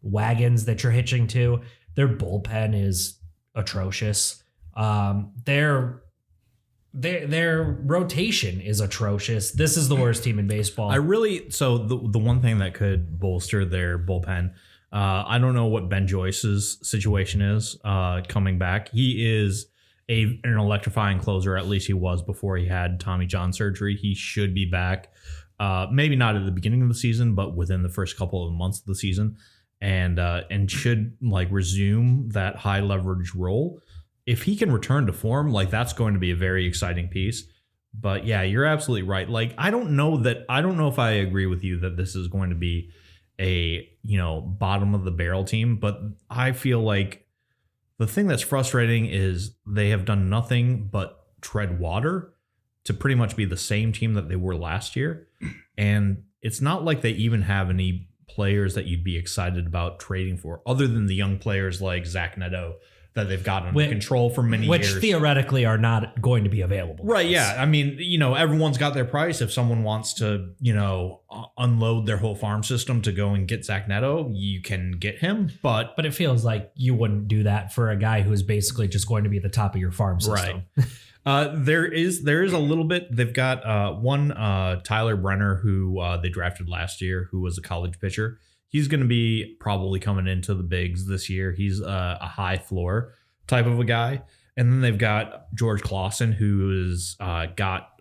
Speaker 3: wagons that you're hitching to, their bullpen is atrocious. Their rotation is atrocious. This is the worst team in baseball.
Speaker 2: So the one thing that could bolster their bullpen, I don't know what Ben Joyce's situation is coming back. He is an electrifying closer. At least he was before he had Tommy John surgery. He should be back. Maybe not at the beginning of the season, but within the first couple of months of the season, and should like resume that high leverage role. If he can return to form, like that's going to be a very exciting piece. But yeah, you're absolutely right. Like I don't know if I agree with you that this is going to be a, bottom of the barrel team, but I feel like the thing that's frustrating is they have done nothing but tread water to pretty much be the same team that they were last year. And it's not like they even have any players that you'd be excited about trading for other than the young players like Zach Neto that they've got under control for many years.
Speaker 3: Which theoretically are not going to be available.
Speaker 2: Right, yeah. I mean, everyone's got their price. If someone wants to, unload their whole farm system to go and get Zach Neto, you can get him. But
Speaker 3: it feels like you wouldn't do that for a guy who is basically just going to be at the top of your farm system.
Speaker 2: Right. There is a little bit. They've got one Tyler Brenner who they drafted last year, who was a college pitcher. He's going to be probably coming into the bigs this year. He's a high floor type of a guy. And then they've got George Clausen, who has got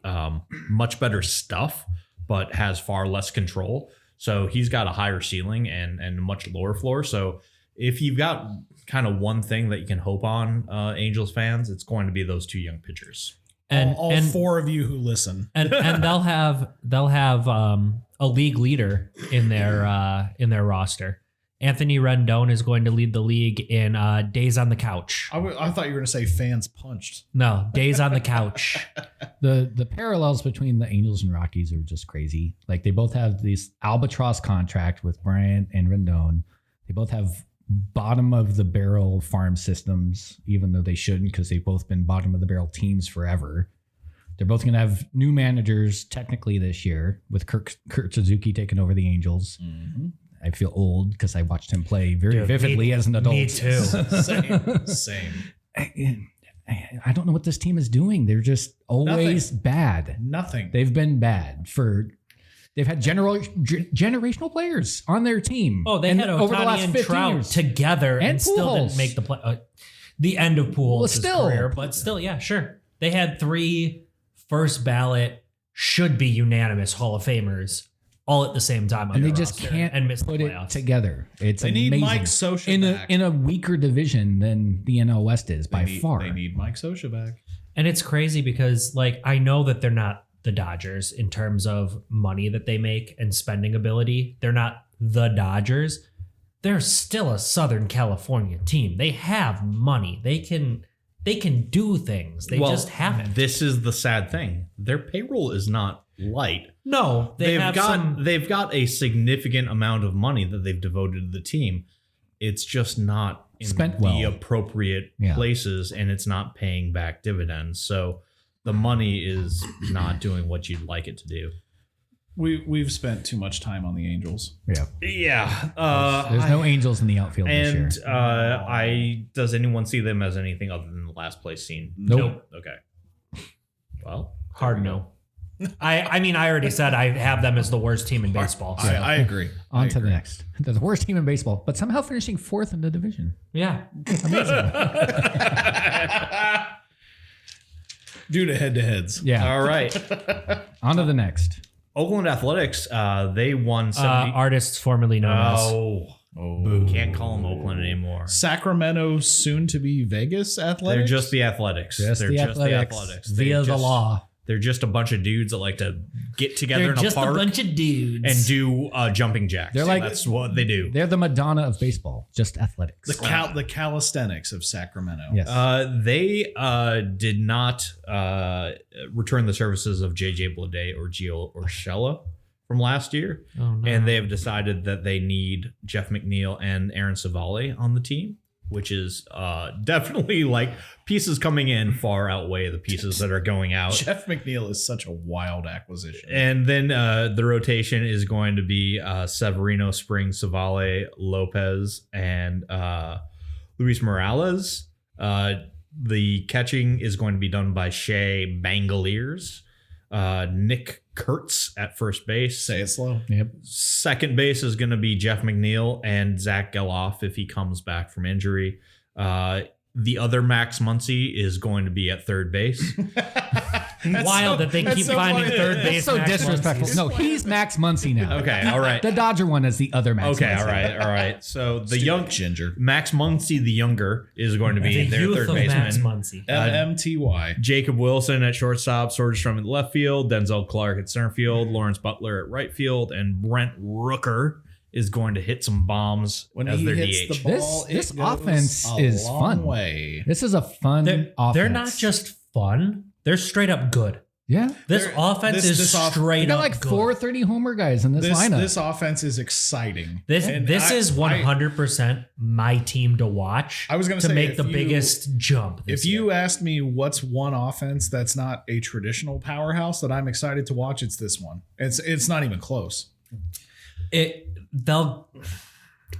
Speaker 2: much better stuff, but has far less control. So he's got a higher ceiling and a much lower floor. So if you've got kind of one thing that you can hope on, Angels fans, it's going to be those two young pitchers.
Speaker 1: And all four of you who listen,
Speaker 3: and they'll have a league leader in their roster. Anthony Rendon is going to lead the league in days on the couch.
Speaker 1: I thought you were going to say fans punched.
Speaker 3: No, days on the couch.
Speaker 4: The parallels between the Angels and Rockies are just crazy. Like they both have this albatross contract with Bryant and Rendon. They both have bottom of the barrel farm systems, even though they shouldn't, because they've both been bottom of the barrel teams forever. They're both going to have new managers technically this year with Kurt Suzuki taking over the Angels. Mm-hmm. I feel old because I watched him play very vividly as an adult.
Speaker 3: Me too.
Speaker 1: Same.
Speaker 4: I don't know what this team is doing. They're just always bad.
Speaker 1: Nothing.
Speaker 4: They've been bad They've had generational players on their team.
Speaker 3: Oh, they had Ohtani and Trout years. Together and still didn't make the play. The end of Pujols' career, but still, yeah, sure. They had 3 first ballot, should be unanimous Hall of Famers all at the same time.
Speaker 4: And they just can't put it together. It's
Speaker 1: they
Speaker 4: amazing.
Speaker 1: need Mike Scioscia
Speaker 4: in a weaker division than the NL West is by far.
Speaker 1: They need Mike Scioscia back.
Speaker 3: And it's crazy because, I know that they're not the Dodgers in terms of money that they make and spending ability. They're not the Dodgers. They're still a Southern California team. They have money. They can do things. They just haven't.
Speaker 2: This is the sad thing. Their payroll is not light.
Speaker 3: No, they've
Speaker 2: got a significant amount of money that they've devoted to the team. It's just not in the appropriate places, and it's not paying back dividends. So the money is not doing what you'd like it to do.
Speaker 1: We've spent too much time on the Angels.
Speaker 2: Yeah.
Speaker 4: There's no Angels in the outfield this year.
Speaker 2: And does anyone see them as anything other than the last place scene?
Speaker 4: Nope.
Speaker 2: Okay. Well,
Speaker 3: hard no. I mean, I already said I have them as the worst team in baseball. So.
Speaker 1: I agree.
Speaker 4: On to the next. They're the worst team in baseball, but somehow finishing 4th in the division.
Speaker 3: Yeah.
Speaker 4: Amazing.
Speaker 1: Due to head-to-heads.
Speaker 4: Yeah.
Speaker 2: all right.
Speaker 4: On to the next.
Speaker 2: Oakland Athletics, they won 70.
Speaker 3: Artists formerly known as.
Speaker 2: Oh, can't call them Oakland anymore.
Speaker 1: Sacramento, soon to be Vegas Athletics.
Speaker 2: They're just the Athletics.
Speaker 4: They're just the Athletics. Via the law.
Speaker 2: They're just a bunch of dudes that like to get together
Speaker 3: They're
Speaker 2: in a
Speaker 3: just
Speaker 2: park
Speaker 3: a bunch of dudes
Speaker 2: and do jumping jacks.
Speaker 4: They're like,
Speaker 2: that's what they do.
Speaker 4: They're the Madonna of baseball, just athletics.
Speaker 1: The calisthenics of Sacramento.
Speaker 4: Yes.
Speaker 2: They did not return the services of JJ Bleday or Gio Urshela from last year.
Speaker 3: Oh, no.
Speaker 2: And they have decided that they need Jeff McNeil and Aaron Savale on the team, which is definitely like pieces coming in far outweigh the pieces that are going out.
Speaker 1: Jeff McNeil is such a wild acquisition.
Speaker 2: And then the rotation is going to be Severino, Spring, Savale, Lopez, and Luis Morales. The catching is going to be done by Shea Bangaliers. Nick Kurtz at first base.
Speaker 1: Say it slow.
Speaker 4: Yep.
Speaker 2: Second base is going to be Jeff McNeil and Zach Geloff if he comes back from injury. The other Max Muncy is going to be at third base.
Speaker 3: Wild that they keep
Speaker 1: so
Speaker 3: finding
Speaker 1: funny.
Speaker 3: third
Speaker 4: That's
Speaker 3: base.
Speaker 4: so
Speaker 3: Max
Speaker 4: disrespectful.
Speaker 3: Muncy's.
Speaker 4: No, he's Max Muncy now.
Speaker 2: Okay, all right.
Speaker 4: The Dodger one is the other Max
Speaker 2: Okay,
Speaker 4: Muncy.
Speaker 2: all right. So the
Speaker 1: Stupid
Speaker 2: young
Speaker 1: ginger.
Speaker 2: Max Muncy, the younger, is going to be
Speaker 3: The
Speaker 2: their
Speaker 3: youth
Speaker 2: third
Speaker 3: of Max
Speaker 2: baseman.
Speaker 3: Muncy.
Speaker 1: MMTY.
Speaker 2: Jacob Wilson at shortstop, Soderstrom at left field, Denzel Clark at center field, Lawrence Butler at right field, and Brent Rooker is going to hit some bombs
Speaker 1: When
Speaker 2: as
Speaker 1: he
Speaker 2: their
Speaker 1: hits
Speaker 2: DH.
Speaker 1: the ball,
Speaker 4: This
Speaker 1: it goes
Speaker 4: offense
Speaker 1: a
Speaker 4: is
Speaker 1: long
Speaker 4: fun.
Speaker 1: way.
Speaker 4: This is a fun offense.
Speaker 3: They're not just fun; they're straight up good.
Speaker 4: Yeah.
Speaker 3: This
Speaker 1: They're-
Speaker 3: offense
Speaker 1: this-
Speaker 3: is
Speaker 1: this off-
Speaker 3: straight
Speaker 4: You got
Speaker 3: up
Speaker 4: like
Speaker 3: good.
Speaker 4: 430 homer guys in this lineup.
Speaker 1: This offense is exciting.
Speaker 3: This
Speaker 1: And
Speaker 3: is 100% my team to watch.
Speaker 1: I was gonna
Speaker 3: to
Speaker 1: say,
Speaker 3: make
Speaker 1: if
Speaker 3: the
Speaker 1: you-
Speaker 3: biggest jump.
Speaker 1: If you asked me what's one offense that's not a traditional powerhouse that I'm excited to watch, it's this one. It's not even close.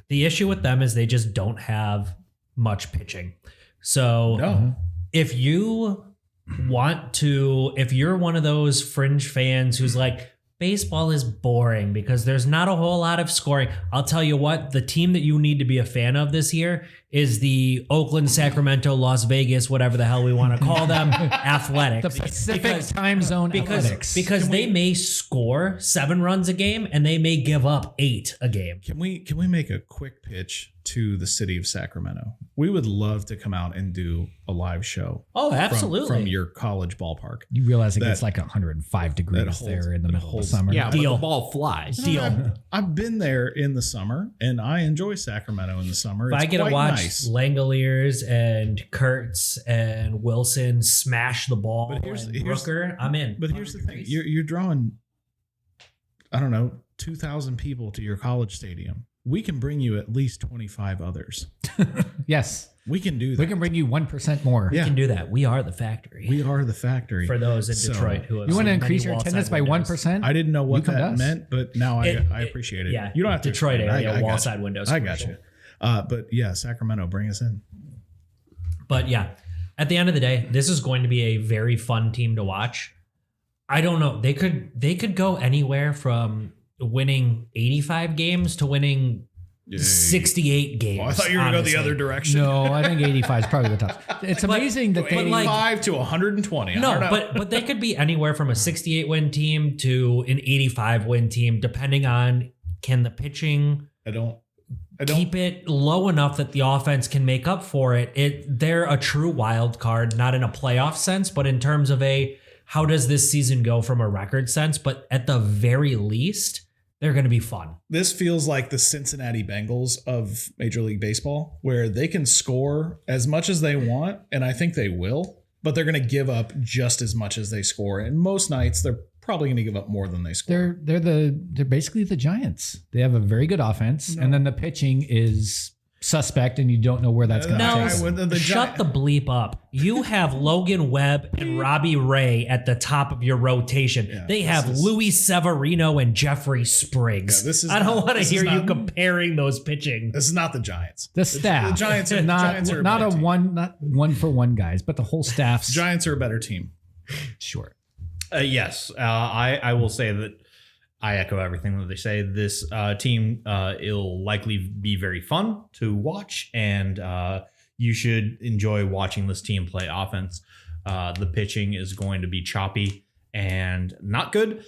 Speaker 3: The issue with them is they just don't have much pitching. So
Speaker 1: No.
Speaker 3: if you if you're one of those fringe fans who's like, baseball is boring because there's not a whole lot of scoring, I'll tell you what, the team that you need to be a fan of this year is the Oakland, Sacramento, Las Vegas, whatever the hell we want to call them, Athletic.
Speaker 4: the Pacific time zone athletics.
Speaker 3: Because they may score 7 runs a game and they may give up 8 a game.
Speaker 1: Can we make a quick pitch to the city of Sacramento? We would love to come out and do a live show.
Speaker 3: Oh, absolutely.
Speaker 1: From your college ballpark.
Speaker 4: You realize it
Speaker 1: That-
Speaker 4: gets like 105 degrees
Speaker 1: holds-
Speaker 4: there in the
Speaker 1: that
Speaker 4: middle of
Speaker 1: holds-
Speaker 4: the summer.
Speaker 2: Yeah,
Speaker 3: Deal.
Speaker 2: but the ball flies.
Speaker 3: Deal.
Speaker 1: I've been there in the summer, and I enjoy Sacramento in the summer.
Speaker 3: If
Speaker 1: It's
Speaker 3: I get to
Speaker 1: quite
Speaker 3: watch
Speaker 1: nice.
Speaker 3: Langoliers and Kurtz and Wilson smash the ball
Speaker 1: But here's-
Speaker 3: and
Speaker 1: here's-
Speaker 3: Rooker, I'm in.
Speaker 1: But here's the thing: you're drawing, I don't know, 2,000 people to your college stadium. We can bring you at least 25 others.
Speaker 4: Yes.
Speaker 1: We can do that.
Speaker 4: We can bring you 1% more.
Speaker 3: We can do that. We are the factory.
Speaker 1: We are the factory.
Speaker 3: For those in
Speaker 1: So,
Speaker 3: Detroit who have
Speaker 4: You want to
Speaker 3: seen
Speaker 4: increase
Speaker 3: many
Speaker 4: your
Speaker 3: wall
Speaker 4: attendance
Speaker 3: side
Speaker 4: by
Speaker 3: windows.
Speaker 4: 1%?
Speaker 1: I didn't know what
Speaker 4: You come to
Speaker 1: that
Speaker 4: us.
Speaker 1: meant, but now I
Speaker 3: It-
Speaker 1: appreciate it.
Speaker 3: Yeah,
Speaker 1: You don't have to
Speaker 3: Detroit
Speaker 1: explain it.
Speaker 3: area
Speaker 1: I
Speaker 3: wall
Speaker 1: got
Speaker 3: side
Speaker 1: you.
Speaker 3: windows.
Speaker 1: I got you. But yeah, Sacramento, bring us in.
Speaker 3: But yeah, at the end of the day, this is going to be a very fun team to watch. I don't know. They could go anywhere from winning 85 games to winning 68 games.
Speaker 1: Well, I thought you were going to go the
Speaker 3: honestly.
Speaker 1: other direction.
Speaker 4: No, I think 85 is probably the top. It's amazing that they.
Speaker 1: 85 to 120. I
Speaker 3: No,
Speaker 1: don't know.
Speaker 3: but they could be anywhere from a 68 win team to an 85 win team, depending on can the pitching
Speaker 1: I don't.
Speaker 3: keep it low enough that the offense can make up for it. They're a true wild card, not in a playoff sense, but in terms of a how does this season go from a record sense. But at the very least, they're going to be fun.
Speaker 1: This feels like the Cincinnati Bengals of Major League Baseball, where they can score as much as they want, and I think they will, but they're going to give up just as much as they score. And most nights, they're probably going to give up more than they score.
Speaker 4: They're basically the Giants. They have a very good offense, and then the pitching is suspect, and you don't know where that's going to
Speaker 3: No,
Speaker 4: take.
Speaker 3: shut the bleep up. You have Logan Webb and Robbie Ray at the top of your rotation.
Speaker 1: Yeah,
Speaker 3: they
Speaker 1: this
Speaker 3: have
Speaker 1: is-
Speaker 3: Louis Severino and Jeffrey Spriggs.
Speaker 1: Yeah, this is
Speaker 3: I don't
Speaker 1: not-
Speaker 3: want to
Speaker 1: this is
Speaker 3: hear you
Speaker 1: not-
Speaker 3: comparing those pitching.
Speaker 1: This is not the Giants.
Speaker 4: The staff,
Speaker 1: The Giants are
Speaker 4: not
Speaker 1: Giants are
Speaker 4: not
Speaker 1: better
Speaker 4: a
Speaker 1: team.
Speaker 4: not one for one guys, but the whole staff's
Speaker 1: Giants are a better team.
Speaker 4: sure.
Speaker 2: Yes, I will say that I echo everything that they say. This team it'll likely be very fun to watch, and you should enjoy watching this team play offense. The pitching is going to be choppy and not good.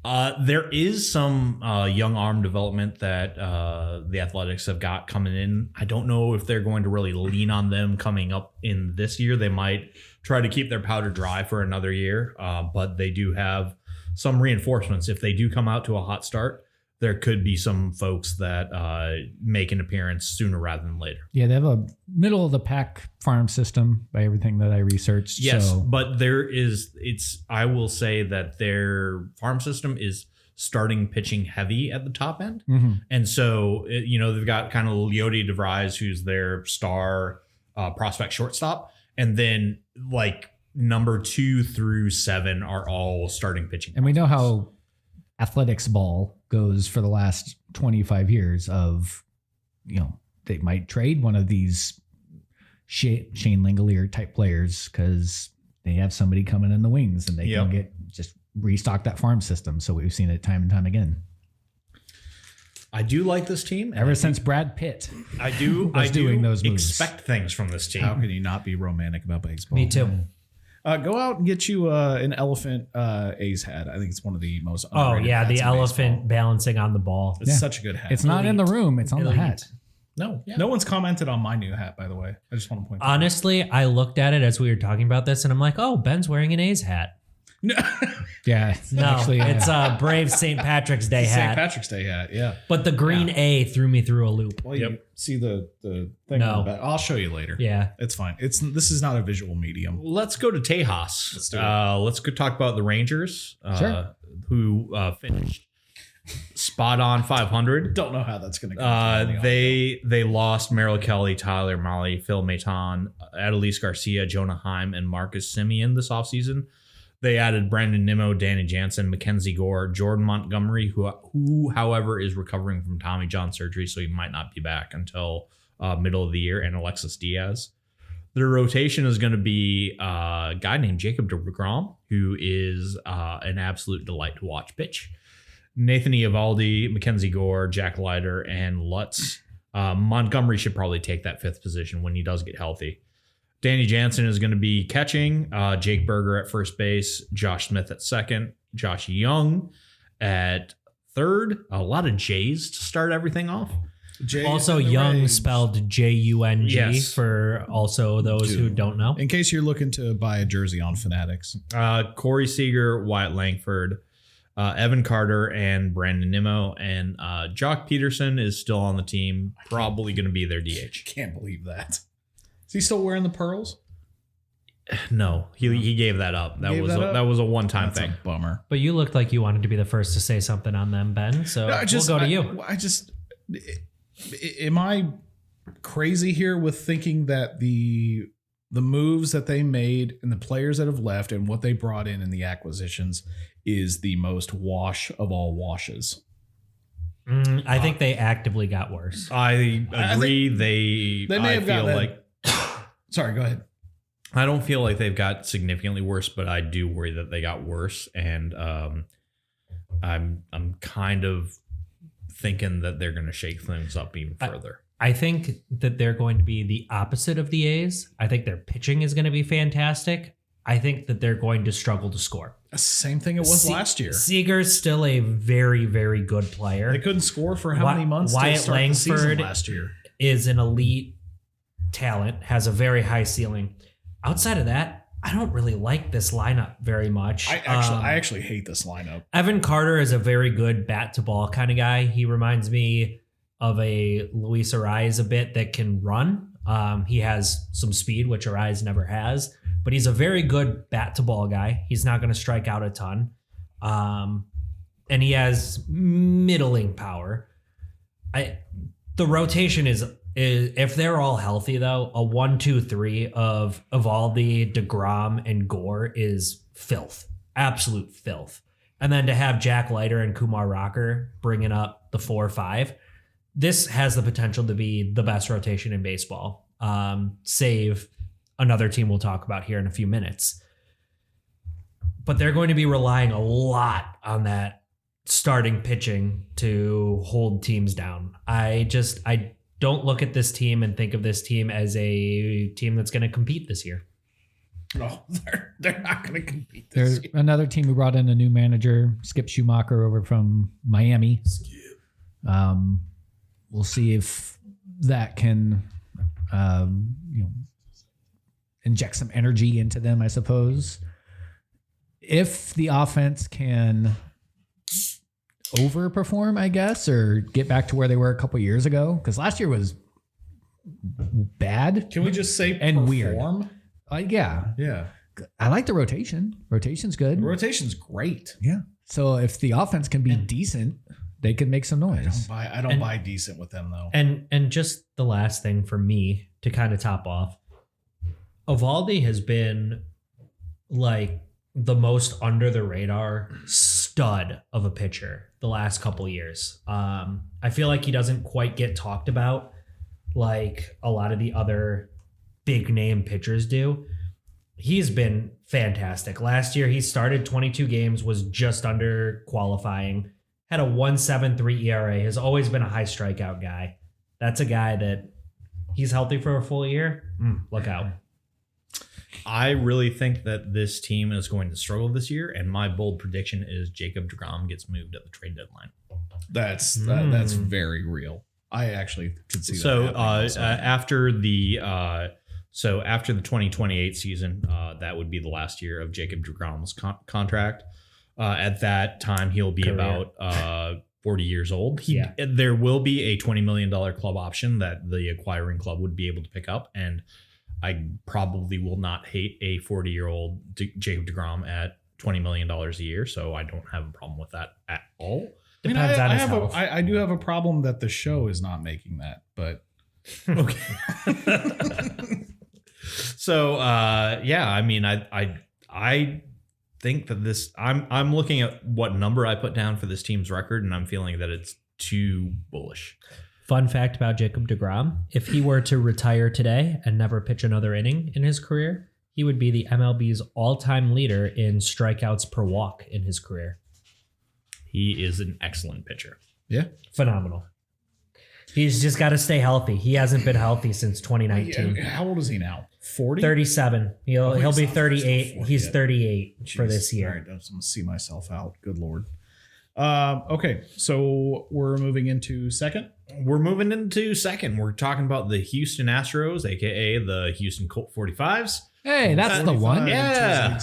Speaker 2: There is some young arm development that the Athletics have got coming in. I don't know if they're going to really lean on them coming up in this year. They might try to keep their powder dry for another year, but they do have some reinforcements. If they do come out to a hot start, there could be some folks that make an appearance sooner rather than later.
Speaker 4: Yeah, they have a middle of the pack farm system by everything that I researched.
Speaker 2: Yes,
Speaker 4: so.
Speaker 2: but I will say that their farm system is starting pitching heavy at the top end.
Speaker 4: Mhm.
Speaker 2: And so, they've got kind of Leody DeVries, who's their star prospect shortstop. And then like number 2 through 7 are all starting pitching.
Speaker 4: And we know how athletics ball goes for the last 25 years of, they might trade one of these Shane Langolier type players because they have somebody coming in the wings and they can just restock that farm system. So we've seen it time and time again.
Speaker 2: I do like this team.
Speaker 4: Ever since Brad Pitt.
Speaker 2: I do
Speaker 4: doing those moves.
Speaker 2: expect things from this team.
Speaker 1: How can you not be romantic about baseball?
Speaker 3: Me too.
Speaker 1: Go out and get you an elephant A's hat. I think it's one of the most
Speaker 3: Oh
Speaker 1: underrated
Speaker 3: yeah,
Speaker 1: hats
Speaker 3: the
Speaker 1: in
Speaker 3: elephant
Speaker 1: baseball.
Speaker 3: balancing on the ball.
Speaker 1: It's such a good hat.
Speaker 4: It's not in the room. It's on the hat.
Speaker 1: No, no one's commented on my new hat, by the way. I just want to point that out.
Speaker 3: Honestly, I looked at it as we were talking about this, and I'm like, oh, Ben's wearing an A's hat.
Speaker 4: Yeah.
Speaker 3: No,
Speaker 4: Actually,
Speaker 3: it's a Brave St. Patrick's Day
Speaker 1: St.
Speaker 3: hat.
Speaker 1: Patrick's Day hat, yeah.
Speaker 3: But the green A threw me through a loop.
Speaker 1: Well, you see the thing
Speaker 3: No.
Speaker 1: on the back. I'll show you later.
Speaker 3: Yeah.
Speaker 1: It's fine. This is not a visual medium.
Speaker 2: Let's go to Tejas.
Speaker 1: Let's do it.
Speaker 2: Let's go talk about the Rangers,
Speaker 4: Sure.
Speaker 2: who finished spot on 500.
Speaker 1: Don't know how that's going to go.
Speaker 2: They lost Merrill Kelly, Tyler Mahle, Phil Maton, Adelise Garcia, Jonah Heim, and Marcus Semien this offseason. They added Brandon Nimmo, Danny Jansen, Mackenzie Gore, Jordan Montgomery, who however is recovering from Tommy John surgery, so he might not be back until middle of the year, and Alexis Diaz. Their rotation is going to be a guy named Jacob deGrom, who is an absolute delight to watch pitch. Nathan Eovaldi, Mackenzie Gore, Jack Leiter, and Lutz. Montgomery should probably take that fifth position when he does get healthy. Danny Jansen is going to be catching, Jake Berger at first base, Josh Smith at second, Josh Young at third. A lot of J's to start everything off.
Speaker 3: Also, Young spelled Jung
Speaker 2: Yes.
Speaker 3: for also those who don't know.
Speaker 1: In case you're looking to buy a jersey on Fanatics.
Speaker 2: Corey Seager, Wyatt Langford, Evan Carter, and Brandon Nimmo. And Jock Peterson is still on the team, probably going to be their DH.
Speaker 1: Can't believe that. Is he still wearing the pearls?
Speaker 2: No, he gave that up. That was a one-time
Speaker 1: That's
Speaker 2: thing.
Speaker 1: a bummer.
Speaker 3: But you looked like you wanted to be the first to say something on them, Ben. So we'll go to you.
Speaker 1: Am I crazy here with thinking that the moves that they made and the players that have left and what they brought in the acquisitions is the most wash of all washes?
Speaker 3: I think they actively got worse.
Speaker 2: I agree.
Speaker 1: They may have
Speaker 2: feel
Speaker 1: gotten
Speaker 2: like
Speaker 1: Sorry, go ahead.
Speaker 2: I don't feel like they've got significantly worse, but I do worry that they got worse, and I'm kind of thinking that they're going to shake things up even further.
Speaker 3: I think that they're going to be the opposite of the A's. I think their pitching is going to be fantastic. I think that they're going to struggle to score.
Speaker 1: That's the same thing it was last year.
Speaker 3: Seager's still a very, very good player.
Speaker 1: They couldn't score for how many months
Speaker 3: Wyatt
Speaker 1: to start the season
Speaker 3: Langford
Speaker 1: last year?
Speaker 3: Is an elite talent, has a very high ceiling. Outside of that, I don't really like this lineup very much.
Speaker 1: I actually hate this lineup.
Speaker 3: Evan Carter is a very good bat to ball kind of guy. He reminds me of a Luis Ariz a bit that can run. He has some speed, which Ariz never has, but he's a very good bat to ball guy. He's not going to strike out a ton. And he has middling power. The rotation is if they're all healthy though, a 1-2-3 of Eovaldi, deGrom, and Gore is filth, absolute filth. And then to have Jack Leiter and Kumar Rocker bringing up the 4-5, this has the potential to be the best rotation in baseball. Save another team we'll talk about here in a few minutes. But they're going to be relying a lot on that starting pitching to hold teams down. I don't look at this team and think of this team as a team that's going to compete this year.
Speaker 1: No, they're not going to compete this
Speaker 4: There's
Speaker 1: year.
Speaker 4: another team who brought in a new manager, Skip Schumacher, over from Miami. We'll see if that can, inject some energy into them, I suppose. If the offense can overperform, I guess, or get back to where they were a couple years ago, because last year was bad.
Speaker 1: Can we just say
Speaker 4: and
Speaker 1: perform?
Speaker 4: Weird? Yeah. I like the rotation. Rotation's good.
Speaker 1: The rotation's great.
Speaker 4: Yeah. So if the offense can be decent, they could make some noise.
Speaker 1: I don't buy decent with them though.
Speaker 3: And just the last thing for me to kind of top off, Eovaldi has been like the most under the radar stud of a pitcher the last couple years. I feel like he doesn't quite get talked about like a lot of the other big name pitchers do. He's been fantastic. Last year, he started 22 games, was just under qualifying, had a 1.73 ERA, has always been a high strikeout guy. That's a guy that he's healthy for a full year. Look out.
Speaker 2: I really think that this team is going to struggle this year, and my bold prediction is Jacob deGrom gets moved at the trade deadline.
Speaker 1: That's very real. I actually could see that.
Speaker 2: So after the 2028 season, that would be the last year of Jacob deGrom's contract. At that time, he'll be about 40 years old. There will be a $20 million club option that the acquiring club would be able to pick up, and I probably will not hate a 40-year-old Jacob deGrom at $20 million a year, so I don't have a problem with that at all.
Speaker 3: Depends on his health.
Speaker 1: I do have a problem that the show is not making that, but
Speaker 2: okay. So I mean, I think that this I'm looking at what number I put down for this team's record, and I'm feeling that it's too bullish.
Speaker 3: Fun fact about Jacob deGrom: if he were to retire today and never pitch another inning in his career, he would be the MLB's all-time leader in strikeouts per walk in his career.
Speaker 2: He is an excellent pitcher.
Speaker 1: Yeah,
Speaker 3: phenomenal. He's just got to stay healthy. He hasn't been healthy since 2019.
Speaker 1: How old is he now? 40?
Speaker 3: 37. He'll be 38. He's 38
Speaker 1: Jeez.
Speaker 3: for this year.
Speaker 1: All right, I'm going to see myself out. Good Lord. Okay, so we're moving into second.
Speaker 2: We're moving into second. We're talking about the Houston Astros, aka the Houston Colt 45s.
Speaker 4: Hey, that's the one.
Speaker 2: Yeah.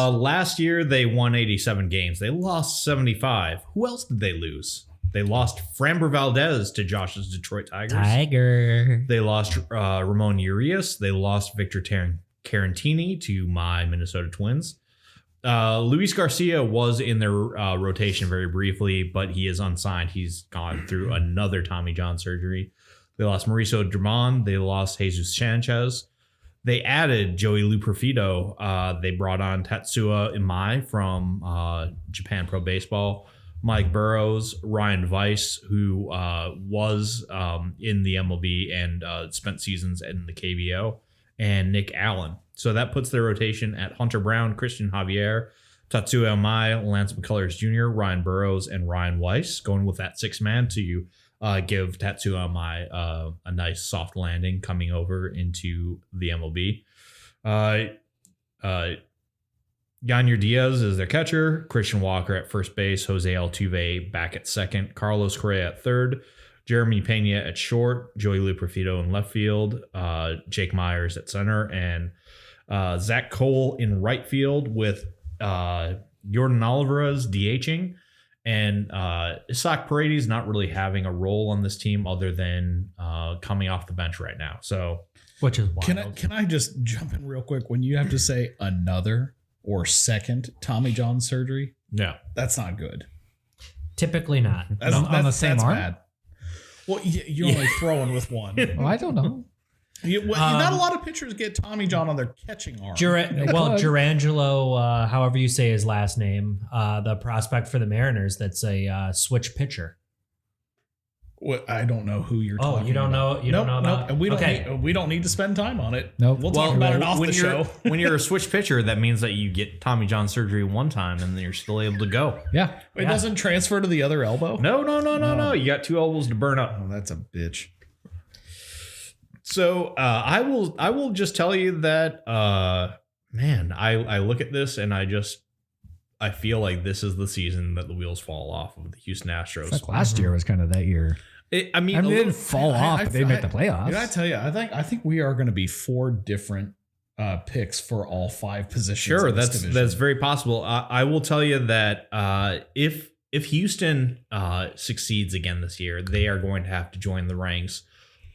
Speaker 2: Last year they won 87 games. They lost 75. Who else did they lose? They lost Framber Valdez to Josh's Detroit Tigers. They lost Ramon Urias. They lost Victor Carantini to my Minnesota Twins. Luis Garcia was in their rotation very briefly, but he is unsigned. He's gone through another Tommy John surgery. They lost Mauricio Drummond. They lost Jesus Sanchez. They added Joey Luperfido. They brought on Tatsuya Imai from Japan Pro Baseball. Mike Burrows, Ryan Weiss, who was in the MLB and spent seasons in the KBO, and Nick Allen. So that puts their rotation at Hunter Brown, Christian Javier, Tatsuya Imai, Lance McCullers Jr., Ryan Burrows, and Ryan Weiss, going with that 6-man to give Tatsuya Imai a nice soft landing coming over into the MLB. Yanier Diaz is their catcher, Christian Walker at first base, Jose Altuve back at second, Carlos Correa at third, Jeremy Pena at short, Joey Luperfido in left field, Jake Myers at center, and Zach Cole in right field with Jordan Alvarez DHing. And Isaac Paredes not really having a role on this team other than coming off the bench right now. So,
Speaker 3: which is wild.
Speaker 1: Can I just jump in real quick? When you have to say another or second Tommy John surgery,
Speaker 2: yeah,
Speaker 1: that's not good.
Speaker 3: Typically not.
Speaker 4: On the same arm?
Speaker 1: Bad. Well, you're only throwing with one.
Speaker 4: Well, I don't know.
Speaker 1: Not a lot of pitchers get Tommy John on their catching arm.
Speaker 3: Jurangelo, however you say his last name, the prospect for the Mariners, that's a switch pitcher.
Speaker 1: Well, I don't know who you're talking about.
Speaker 3: Oh, you don't know? You don't know about?
Speaker 1: And we don't need to spend time on it.
Speaker 4: Nope.
Speaker 1: We'll talk about it off the show.
Speaker 2: When you're a switch pitcher, that means that you get Tommy John surgery one time and then you're still able to go.
Speaker 4: Yeah.
Speaker 1: It doesn't transfer to the other elbow?
Speaker 2: No. You got 2 elbows to burn up.
Speaker 1: Oh, that's a bitch.
Speaker 2: So I will just tell you that, man, I look at this and I feel like this is the season that the wheels fall off of the Houston Astros.
Speaker 4: Like last year was kind of that year.
Speaker 2: They
Speaker 4: didn't fall off, but they make the playoffs.
Speaker 1: Did I tell you? I think we are going to be 4 different picks for all 5 positions.
Speaker 2: Sure, that's very possible. I will tell you that if Houston succeeds again this year, they are going to have to join the ranks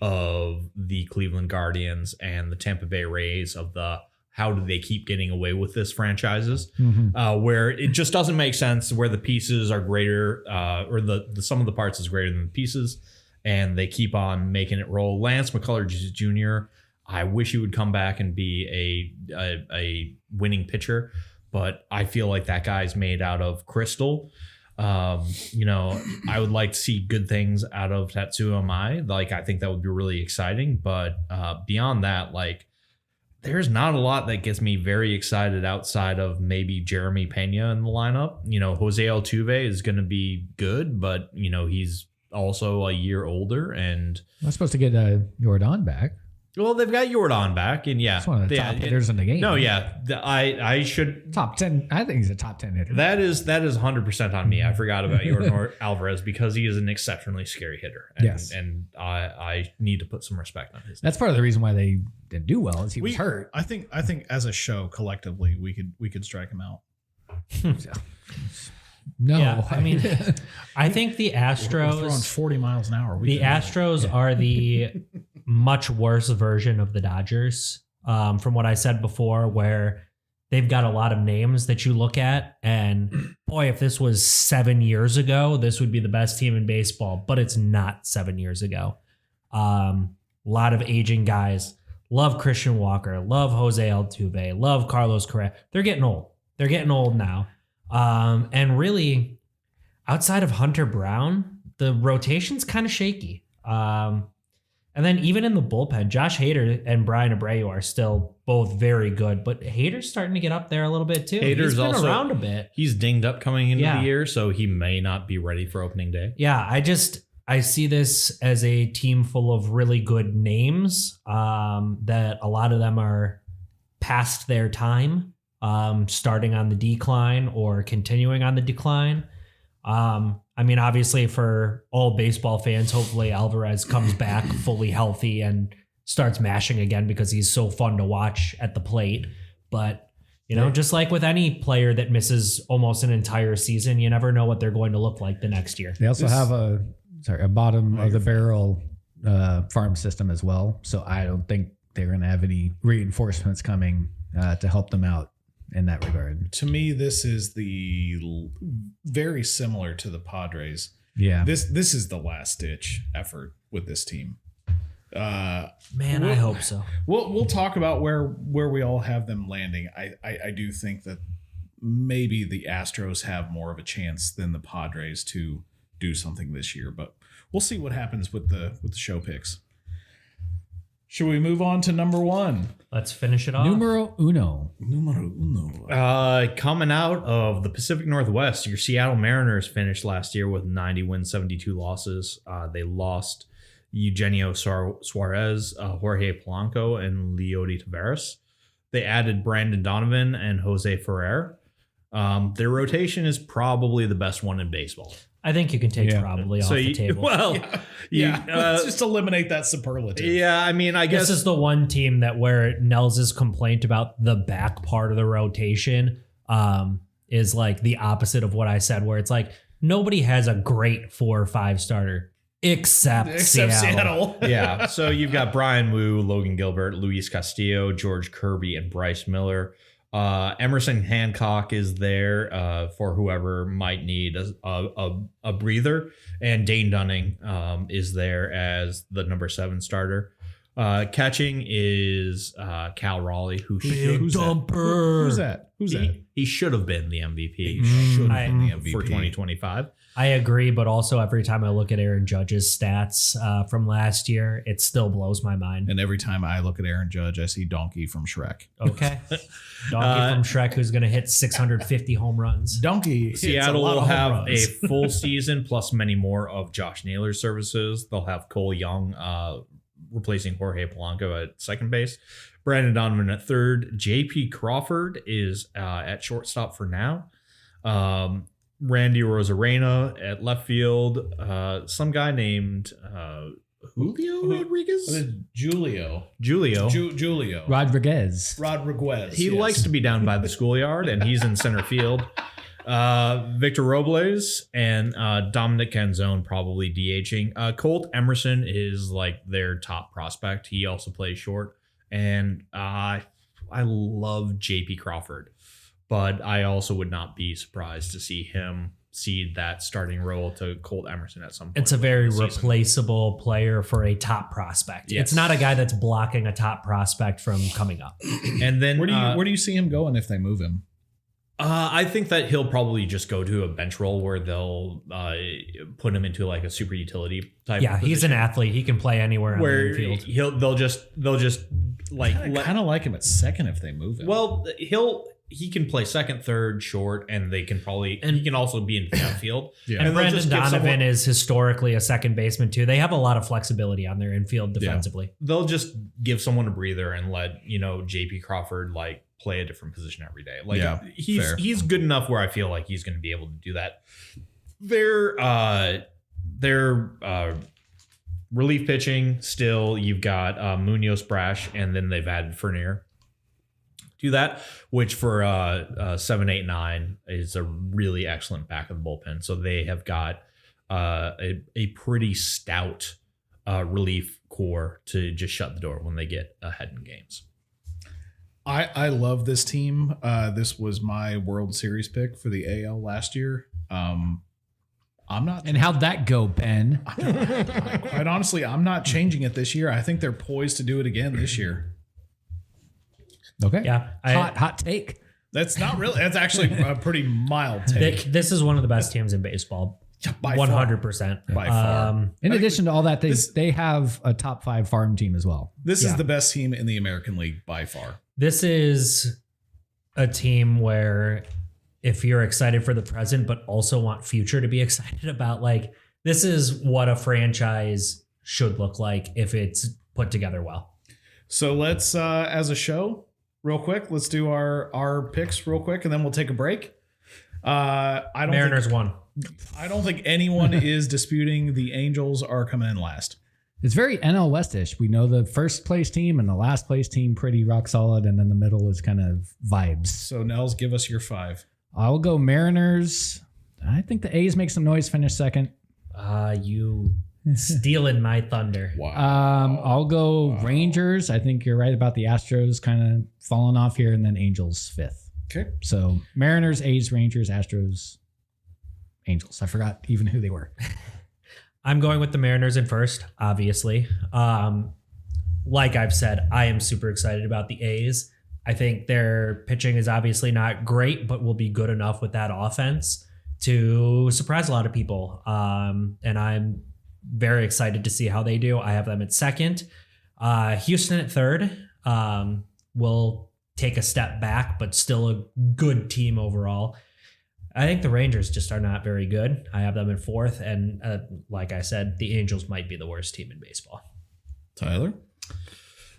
Speaker 2: of the Cleveland Guardians and the Tampa Bay Rays of the how do they keep getting away with this franchises, where it just doesn't make sense, where the pieces are greater or the sum of the parts is greater than the pieces, and they keep on making it roll. Lance McCullers Jr., I wish he would come back and be a winning pitcher, but I feel like that guy's made out of crystal. I would like to see good things out of Tatsuya Imai. Like, I think that would be really exciting, but beyond that, like, there's not a lot that gets me very excited outside of maybe Jeremy Pena in the lineup. Jose Altuve is going to be good, but he's also a year older, and
Speaker 4: I'm supposed to get Jordan back.
Speaker 2: well, they've got Jordan back, and yeah,
Speaker 4: He's one of the top hitters in the game.
Speaker 2: No, yeah, I should.
Speaker 4: Top 10. I think he's a top 10 hitter.
Speaker 2: That is 100% on me. I forgot about Jordan Alvarez because he is an exceptionally scary hitter. And,
Speaker 4: Yes.
Speaker 2: and I need to put some respect on his name.
Speaker 4: That's part of the reason why they didn't do well is he was hurt.
Speaker 1: I think as a show collectively we could strike him out.
Speaker 4: No,
Speaker 3: Yeah, I mean, I think the
Speaker 1: We're throwing
Speaker 3: Astros.
Speaker 1: 40 miles an hour.
Speaker 3: The Astros are the much worse version of the Dodgers. From what I said before, where they've got a lot of names that you look at, and boy, if this was 7 years ago, this would be the best team in baseball. But it's not 7 years ago. A lot of aging guys. Love Christian Walker. Love Jose Altuve. Love Carlos Correa. They're getting old. They're getting old now. And really, outside of Hunter Brown, the rotation's kind of shaky. And then even in the bullpen, Josh Hader and Brian Abreu are still both very good, but Hader's starting to get up there a little bit too.
Speaker 2: Hader's
Speaker 3: He's been
Speaker 2: also
Speaker 3: around a bit.
Speaker 2: He's dinged up coming into
Speaker 3: Yeah.
Speaker 2: the year, so he may not be ready for opening day.
Speaker 3: Yeah, I see this as a team full of really good names that a lot of them are past their time, starting on the decline or continuing on the decline. I mean, obviously for all baseball fans, hopefully Alvarez comes back fully healthy and starts mashing again because he's so fun to watch at the plate. But, just like with any player that misses almost an entire season, you never know what they're going to look like the next year.
Speaker 4: They also have a bottom of the barrel farm system as well. So I don't think they're going to have any reinforcements coming to help them out in that regard.
Speaker 1: To me, this is very similar to the Padres.
Speaker 4: Yeah.
Speaker 1: This is the last ditch effort with this team.
Speaker 3: Man, I hope so.
Speaker 1: We'll talk about where we all have them landing. I do think that maybe the Astros have more of a chance than the Padres to do something this year, but we'll see what happens with the show picks. Should we move on to number one?
Speaker 3: Let's finish it off.
Speaker 4: Numero uno.
Speaker 2: Coming out of the Pacific Northwest, your Seattle Mariners finished last year with 90 wins, 72 losses. They lost Eugenio Suarez, Jorge Polanco, and Leody Taveras. They added Brandon Donovan and Jose Ferrer. Their rotation is probably the best one in baseball.
Speaker 3: I think you can take probably off the table.
Speaker 2: Well,
Speaker 1: Let's just eliminate that superlative.
Speaker 2: Yeah, I mean, I guess
Speaker 3: This is the one team that where Nels' complaint about the back part of the rotation is like the opposite of what I said, where it's like nobody has a great 4 or 5 starter except Seattle.
Speaker 2: Yeah, so you've got Brian Wu, Logan Gilbert, Luis Castillo, George Kirby, and Bryce Miller. Emerson Hancock is there for whoever might need a breather, and Dane Dunning is there as the number 7 starter. Catching is Cal Raleigh, who's
Speaker 1: that? Who's that?
Speaker 2: He should have been the MVP.
Speaker 1: Should have been the MVP
Speaker 2: for 2025.
Speaker 3: I agree, but also every time I look at Aaron Judge's stats from last year, it still blows my mind.
Speaker 1: And every time I look at Aaron Judge, I see Donkey from Shrek.
Speaker 3: Okay. Donkey from Shrek who's going to hit 650 home runs.
Speaker 1: Donkey.
Speaker 2: Seattle will have a full season plus many more of Josh Naylor's services. They'll have Cole Young replacing Jorge Polanco at second base. Brandon Donovan at third. J.P. Crawford is at shortstop for now. Randy Rosarena at left field. Some guy named Julio Rodriguez?
Speaker 1: Julio.
Speaker 4: Rodriguez.
Speaker 2: He likes to be down by the schoolyard, and he's in center field. Victor Robles and Dominic Canzone probably DHing. Colt Emerson is like their top prospect. He also plays short. And I love JP Crawford, but I also would not be surprised to see him cede that starting role to Colt Emerson at some point.
Speaker 3: It's a very replaceable player for a top prospect.
Speaker 2: Yes.
Speaker 3: It's not a guy that's blocking a top prospect from coming up.
Speaker 2: And then
Speaker 1: where do you see him going if they move him?
Speaker 2: I think that he'll probably just go to a bench role where they'll put him into like a super utility type.
Speaker 3: Yeah, he's an athlete. He can play anywhere on
Speaker 2: where
Speaker 3: the field.
Speaker 2: they'll just like
Speaker 1: I kind of like him at second if they move him.
Speaker 2: well, he can play second, third, short, and he can also be in the outfield.
Speaker 1: Yeah.
Speaker 3: And
Speaker 2: they'll
Speaker 3: Brandon
Speaker 2: just give
Speaker 3: Donovan is historically a second baseman too. They have a lot of flexibility on their infield defensively.
Speaker 2: They'll just give someone a breather and let JP Crawford like play a different position every day. Like he's good enough where I feel like he's going to be able to do that. Their relief pitching still, you've got Munoz, Brash, and then they've added Fernier to that, which for 7, 8, 9 is a really excellent back of the bullpen. So they have got a pretty stout relief core to just shut the door when they get ahead in games.
Speaker 1: I love this team. This was my World Series pick for the AL last year. I'm not.
Speaker 4: And how'd that go, Ben?
Speaker 1: Quite honestly, I'm not changing it this year. I think they're poised to do it again this year.
Speaker 4: Okay.
Speaker 3: Yeah.
Speaker 4: Hot take.
Speaker 1: That's not really. That's actually a pretty mild take.
Speaker 3: This is one of the best teams in baseball.
Speaker 1: By
Speaker 3: 100%.
Speaker 1: By far.
Speaker 4: In addition to all that, they have a top 5 farm team as well.
Speaker 1: This is the best team in the American League by far.
Speaker 3: This is a team where if you're excited for the present, but also want future to be excited about, like this is what a franchise should look like if it's put together well.
Speaker 1: So let's, as a show, real quick, let's do our picks real quick, and then we'll take a break.
Speaker 3: Mariners won.
Speaker 1: I don't think anyone is disputing the Angels are coming in last.
Speaker 4: It's very NL West-ish. We know the first place team and the last place team pretty rock solid, and then the middle is kind of vibes.
Speaker 1: So Nels, give us your 5.
Speaker 4: I'll go Mariners. I think the A's make some noise, finish second.
Speaker 3: You stealing my thunder.
Speaker 1: Wow.
Speaker 4: I'll go Rangers. I think you're right about the Astros kind of falling off here, and then Angels 5th.
Speaker 1: Okay.
Speaker 4: So Mariners, A's, Rangers, Astros, Angels. I forgot even who they were.
Speaker 3: I'm going with the Mariners in first, obviously. Like I've said, I am super excited about the A's. I think their pitching is obviously not great, but will be good enough with that offense to surprise a lot of people. And I'm very excited to see how they do. I have them at second. Houston at third. Will take a step back, but still a good team overall. I think the Rangers just are not very good. I have them in fourth. And like I said, the Angels might be the worst team in baseball.
Speaker 1: Tyler?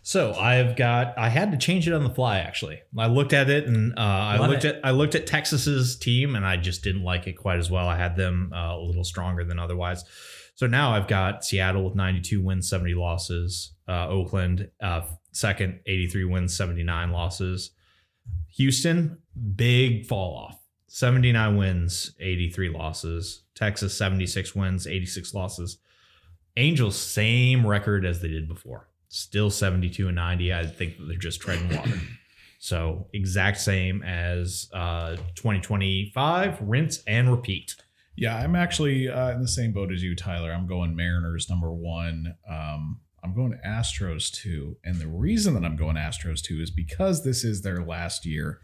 Speaker 2: So I had to change it on the fly. Actually, I looked at it and I looked at Texas's team and I just didn't like it quite as well. I had them a little stronger than otherwise. So now I've got Seattle with 92 wins, 70 losses. Oakland second, 83 wins, 79 losses. Houston, big fall off, 79 wins, 83 losses. Texas, 76 wins, 86 losses. Angels, same record as they did before. Still 72 and 90. I think that they're just treading water. So exact same as 2025, rinse and repeat.
Speaker 1: Yeah, I'm actually in the same boat as you, Tyler. I'm going Mariners number 1. I'm going Astros 2. And the reason that I'm going Astros 2 is because this is their last year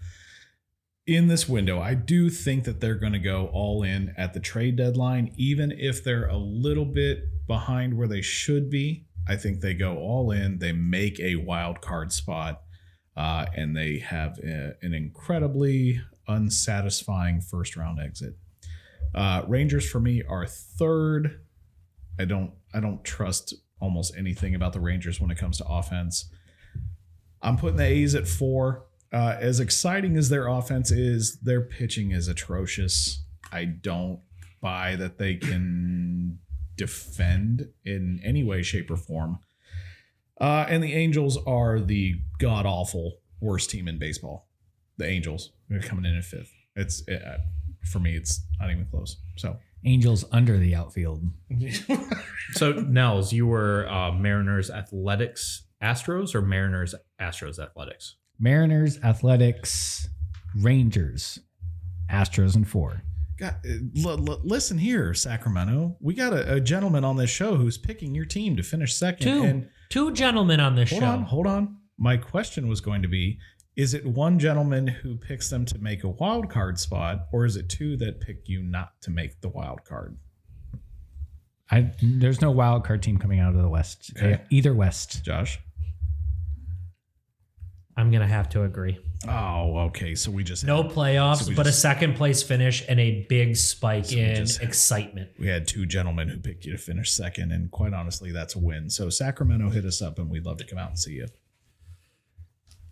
Speaker 1: in this window. I do think that they're going to go all in at the trade deadline, even if they're a little bit behind where they should be. I think they go all in. They make a wild card spot, and they have an incredibly unsatisfying first round exit. Rangers for me are third. I don't trust almost anything about the Rangers when it comes to offense. I'm putting the A's at 4. As exciting as their offense is, their pitching is atrocious. I don't buy that they can defend in any way, shape, or form. And the Angels are the god-awful worst team in baseball. The Angels. They're coming in at 5th. For me, it's not even close. So
Speaker 4: Angels under the outfield.
Speaker 2: So, Nels, you were Mariners, Athletics, Astros, or Mariners, Astros, Athletics?
Speaker 4: Mariners, Athletics, Rangers, Astros in 4.
Speaker 1: God, listen here, Sacramento. We got a gentleman on this show who's picking your team to finish second.
Speaker 3: Two gentlemen on this show.
Speaker 1: Hold on. My question was going to be, is it one gentleman who picks them to make a wild card spot, or is it 2 that pick you not to make the wild card?
Speaker 4: There's no wild card team coming out of the West.
Speaker 1: Okay.
Speaker 4: Either West.
Speaker 1: Josh?
Speaker 3: I'm going to have to agree.
Speaker 1: Oh, okay. So we just
Speaker 3: No
Speaker 1: had,
Speaker 3: playoffs,
Speaker 1: we
Speaker 3: but
Speaker 1: just-
Speaker 3: a second place finish and a big spike in
Speaker 1: just-
Speaker 3: excitement.
Speaker 1: we had two gentlemen who picked you to finish second, and quite honestly, that's a win. So Sacramento, hit us up, and we'd love to come out and see you.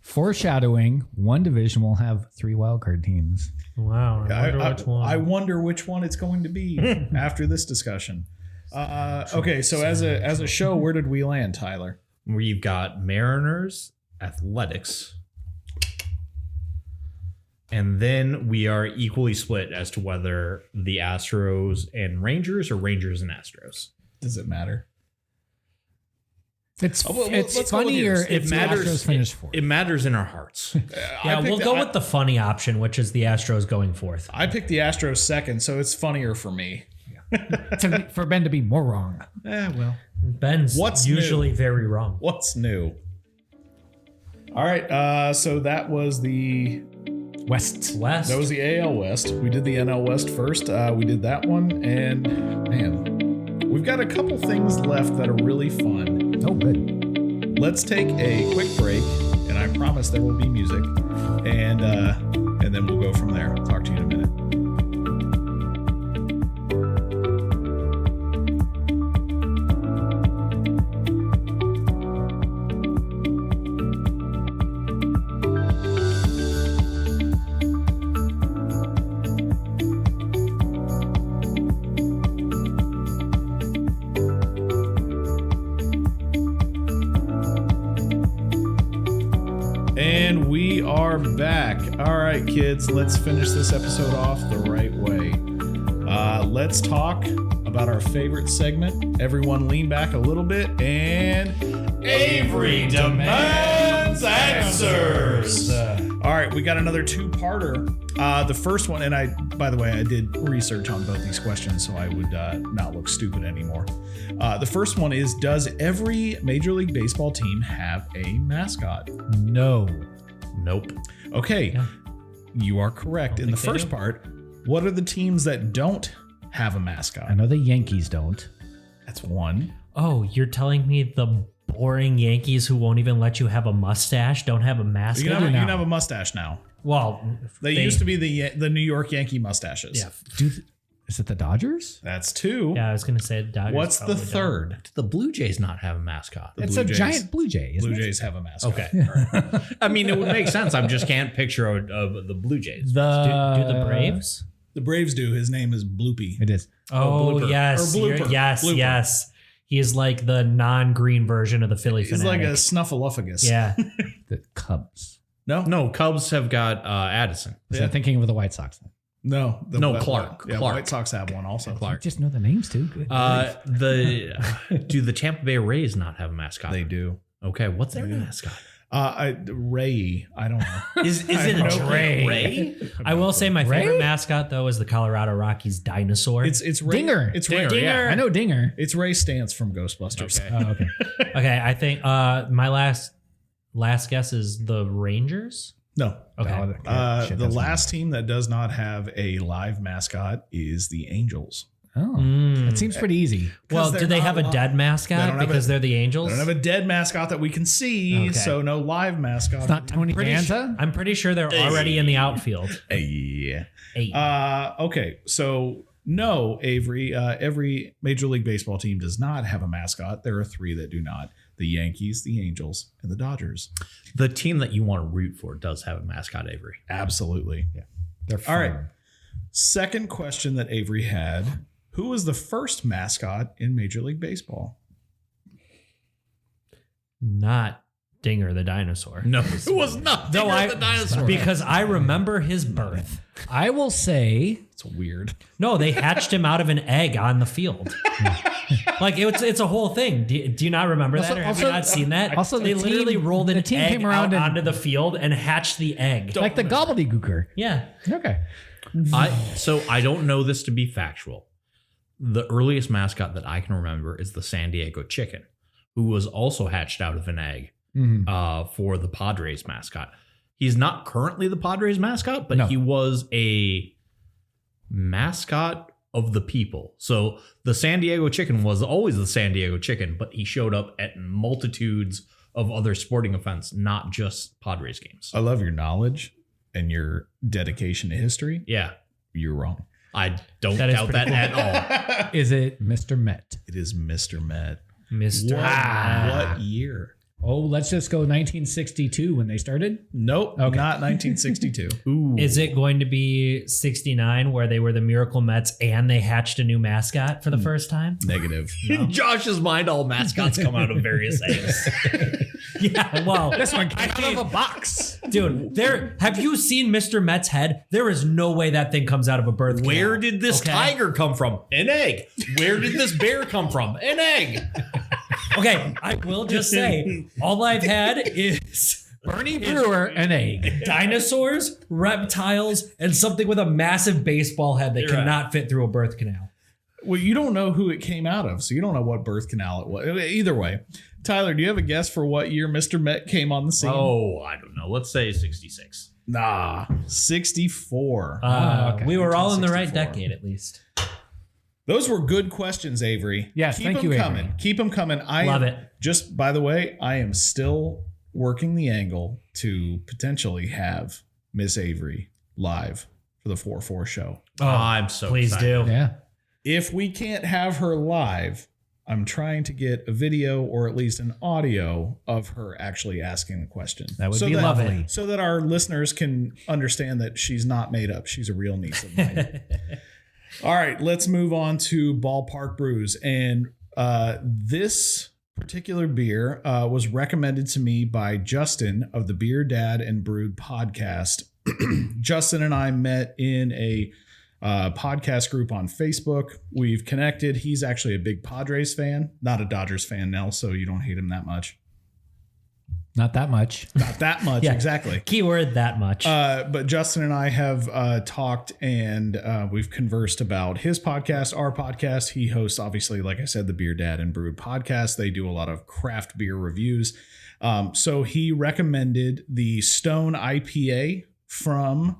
Speaker 4: Foreshadowing, one division will have 3 wildcard teams.
Speaker 3: Wow. I wonder which one.
Speaker 1: I wonder which one it's going to be after this discussion. Okay, so as a show, where did we land, Tyler?
Speaker 2: We've got Mariners, Athletics, and then we are equally split as to whether the Astros and Rangers or Rangers and Astros.
Speaker 1: Does it matter?
Speaker 4: It's
Speaker 1: well, let's go with
Speaker 4: funnier
Speaker 1: yours.
Speaker 4: if the Astros finish fourth.
Speaker 2: It matters in our hearts.
Speaker 3: Yeah, we'll go with the funny option, which is the Astros going fourth.
Speaker 1: I picked the Astros second, so it's funnier for me.
Speaker 4: For Ben to be more wrong.
Speaker 1: Well,
Speaker 3: Ben's
Speaker 1: What's
Speaker 3: usually very wrong.
Speaker 1: what's new? All right, so that was the
Speaker 4: West.
Speaker 3: West.
Speaker 1: that was the AL West. We did the NL West first. We did that one, and man, we've got a couple things left that are really fun.
Speaker 4: Oh, good.
Speaker 1: Let's take a quick break, and I promise there will be music, and then we'll go from there. Talk to you in a minute. And we are back. All right, kids, let's finish this episode off the right way. Let's talk about our favorite segment. Everyone lean back a little bit, and Avery demands answers. All right, we got another two-parter. The first one, and by the way, I did research on both these questions, so I would not look stupid anymore. The first one is, does every Major League Baseball team have a mascot?
Speaker 4: No.
Speaker 2: Nope.
Speaker 1: Okay,
Speaker 3: Yeah.
Speaker 1: you are correct. In the
Speaker 3: think they
Speaker 1: first
Speaker 3: do.
Speaker 1: part, what are the teams that don't have a mascot?
Speaker 4: I know the Yankees don't.
Speaker 1: That's one.
Speaker 3: Oh, you're telling me the boring Yankees who won't even let you have a mustache don't have a
Speaker 1: You
Speaker 3: mascot?
Speaker 1: can have, you
Speaker 4: now.
Speaker 1: can have a mustache now.
Speaker 3: Well,
Speaker 1: They used to be the New York Yankee mustaches.
Speaker 3: Yeah,
Speaker 4: Is it the Dodgers?
Speaker 1: That's two.
Speaker 3: yeah. I was gonna say Dodgers.
Speaker 1: What's the
Speaker 3: probably don't.
Speaker 1: third?
Speaker 2: Do the Blue Jays not have a mascot?
Speaker 1: The
Speaker 4: It's
Speaker 1: Blue
Speaker 4: a
Speaker 1: Jays.
Speaker 4: giant blue jay, isn't
Speaker 1: Blue
Speaker 4: it?
Speaker 1: Jays have a mascot.
Speaker 2: Okay. I mean, it would make sense. I just can't picture the Blue Jays.
Speaker 3: Do the Braves?
Speaker 1: The Braves do. His name is Bloopy.
Speaker 4: It is.
Speaker 3: Oh,
Speaker 1: blooper.
Speaker 3: yes,
Speaker 1: Or blooper.
Speaker 3: yes,
Speaker 1: Blooper.
Speaker 3: yes. He is like the non-green version of the Philly
Speaker 1: He's like
Speaker 3: Fanatic.
Speaker 1: a snuffleupagus.
Speaker 3: Yeah.
Speaker 4: The Cubs.
Speaker 1: No?
Speaker 2: No, Cubs have got Addison.
Speaker 4: So
Speaker 1: Yeah.
Speaker 4: I'm thinking of the White Sox.
Speaker 1: No.
Speaker 2: Clark.
Speaker 1: Yeah,
Speaker 2: Clark.
Speaker 1: White Sox have one also.
Speaker 4: I just know the names too. Good.
Speaker 2: Do the Tampa Bay Rays not have a mascot?
Speaker 1: They do.
Speaker 2: Okay, what's their mascot?
Speaker 1: Ray. I don't know.
Speaker 2: Is
Speaker 1: I
Speaker 2: it
Speaker 1: know
Speaker 2: Ray?
Speaker 3: I will say my
Speaker 4: Ray?
Speaker 3: favorite mascot though is the Colorado Rockies dinosaur.
Speaker 1: It's Ray.
Speaker 4: Dinger.
Speaker 1: It's Ray.
Speaker 2: Dinger.
Speaker 4: I know Dinger.
Speaker 1: It's Ray Stantz from Ghostbusters.
Speaker 2: Okay.
Speaker 4: Oh, okay.
Speaker 3: Okay, I think my last guess is the Rangers.
Speaker 1: No.
Speaker 3: Okay.
Speaker 4: Oh, shit,
Speaker 1: The
Speaker 4: that's
Speaker 1: last team that does not have a live mascot is the Angels.
Speaker 4: Oh,
Speaker 3: Mm.
Speaker 4: that seems pretty easy.
Speaker 3: Well,
Speaker 1: they're
Speaker 3: do they
Speaker 1: not
Speaker 3: have a
Speaker 1: live.
Speaker 3: dead
Speaker 1: They
Speaker 3: mascot
Speaker 1: don't have
Speaker 3: because
Speaker 1: a-
Speaker 3: they're the
Speaker 1: They
Speaker 3: Angels?
Speaker 1: don't have a dead mascot that we can see,
Speaker 3: Okay.
Speaker 1: so no live mascot.
Speaker 4: It's not Tony
Speaker 3: Pretty
Speaker 4: Danza.
Speaker 3: I'm pretty sure they're already in the outfield.
Speaker 1: Yeah.
Speaker 3: Eight.
Speaker 1: Okay, so no, Avery. Every Major League Baseball team does not have a mascot. There are three that do not: the Yankees, the Angels, and the Dodgers.
Speaker 2: The team that you want to root for does have a mascot, Avery.
Speaker 1: Absolutely.
Speaker 4: They're
Speaker 1: All right.
Speaker 4: fun.
Speaker 1: Second question that Avery had: who was the first mascot in Major League Baseball?
Speaker 3: Not Dinger the dinosaur.
Speaker 2: No, it was not.
Speaker 3: No,
Speaker 2: Dinger the dinosaur.
Speaker 3: because I remember his birth.
Speaker 4: I will say
Speaker 1: It's weird.
Speaker 3: No, they hatched him out of an egg on the field. Like it's a whole thing. Do you not remember that, or have you not seen that?
Speaker 4: also
Speaker 3: they
Speaker 4: the
Speaker 3: literally
Speaker 4: team-
Speaker 3: rolled an
Speaker 4: the team
Speaker 3: egg
Speaker 4: came around
Speaker 3: out
Speaker 4: and-
Speaker 3: onto the field and hatched the egg.
Speaker 4: like the gobbledygooker.
Speaker 3: Yeah.
Speaker 4: Okay.
Speaker 2: So I don't know this to be factual. The earliest mascot that I can remember is the San Diego Chicken, who was also hatched out of an egg for the Padres mascot. He's not currently the Padres mascot, but
Speaker 4: No.
Speaker 2: he was a mascot of the people. So the San Diego Chicken was always the San Diego Chicken, but he showed up at multitudes of other sporting events, not just Padres games.
Speaker 1: I love your knowledge and your dedication to history.
Speaker 2: Yeah.
Speaker 1: You're wrong.
Speaker 2: I don't
Speaker 3: That is
Speaker 2: doubt that
Speaker 3: pretty
Speaker 2: at all.
Speaker 4: Is it Mr. Met?
Speaker 1: It is Mr. Met.
Speaker 3: Mr.
Speaker 1: What year?
Speaker 4: Oh, let's just go 1962 when they started.
Speaker 1: Nope,
Speaker 4: Okay.
Speaker 1: not 1962.
Speaker 2: Ooh.
Speaker 3: Is it going to be 69 where they were the Miracle Mets and they hatched a new mascot for the first time?
Speaker 1: Negative.
Speaker 2: In Josh's mind, all mascots come out of various eggs.
Speaker 3: Yeah, well,
Speaker 4: This one came out of a box.
Speaker 3: dude, have you seen Mr. Met's head? There is no way that thing comes out of a birth
Speaker 2: Where
Speaker 3: canal.
Speaker 2: did this
Speaker 3: Okay?
Speaker 2: tiger come from? An egg. Where did this bear come from? An egg.
Speaker 3: Okay, I will just say, all I've had is
Speaker 4: Bernie Brewer, an egg.
Speaker 3: dinosaurs, reptiles, and something with a massive baseball head that
Speaker 2: You're
Speaker 3: cannot fit through a birth canal.
Speaker 1: Well, you don't know who it came out of, so you don't know what birth canal it was. Either way, Tyler, do you have a guess for what year Mr. Met came on the scene?
Speaker 2: Oh, I don't know. Let's say 66.
Speaker 1: Nah, 64.
Speaker 4: Okay.
Speaker 3: We were all in the right
Speaker 1: 1964.
Speaker 3: decade, at least.
Speaker 1: Those were good questions, Avery.
Speaker 4: Yes,
Speaker 1: Keep
Speaker 4: thank
Speaker 1: them
Speaker 4: you, Avery.
Speaker 1: coming. Keep them coming. I
Speaker 3: Love it.
Speaker 1: Just by the way, I am still working the angle to potentially have Miss Avery live for the 4-4 show.
Speaker 2: Oh, I'm so
Speaker 3: Please
Speaker 2: excited.
Speaker 3: do.
Speaker 4: Yeah.
Speaker 1: If we can't have her live, I'm trying to get a video or at least an audio of her actually asking the question.
Speaker 4: That would be lovely.
Speaker 1: So that our listeners can understand that she's not made up. She's a real niece of mine. All right, let's move on to Ballpark Brews. And this particular beer was recommended to me by Justin of the Beer Dad and Brewed podcast. Justin and I met in a podcast group on Facebook. We've connected. He's actually a big Padres fan, not a Dodgers fan now, so you don't hate him that much.
Speaker 4: Not that much.
Speaker 1: Not that much,
Speaker 3: Yeah.
Speaker 1: exactly.
Speaker 3: Keyword that much.
Speaker 1: But Justin and I have talked and we've conversed about his podcast, our podcast. He hosts, obviously, like I said, the Beer Dad and Brewed podcast. They do a lot of craft beer reviews. So he recommended the Stone IPA from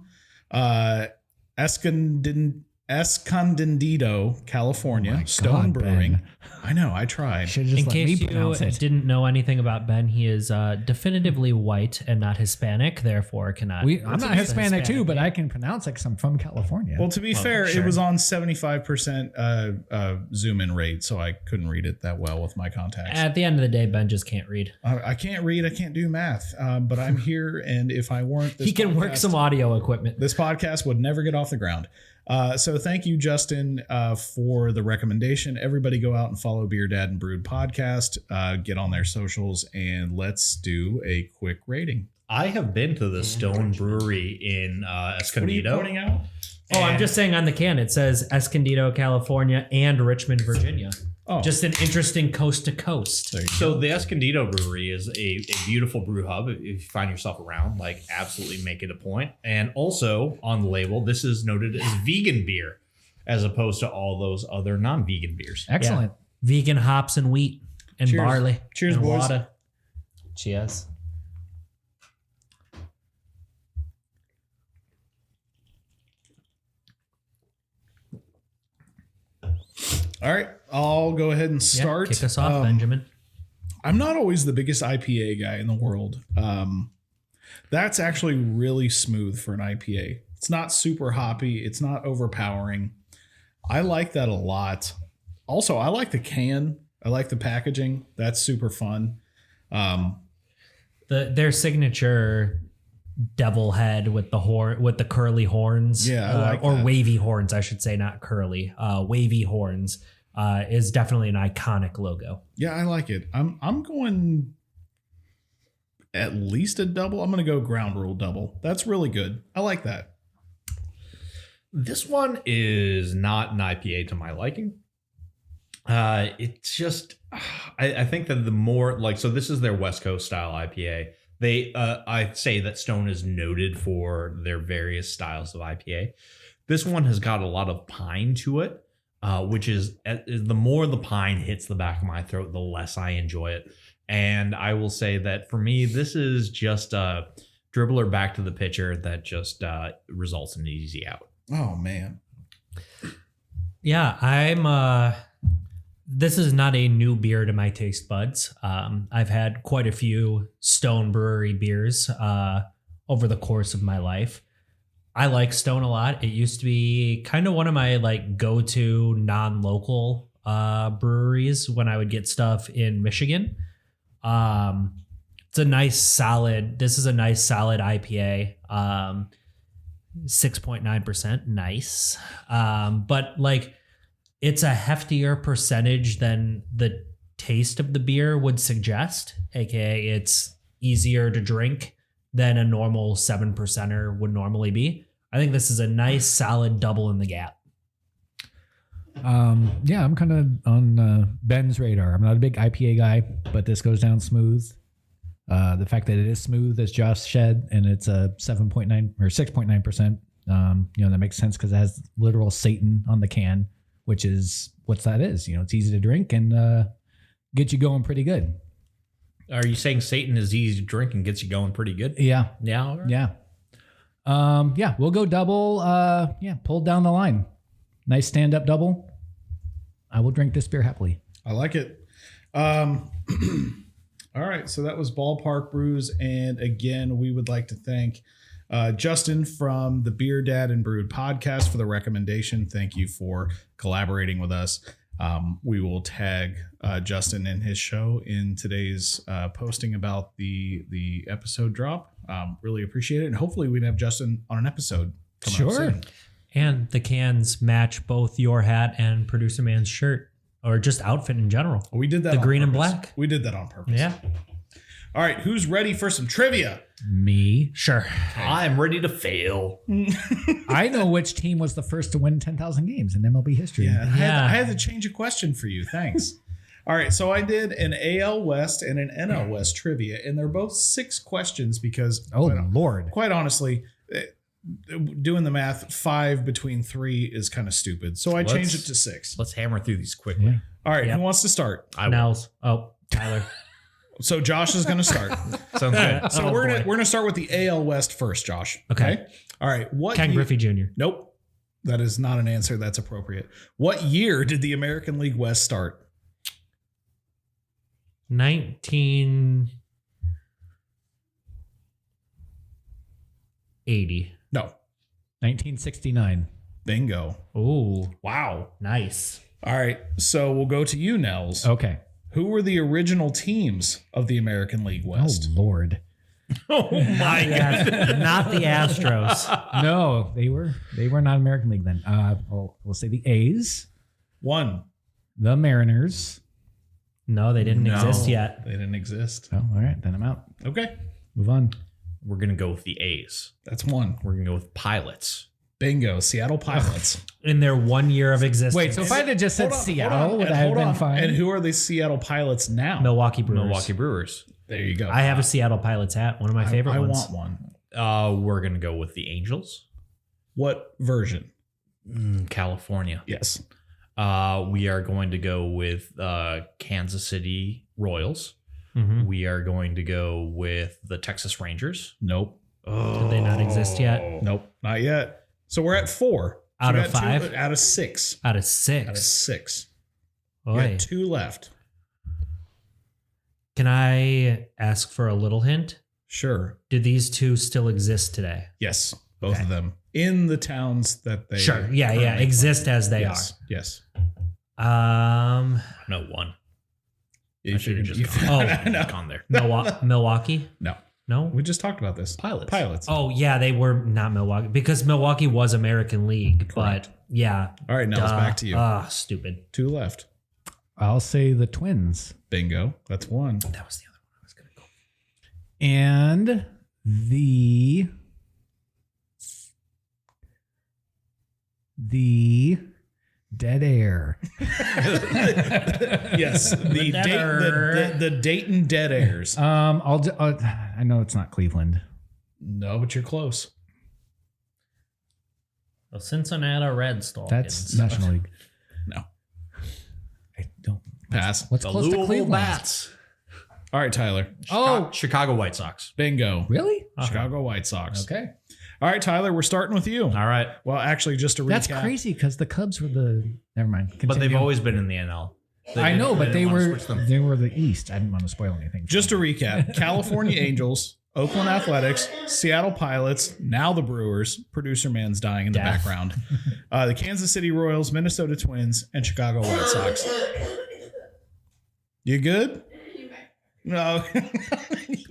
Speaker 1: Escondido, California.
Speaker 4: my
Speaker 1: Stone
Speaker 4: God,
Speaker 1: Brewing.
Speaker 4: Ben.
Speaker 1: I know, I tried.
Speaker 4: Should have just
Speaker 3: In
Speaker 4: let me
Speaker 3: case you
Speaker 4: pronounce it.
Speaker 3: didn't know anything about Ben, he is definitively white and not Hispanic, therefore cannot.
Speaker 4: I'm not Hispanic too, but I can pronounce it because I'm from California.
Speaker 1: Well, to be fair,
Speaker 3: sure.
Speaker 1: it was on 75% zoom in rate, so I couldn't read it that well with my contacts.
Speaker 3: At the end of the day, Ben just can't read.
Speaker 1: I can't read, I can't do math, but I'm here, and if I weren't,
Speaker 3: He can work some audio equipment.
Speaker 1: This podcast would never get off the ground. So thank you, Justin, for the recommendation. Everybody go out and follow Beer Dad and Brewed podcast. Get on their socials, and let's do a quick rating.
Speaker 2: I have been to the Stone Brewery in Escondido.
Speaker 1: What are you pointing out?
Speaker 3: Oh, I'm just saying on the can it says Escondido, California, and Richmond, Virginia.
Speaker 1: Oh,
Speaker 3: Just an interesting coast to coast.
Speaker 1: there you go.
Speaker 2: So the Escondido Brewery is a beautiful brew hub. If you find yourself around, like absolutely make it a point. And also on the label, this is noted as vegan beer, as opposed to all those other non-vegan beers.
Speaker 4: Excellent.
Speaker 3: Vegan hops and wheat and
Speaker 1: Cheers.
Speaker 3: barley.
Speaker 1: Cheers,
Speaker 3: and
Speaker 1: boys.
Speaker 3: water. Cheers.
Speaker 1: All right, I'll go ahead and
Speaker 3: Yeah,
Speaker 1: start.
Speaker 3: kick us off, Benjamin.
Speaker 1: I'm not always the biggest IPA guy in the world. That's actually really smooth for an IPA. It's not super hoppy. It's not overpowering. I like that a lot. Also, I like the can. I like the packaging. That's super fun.
Speaker 3: Their signature devil head with the curly horns,
Speaker 1: Yeah, I like
Speaker 3: or
Speaker 1: that.
Speaker 3: wavy horns, I should say, not curly. Wavy horns is definitely an iconic logo.
Speaker 1: Yeah, I like it. I'm going at least a double. I'm going to go ground rule double. That's really good. I like that.
Speaker 2: This one is not an IPA to my liking. It's just, I think that the more like, so this is their West Coast style IPA. I'd say that Stone is noted for their various styles of IPA. This one has got a lot of pine to it, which is the more the pine hits the back of my throat, the less I enjoy it. And I will say that for me, this is just a dribbler back to the pitcher that just results in an easy out.
Speaker 1: Oh, man.
Speaker 3: Yeah, I'm This is not a new beer to my taste buds. I've had quite a few Stone Brewery beers over the course of my life. I like Stone a lot. It used to be kind of one of my like go-to non-local breweries when I would get stuff in Michigan. It's a nice solid. This is a nice solid IPA. 6.9%. Nice. But like, it's a heftier percentage than the taste of the beer would suggest, aka it's easier to drink than a normal 7%er would normally be. I think this is a nice solid double in the gap.
Speaker 4: Yeah, I'm kind of on Ben's radar. I'm not a big IPA guy, but this goes down smooth. The fact that it is smooth, as Josh said, and it's a 7.9 or 6.9%, that makes sense because it has literal Satan on the can, which is what that is. It's easy to drink and get you going pretty good.
Speaker 2: Are you saying Satan is easy to drink and gets you going pretty good?
Speaker 4: Yeah.
Speaker 2: Yeah. All right.
Speaker 4: Yeah. We'll go double. Pulled down the line. Nice stand-up double. I will drink this beer happily.
Speaker 1: I like it. All right, so that was Ballpark Brews, and again, we would like to thank Justin from the Beer Dad and Brewed podcast for the recommendation. Thank you for collaborating with us. We will tag Justin and his show in today's posting about the episode drop. Really appreciate it, and hopefully we can have Justin on an episode coming up soon.
Speaker 3: And the cans match both your hat and Producer Man's shirt, or just outfit in general.
Speaker 1: We did that.
Speaker 3: The
Speaker 1: on
Speaker 3: green
Speaker 1: purpose.
Speaker 3: and black.
Speaker 1: We did that on purpose.
Speaker 3: Yeah.
Speaker 1: All right, who's ready for some trivia?
Speaker 4: Me.
Speaker 3: Sure.
Speaker 2: I'm ready to fail.
Speaker 4: I know which team was the first to win 10,000 games in MLB history.
Speaker 1: I had to change a question for you. Thanks. All right, so I did an AL West and an NL West trivia, and they're both 6 questions because,
Speaker 4: Lord.
Speaker 1: quite honestly, doing the math, 5 between 3 is kind of stupid. So I changed it to 6.
Speaker 2: Let's hammer through these quickly.
Speaker 4: Yeah.
Speaker 1: All right,
Speaker 3: Yep.
Speaker 1: who wants to start?
Speaker 3: Nels. Oh, Tyler.
Speaker 1: So Josh is going to start.
Speaker 2: Sounds good.
Speaker 1: So
Speaker 3: Oh,
Speaker 1: we're
Speaker 3: boy.
Speaker 1: gonna start with the AL West first, Josh.
Speaker 3: Okay.
Speaker 1: All right. What?
Speaker 3: Ken Griffey Jr.
Speaker 1: Nope. That is not an answer that's appropriate. What year did the American League West start?
Speaker 3: 1980.
Speaker 1: No.
Speaker 4: 1969.
Speaker 1: Bingo.
Speaker 3: Oh,
Speaker 1: Wow.
Speaker 3: nice.
Speaker 1: All right. So we'll go to you, Nels.
Speaker 4: Okay.
Speaker 1: Who were the original teams of the American League West?
Speaker 4: Oh, Lord.
Speaker 2: Oh my god.
Speaker 3: Not the Astros.
Speaker 4: No, they were not American League then. We'll say the A's,
Speaker 1: 1.
Speaker 4: the Mariners.
Speaker 3: No, they didn't exist yet.
Speaker 1: They didn't exist.
Speaker 4: Oh, all right. Then I'm out.
Speaker 1: Okay.
Speaker 4: Move on.
Speaker 2: We're gonna go with the A's.
Speaker 1: That's 1.
Speaker 2: We're gonna go with Pilots.
Speaker 1: Bingo. Seattle Pilots.
Speaker 3: In their 1 year of existence.
Speaker 4: Wait, so if I had just said Seattle,
Speaker 1: Hold on,
Speaker 4: would
Speaker 1: and
Speaker 4: I have
Speaker 1: hold
Speaker 4: been
Speaker 1: on.
Speaker 4: fine?
Speaker 1: And who are the Seattle Pilots now?
Speaker 3: Milwaukee Brewers.
Speaker 2: Milwaukee Brewers.
Speaker 1: There you go.
Speaker 3: I have a Seattle Pilots hat. One of my favorite
Speaker 1: I
Speaker 3: ones.
Speaker 1: want one.
Speaker 2: We're gonna go with the Angels.
Speaker 1: What version?
Speaker 2: California.
Speaker 1: Yes.
Speaker 2: We are going to go with Kansas City Royals.
Speaker 3: Mhm.
Speaker 2: We are going to go with the Texas Rangers.
Speaker 1: Nope.
Speaker 3: Did they not exist yet?
Speaker 1: Nope. Not yet. So we're at 4. So
Speaker 3: Out
Speaker 1: you
Speaker 3: of
Speaker 1: got
Speaker 3: 5?
Speaker 1: Out of 6.
Speaker 3: Out of 6.
Speaker 1: Out of 6.
Speaker 3: Boy.
Speaker 1: You got 2 left.
Speaker 3: Can I ask for a little hint?
Speaker 1: Sure.
Speaker 3: Do these 2 still exist today?
Speaker 1: Yes. Both
Speaker 3: Okay.
Speaker 1: of them. In the towns that they
Speaker 3: Sure. Yeah.
Speaker 1: currently
Speaker 3: Exist as they
Speaker 1: yes. Yes.
Speaker 3: are.
Speaker 2: No one. I
Speaker 1: If
Speaker 2: should have
Speaker 1: you-
Speaker 2: just
Speaker 1: you-
Speaker 2: gone,
Speaker 1: no.
Speaker 2: gone there.
Speaker 3: Milwaukee?
Speaker 1: No.
Speaker 3: No?
Speaker 1: We just talked about this. Pilots.
Speaker 3: Oh, yeah, they were not Milwaukee because Milwaukee was American League,
Speaker 1: Correct.
Speaker 3: but yeah.
Speaker 1: All right. Now it's back to you.
Speaker 3: Stupid.
Speaker 1: 2 left.
Speaker 4: I'll say the Twins.
Speaker 1: Bingo. That's 1.
Speaker 3: That was the other one I was going to go.
Speaker 4: And the Dead Air.
Speaker 1: Yes. The Dayton Dead Airs.
Speaker 4: I know it's not Cleveland.
Speaker 1: No, but you're close.
Speaker 3: The Cincinnati Red Stalkers.
Speaker 4: That's National League.
Speaker 1: No.
Speaker 4: I don't.
Speaker 1: Pass.
Speaker 4: What's
Speaker 2: The
Speaker 4: close to
Speaker 2: Louisville
Speaker 4: Cleveland?
Speaker 2: Bats.
Speaker 1: All right, Tyler.
Speaker 2: Chicago White Sox.
Speaker 1: Bingo.
Speaker 4: Really?
Speaker 1: Chicago White Sox.
Speaker 4: Okay.
Speaker 1: All right, Tyler, we're starting with you.
Speaker 2: All right.
Speaker 1: Well, actually, just to recap.
Speaker 4: That's crazy because the Cubs were the. Never mind.
Speaker 2: But
Speaker 4: Continue.
Speaker 2: they've always been in the NL.
Speaker 4: I know, but they
Speaker 2: didn't wanna
Speaker 4: were
Speaker 2: switch them.
Speaker 4: the East. I didn't want to spoil anything.
Speaker 1: Just to recap, California Angels, Oakland Athletics, Seattle Pilots, now the Brewers, producer man's dying in the background, the Kansas City Royals, Minnesota Twins, and Chicago White Sox. You good? No.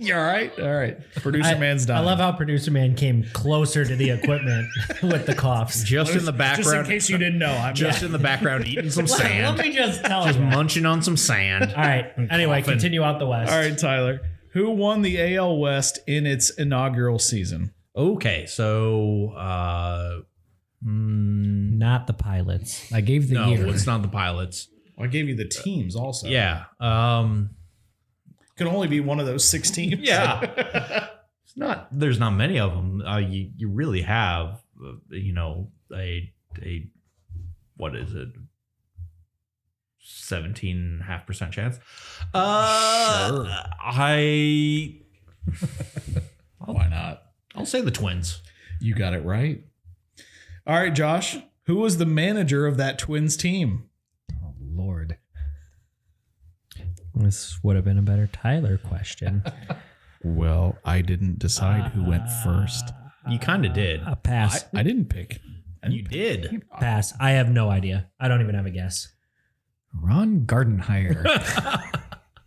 Speaker 1: You all right? All right. Producer man's dying.
Speaker 3: I love how producer man came closer to the equipment with the coughs.
Speaker 2: Just in the background.
Speaker 1: Just in case you didn't know. I'm
Speaker 2: Just in the background eating some sand.
Speaker 3: Let me just tell
Speaker 2: Just
Speaker 3: you.
Speaker 2: munching on some sand.
Speaker 3: All right. Anyway, continue out the West.
Speaker 1: All right, Tyler. Who won the AL West in its inaugural season?
Speaker 2: Okay, so
Speaker 3: Not the Pilots.
Speaker 4: I gave the
Speaker 2: no,
Speaker 4: year.
Speaker 2: it's not the Pilots.
Speaker 1: I gave you the teams also.
Speaker 2: Yeah.
Speaker 1: Could only be one of those 6 teams.
Speaker 2: Yeah. It's not. There's not many of them. You really have, a what is it? 17.5% chance.
Speaker 1: Sure. Why not?
Speaker 2: I'll say the Twins.
Speaker 1: You got it right. All right, Josh. Who was the manager of that Twins team?
Speaker 4: Oh, Lord.
Speaker 3: This would have been a better Tyler question.
Speaker 1: Well, I didn't decide who went first.
Speaker 2: You kind of did.
Speaker 3: Pass.
Speaker 1: I didn't pick.
Speaker 2: You did.
Speaker 3: Pass. I have no idea. I don't even have a guess.
Speaker 4: Ron Gardenhire.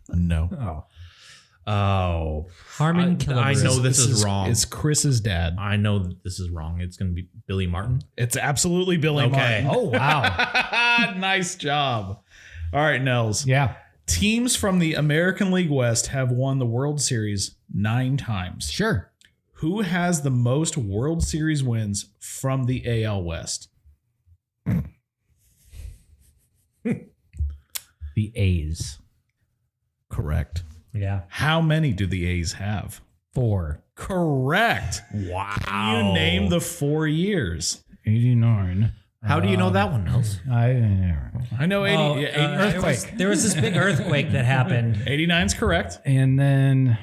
Speaker 1: No.
Speaker 2: Oh,
Speaker 3: Harmon
Speaker 2: I
Speaker 3: Killebrew.
Speaker 2: know this is wrong.
Speaker 1: It's Chris's dad.
Speaker 2: I know that this is wrong. It's going to be Billy Martin.
Speaker 1: It's absolutely Billy
Speaker 2: Okay.
Speaker 1: Martin.
Speaker 4: Oh, wow.
Speaker 1: Nice job. All right, Nels.
Speaker 4: Yeah,
Speaker 1: Teams from the American League West have won the World Series 9 times.
Speaker 4: sure.
Speaker 1: Who has the most World Series wins from the AL West?
Speaker 4: The A's.
Speaker 1: Correct.
Speaker 3: Yeah.
Speaker 1: How many do the A's have?
Speaker 4: 4.
Speaker 1: Correct.
Speaker 2: Wow.
Speaker 1: You name the 4 years.
Speaker 4: 89.
Speaker 2: How do you know that one, Nels?
Speaker 1: I know 80,
Speaker 3: Oh,
Speaker 1: 80
Speaker 4: earthquake.
Speaker 3: There was this big earthquake that happened.
Speaker 1: 89's correct.
Speaker 4: And then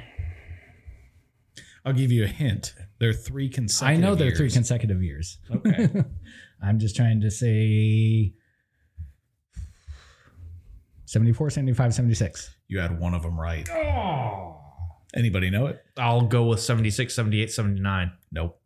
Speaker 1: I'll give you a hint. They're 3
Speaker 4: I
Speaker 1: consecutive
Speaker 4: know they're
Speaker 1: years.
Speaker 4: 3 consecutive years.
Speaker 1: Okay.
Speaker 4: I'm just trying to say 74, 75, 76.
Speaker 1: You had one of them right. Anybody know it?
Speaker 2: I'll go with 76, 78, 79.
Speaker 1: Nope.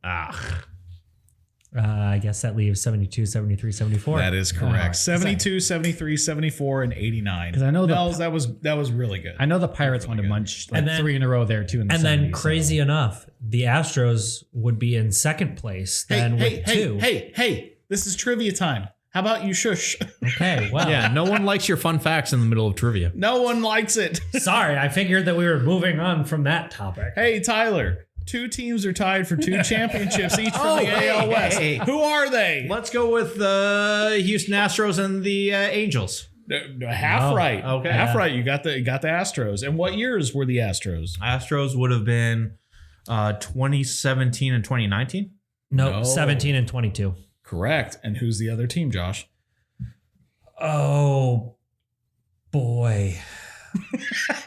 Speaker 3: I guess that leaves 72, 73, 74.
Speaker 1: That is correct.
Speaker 4: right.
Speaker 1: 72, 73, 74, and 89.
Speaker 4: 'Cause I know the-
Speaker 1: Nels, that was really good.
Speaker 4: I know the Pirates won a bunch, like
Speaker 3: And then-
Speaker 4: 3 in a row there too. In the
Speaker 3: And
Speaker 4: 70s,
Speaker 3: then, crazy enough, the Astros would be in second place then with 2.
Speaker 1: Hey, this is trivia time. How about you shush?
Speaker 3: Okay, well,
Speaker 2: Yeah, no one likes your fun facts in the middle of trivia.
Speaker 1: No one likes it.
Speaker 3: sorry. I figured that we were moving on from that topic.
Speaker 1: Hey, Tyler, 2 teams are tied for 2 championships each from the AL West.
Speaker 2: hey.
Speaker 1: Who are they?
Speaker 2: Let's go with the Houston Astros and the Angels.
Speaker 1: Half
Speaker 3: Oh,
Speaker 1: right.
Speaker 2: okay.
Speaker 1: Half right. You got the Astros. And what years were the Astros?
Speaker 2: Astros would have been 2017 and 2019.
Speaker 3: No,
Speaker 1: No.
Speaker 3: 17 and 22.
Speaker 1: Correct. And who's the other team, Josh?
Speaker 3: Oh, boy.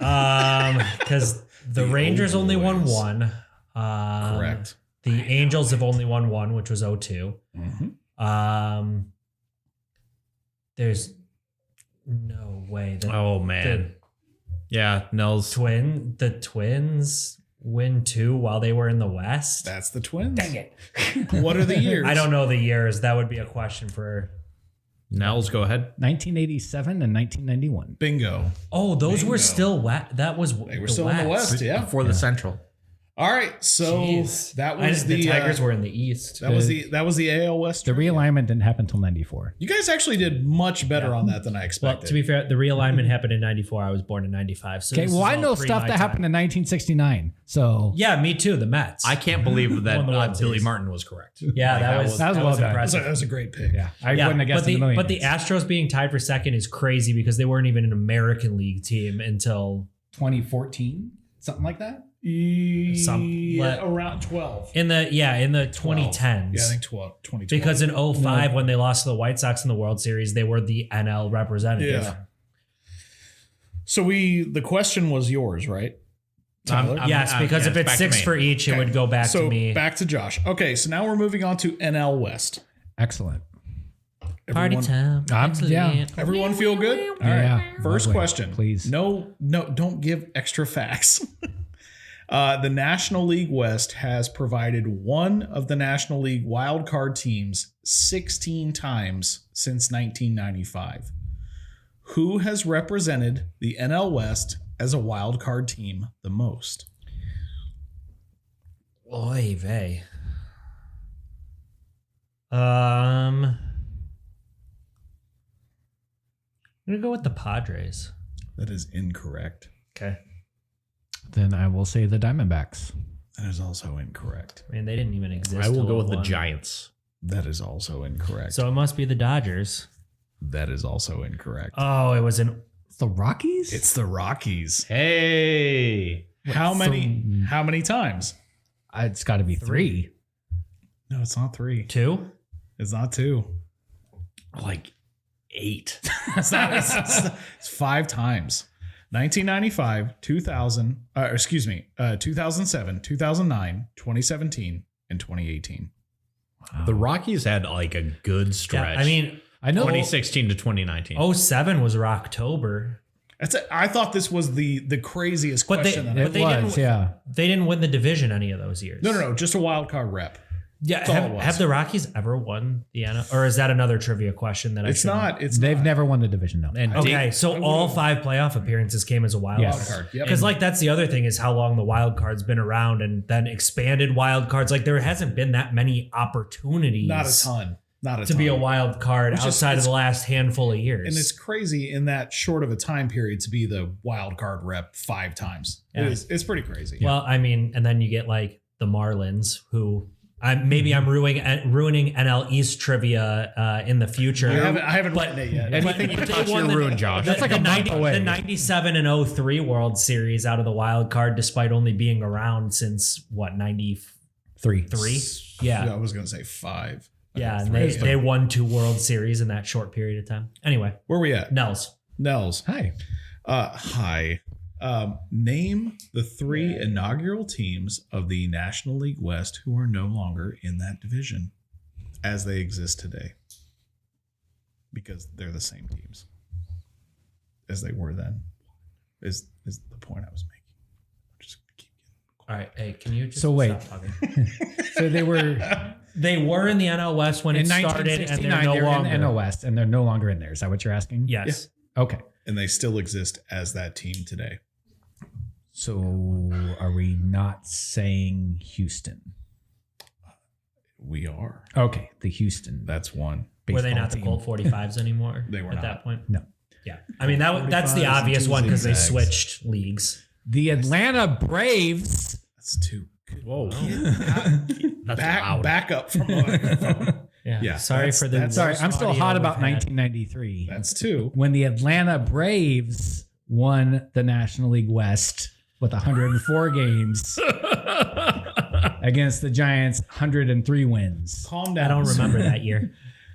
Speaker 3: Because the Rangers only won
Speaker 1: boys.
Speaker 3: 1.
Speaker 1: Correct.
Speaker 3: The Angels have only won 1, which was 02.
Speaker 1: Mhm.
Speaker 3: There's no way that
Speaker 2: Oh, man. Yeah, Nels.
Speaker 3: the Twins win 2 while they were in the West.
Speaker 1: That's the Twins. Dang it. What are the years?
Speaker 3: I don't know the years. That would be a question for.
Speaker 2: Nels, go ahead.
Speaker 4: 1987 and 1991.
Speaker 1: Bingo.
Speaker 3: Oh, those were
Speaker 1: Bingo.
Speaker 3: still west. That was
Speaker 1: They were still in the West, yeah.
Speaker 2: Before the Central.
Speaker 1: All right. So
Speaker 3: Jeez.
Speaker 1: that was
Speaker 3: the Tigers were in the East.
Speaker 1: that was the AL West.
Speaker 4: The realignment didn't happen until 94.
Speaker 1: You guys actually did much better on that than I
Speaker 3: Well,
Speaker 1: expected.
Speaker 3: to be fair, the realignment happened in 94. I was born in 95. So
Speaker 4: Okay,
Speaker 3: this
Speaker 4: well,
Speaker 3: is
Speaker 4: I
Speaker 3: all
Speaker 4: know
Speaker 3: pre
Speaker 4: stuff
Speaker 3: my
Speaker 4: that
Speaker 3: time.
Speaker 4: happened in 1969. So
Speaker 3: Yeah, me too. The Mets.
Speaker 2: I can't believe that
Speaker 3: Won the World
Speaker 2: Billy
Speaker 3: Series.
Speaker 2: Martin was correct.
Speaker 3: Yeah, that was
Speaker 4: well done.
Speaker 3: impressive.
Speaker 1: that was a great pick.
Speaker 4: yeah, I
Speaker 3: Yeah,
Speaker 4: wouldn't have guessed
Speaker 3: but
Speaker 4: in a million.
Speaker 3: but the Astros being tied for second is crazy because they weren't even an American League team until
Speaker 4: 2014, something like that.
Speaker 1: Around 12.
Speaker 3: in the 2010s.
Speaker 1: Yeah, I think 12. 2012.
Speaker 3: Because in 05, when they lost to the White Sox in the World Series, they were the NL representative.
Speaker 1: Yeah. So the question was yours, right? Tyler?
Speaker 3: Yes, because if it's
Speaker 2: back to
Speaker 3: 6
Speaker 2: me.
Speaker 3: for each, it would go back
Speaker 1: so
Speaker 3: to me.
Speaker 1: back to Josh. Okay, so now we're moving on to NL West.
Speaker 4: Excellent.
Speaker 3: Party time.
Speaker 4: yeah.
Speaker 1: Everyone feel good? All right.
Speaker 4: Yeah.
Speaker 1: First
Speaker 4: Wait,
Speaker 1: question.
Speaker 4: please.
Speaker 1: No, don't give extra facts. The National League West has provided one of the National League wildcard teams 16 times since 1995. Who has represented the NL West as a wildcard team the most?
Speaker 3: Oy vey. I'm gonna go with the Padres.
Speaker 1: That is incorrect.
Speaker 3: Okay.
Speaker 4: Then I will say the Diamondbacks.
Speaker 1: That is also incorrect.
Speaker 3: I mean, they didn't even exist.
Speaker 2: I will
Speaker 3: till
Speaker 2: go with the
Speaker 3: 01.
Speaker 2: Giants.
Speaker 1: That is also incorrect.
Speaker 3: So it must be the Dodgers.
Speaker 1: That is also incorrect.
Speaker 3: Oh, it was an.
Speaker 4: The Rockies?
Speaker 1: It's the Rockies.
Speaker 2: Hey.
Speaker 1: How many times?
Speaker 4: It's got to be 3.
Speaker 1: No, it's not 3.
Speaker 3: 2.
Speaker 1: It's not 2.
Speaker 2: Like 8.
Speaker 1: It's not. It's 5 times. 1995, 2000, 2007, 2009, 2017, and 2018.
Speaker 2: The Rockies had like a good stretch.
Speaker 3: Yeah, I mean,
Speaker 4: I know.
Speaker 2: 2016 to 2019.
Speaker 3: 07 was Rocktober.
Speaker 1: I thought this was the craziest
Speaker 3: But they-
Speaker 1: question.
Speaker 3: but
Speaker 1: that
Speaker 4: It
Speaker 3: they
Speaker 4: was,
Speaker 3: didn't-
Speaker 4: yeah.
Speaker 3: They didn't win the division any of those years.
Speaker 1: No, just a wild card rep.
Speaker 3: Yeah,
Speaker 1: That's all it was.
Speaker 3: have the Rockies ever won the NL? Or is that another trivia question that I
Speaker 1: It's
Speaker 3: should know?
Speaker 1: not. It's
Speaker 4: They've
Speaker 1: not.
Speaker 4: never won the division, no.
Speaker 2: And
Speaker 3: Okay, so all 5 playoff appearances came as a wild
Speaker 4: Yes.
Speaker 3: card.
Speaker 1: Card. Yep.
Speaker 3: Because like that's the other thing is how long the wild card's been around and then expanded wild cards. Like there hasn't been that many opportunities.
Speaker 1: Not a ton. Not a
Speaker 3: to
Speaker 1: ton.
Speaker 3: be a wild card
Speaker 1: Which is-
Speaker 3: outside of
Speaker 1: it's-
Speaker 3: the last handful of years.
Speaker 1: And it's crazy in that short of a time period to be the wild card rep 5 times.
Speaker 3: Yeah.
Speaker 1: It's pretty crazy.
Speaker 3: Well, I mean, and then you get like the Marlins, who I'm ruining NL East trivia in the future.
Speaker 1: I haven't written it yet.
Speaker 2: anything you
Speaker 3: But they
Speaker 2: touch,
Speaker 3: won
Speaker 2: you're
Speaker 3: the-
Speaker 2: ruined, Josh.
Speaker 4: That's like a month away.
Speaker 3: The 97 and 03 World Series out of the wild card, despite only being around since what 93.
Speaker 4: 3.
Speaker 3: Yeah,
Speaker 1: I was going to say 5.
Speaker 3: yeah, and they won 2 World Series in that short period of time. Anyway,
Speaker 1: Where we at?
Speaker 3: Nels.
Speaker 1: Nels.
Speaker 4: Hi.
Speaker 1: Hi. Name the 3 inaugural teams of the National League West who are no longer in that division as they exist today. Because they're the same teams as they were then. Is the point I was making. I'm just gonna keep
Speaker 3: All right, hey, can you just
Speaker 4: So wait.
Speaker 3: stop talking?
Speaker 4: So they were
Speaker 3: They were in the NL West when
Speaker 4: in
Speaker 3: it started, and
Speaker 4: 1969.
Speaker 3: they're no
Speaker 4: They're
Speaker 3: longer.
Speaker 4: in the NL West, and they're no longer in there. Is that what you're asking?
Speaker 3: Yes.
Speaker 4: Okay.
Speaker 1: and they still exist as that team today.
Speaker 4: So are we not saying Houston?
Speaker 1: We are.
Speaker 4: Okay, the Houston.
Speaker 1: That's one.
Speaker 3: Were they
Speaker 4: baseball
Speaker 3: not the
Speaker 4: team.
Speaker 3: Colt 45s anymore?
Speaker 1: They were
Speaker 3: at
Speaker 1: not.
Speaker 3: that point.
Speaker 4: No.
Speaker 3: Yeah, I mean that's the
Speaker 1: 45s and
Speaker 3: obvious
Speaker 1: 2
Speaker 3: one because they
Speaker 1: zigzags.
Speaker 3: switched leagues.
Speaker 4: The Atlanta Braves.
Speaker 1: That's 2.
Speaker 2: Whoa. That's
Speaker 1: Back,
Speaker 2: loud.
Speaker 1: back up from the microphone.
Speaker 3: Yeah.
Speaker 1: Yeah,
Speaker 3: Sorry
Speaker 1: that's-
Speaker 3: for the.
Speaker 1: that's-
Speaker 4: Sorry,
Speaker 3: worst
Speaker 4: I'm still
Speaker 3: audio
Speaker 4: hot
Speaker 3: we've
Speaker 4: about
Speaker 3: had.
Speaker 4: 1993.
Speaker 1: That's 2.
Speaker 4: When the Atlanta Braves won the National League West with 104 games against the Giants, 103 wins.
Speaker 1: Calm down.
Speaker 3: I don't remember that year.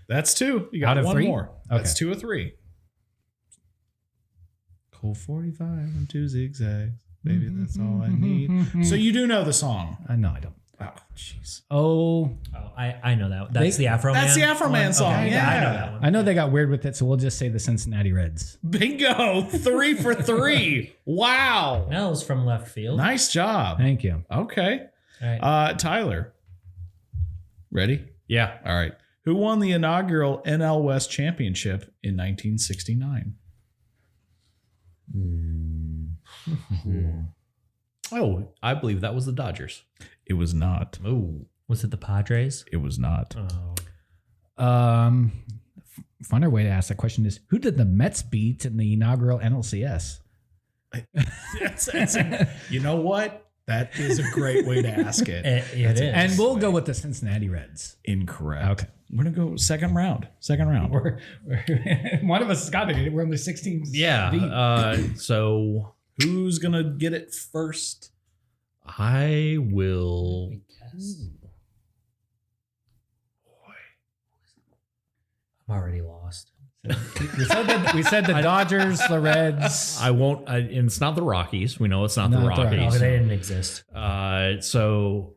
Speaker 1: That's 2. You got
Speaker 4: Out of
Speaker 1: one
Speaker 4: 3?
Speaker 1: more.
Speaker 4: Okay.
Speaker 1: That's 2 of 3. Cold 45 and 2 zigzags. Baby, that's all I need. So you do know the song.
Speaker 4: No, I don't.
Speaker 1: Oh, jeez.
Speaker 4: Oh,
Speaker 3: Oh, I know that. That's the Afro Man.
Speaker 1: That's the Afro Man
Speaker 3: one?
Speaker 1: song,
Speaker 3: Okay,
Speaker 1: yeah.
Speaker 3: I know that one.
Speaker 4: I know they got weird with it, so we'll just say the Cincinnati Reds.
Speaker 1: Bingo. 3 for 3. Wow.
Speaker 3: Nels from left field.
Speaker 1: Nice job.
Speaker 4: Thank you.
Speaker 1: Okay.
Speaker 3: All right.
Speaker 1: Tyler. Ready?
Speaker 2: Yeah.
Speaker 1: All right. Who won the inaugural NL West Championship in 1969?
Speaker 2: Oh, I believe that was the Dodgers.
Speaker 1: It was not.
Speaker 2: Oh.
Speaker 3: Was it the Padres?
Speaker 1: It was not.
Speaker 3: Oh.
Speaker 4: Funner way to ask that question is, who did the Mets beat in the inaugural NLCS?
Speaker 1: You know what? That is a great way to ask it.
Speaker 3: It is.
Speaker 4: And we'll go with the Cincinnati Reds.
Speaker 1: Incorrect.
Speaker 4: Okay.
Speaker 1: We're going to go second round.
Speaker 4: We're one of us has got it. We're only 16.
Speaker 2: Yeah. So
Speaker 1: Who's going to get it first?
Speaker 2: I will.
Speaker 3: I'm already lost.
Speaker 4: we said the Dodgers, the Reds.
Speaker 2: I won't. And it's not the Rockies. We know it's not the
Speaker 4: Not the
Speaker 3: Oh,
Speaker 2: Rockies.
Speaker 3: they didn't exist.
Speaker 2: So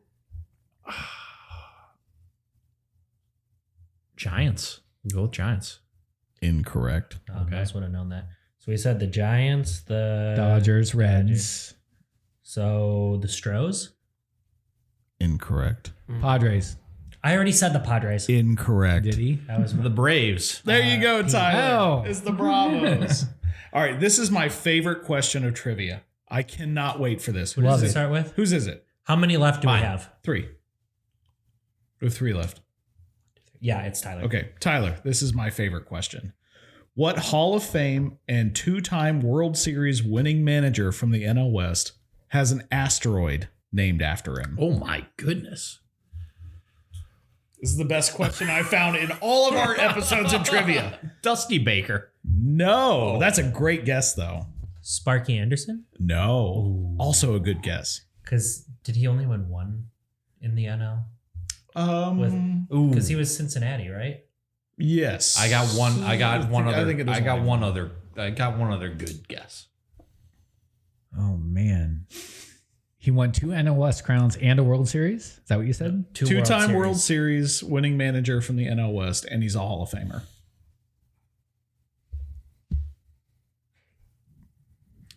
Speaker 2: Giants. We'll go with Giants.
Speaker 1: Incorrect.
Speaker 3: Oh, okay. I would have known that. So we said the Giants, the
Speaker 4: Dodgers, Reds,
Speaker 3: So the Stros?
Speaker 1: Incorrect.
Speaker 4: Padres.
Speaker 3: I already said the Padres.
Speaker 1: Incorrect.
Speaker 4: Did he?
Speaker 3: That was
Speaker 2: The Braves.
Speaker 1: There you go, Tyler.
Speaker 4: Oh.
Speaker 1: It's the Bravos. All right, this is my favorite question of trivia. I cannot wait for this.
Speaker 3: What does
Speaker 4: Love
Speaker 3: it
Speaker 4: it.
Speaker 3: start with?
Speaker 1: Whose is it?
Speaker 3: How many left do we
Speaker 2: Mine.
Speaker 3: have?
Speaker 1: 3. We have 3 left.
Speaker 3: Yeah, it's Tyler.
Speaker 1: Okay, Tyler, this is my favorite question. What Hall of Fame and 2-time World Series winning manager from the NL West has an asteroid named after him?
Speaker 2: Oh my goodness.
Speaker 1: This is the best question I found in all of our episodes of trivia.
Speaker 2: Dusty Baker.
Speaker 1: No, that's a great guess, though.
Speaker 3: Sparky Anderson?
Speaker 1: No, also a good guess.
Speaker 3: Because did he only win one in the NL?
Speaker 2: Ooh.
Speaker 3: Because he was Cincinnati, right?
Speaker 1: Yes,
Speaker 2: I got one. I got one other.
Speaker 1: think it is
Speaker 2: I got
Speaker 1: only
Speaker 2: one other. I got one other good guess.
Speaker 4: Oh, man. He won 2 NL West crowns and a World Series? Is that what you said?
Speaker 1: 2-time World Series winning manager from the NL West, and he's a Hall of Famer.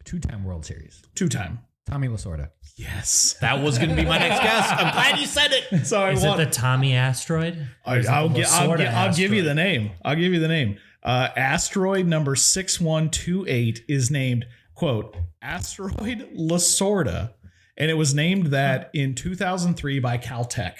Speaker 4: 2-time World Series.
Speaker 1: 2-time.
Speaker 4: Tommy Lasorda.
Speaker 1: Yes.
Speaker 2: That was going to be my next guess. I'm glad you said it.
Speaker 1: So
Speaker 3: Is it the Tommy Asteroid?
Speaker 1: I'll give you
Speaker 3: Asteroid?
Speaker 1: the name. I'll give you the name. Asteroid number 6128 is named, quote, Asteroid Lasorda, and it was named that in 2003 by Caltech.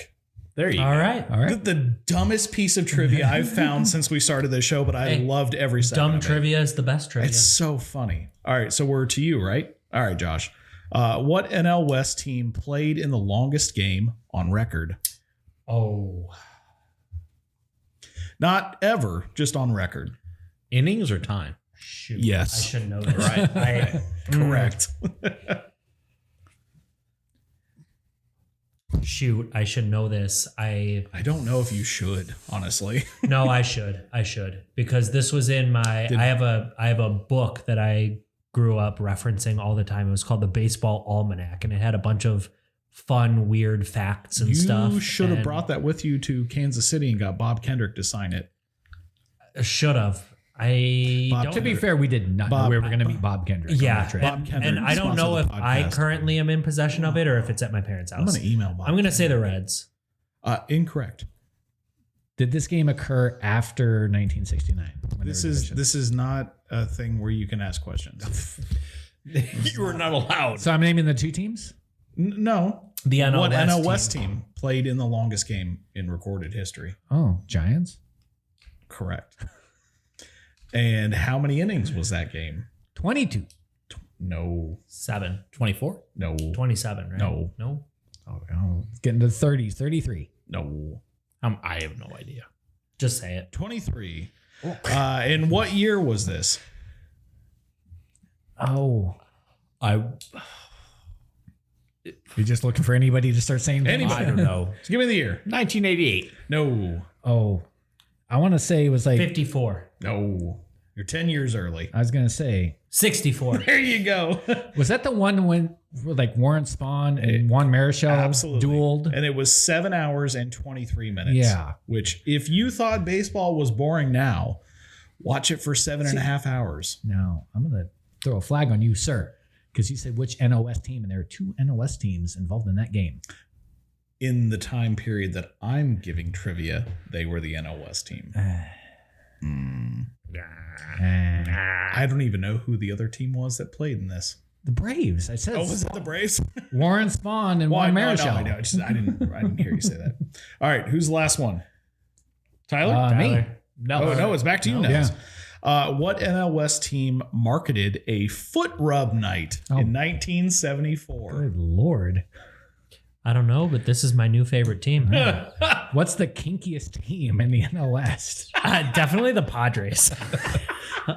Speaker 2: There you
Speaker 3: All
Speaker 2: go.
Speaker 3: right.
Speaker 4: All right.
Speaker 1: The dumbest piece of trivia I've found since we started this show, but I
Speaker 3: Hey,
Speaker 1: loved every second
Speaker 3: Dumb
Speaker 1: of it.
Speaker 3: trivia is the best trivia.
Speaker 1: It's so funny. All right, so we're to you, right? All right, Josh. What NL West team played in the longest game on record?
Speaker 3: Oh.
Speaker 1: Not ever, just on record.
Speaker 2: Innings or time?
Speaker 3: Shoot.
Speaker 1: Yes.
Speaker 3: I should know this.
Speaker 2: Right.
Speaker 1: Correct.
Speaker 3: Shoot, I should know this.
Speaker 1: I don't know if you should, honestly.
Speaker 3: No, I should. Because this was in my I have a book that I grew up referencing all the time. It was called the Baseball Almanac, and it had a bunch of fun, weird facts and stuff.
Speaker 1: You should have
Speaker 3: and
Speaker 1: brought that with you to Kansas City and got Bob Kendrick to sign it.
Speaker 3: Should have. I
Speaker 1: Bob,
Speaker 3: don't.
Speaker 4: To be fair, we did not know we were going to meet Bob Kendrick. on
Speaker 3: Yeah,
Speaker 4: that trip.
Speaker 1: Bob Kendrick
Speaker 3: and I don't
Speaker 1: sponsored
Speaker 3: know
Speaker 1: the
Speaker 3: if I
Speaker 1: podcast.
Speaker 3: currently am in possession of it or if it's at my parents'
Speaker 1: I'm
Speaker 3: house.
Speaker 1: going to email Bob.
Speaker 3: I'm going to say the Reds.
Speaker 1: Incorrect.
Speaker 4: Did this game occur after 1969?
Speaker 1: This is not a thing where you can ask questions.
Speaker 2: You were not allowed.
Speaker 4: So I'm naming the 2 teams?
Speaker 1: No.
Speaker 3: The NL
Speaker 1: What
Speaker 3: West
Speaker 1: NL West team played in the longest game in recorded history?
Speaker 4: Oh, Giants?
Speaker 1: Correct. And how many innings was that game?
Speaker 4: 22.
Speaker 1: No.
Speaker 3: 7.
Speaker 2: 24?
Speaker 1: No.
Speaker 3: 27, right?
Speaker 1: No.
Speaker 3: No.
Speaker 4: Oh, it's getting to the 30s. 33.
Speaker 1: No.
Speaker 2: I have no idea.
Speaker 3: Just say it.
Speaker 1: 23. In what year was this?
Speaker 4: Oh.
Speaker 2: I
Speaker 4: You're just looking for anybody to start saying things?
Speaker 1: Anybody.
Speaker 2: don't know.
Speaker 1: Just give me the year.
Speaker 2: 1988.
Speaker 1: No.
Speaker 4: Oh. I want to say it was like,
Speaker 3: 54.
Speaker 1: No. You're 10 years early.
Speaker 4: I was going to say,
Speaker 3: 64.
Speaker 1: There you go.
Speaker 4: was that the one when like Warren Spahn and Juan Marichal
Speaker 1: Absolutely.
Speaker 4: dueled?
Speaker 1: And it was 7 hours and 23 minutes.
Speaker 4: Yeah.
Speaker 1: Which, if you thought baseball was boring now, watch it for 7.5 hours.
Speaker 4: Now, I'm going to throw a flag on you, sir, because you said which NOS team, and there are 2 NOS teams involved in that game.
Speaker 1: In the time period that I'm giving trivia, they were the NL West team. I don't even know who the other team was that played in this.
Speaker 4: The Braves. I said
Speaker 1: Was it the Braves?
Speaker 4: Warren Spahn and Juan Marichal.
Speaker 1: I know. I didn't hear you say that. All right, who's the last one? Tyler?
Speaker 4: Me.
Speaker 1: No, it's back to you now.
Speaker 4: Yeah.
Speaker 1: What NL West team marketed a foot rub night in 1974?
Speaker 4: Good Lord.
Speaker 3: I don't know, but this is my new favorite team.
Speaker 4: What's the kinkiest team in the NL West?
Speaker 3: Definitely the Padres.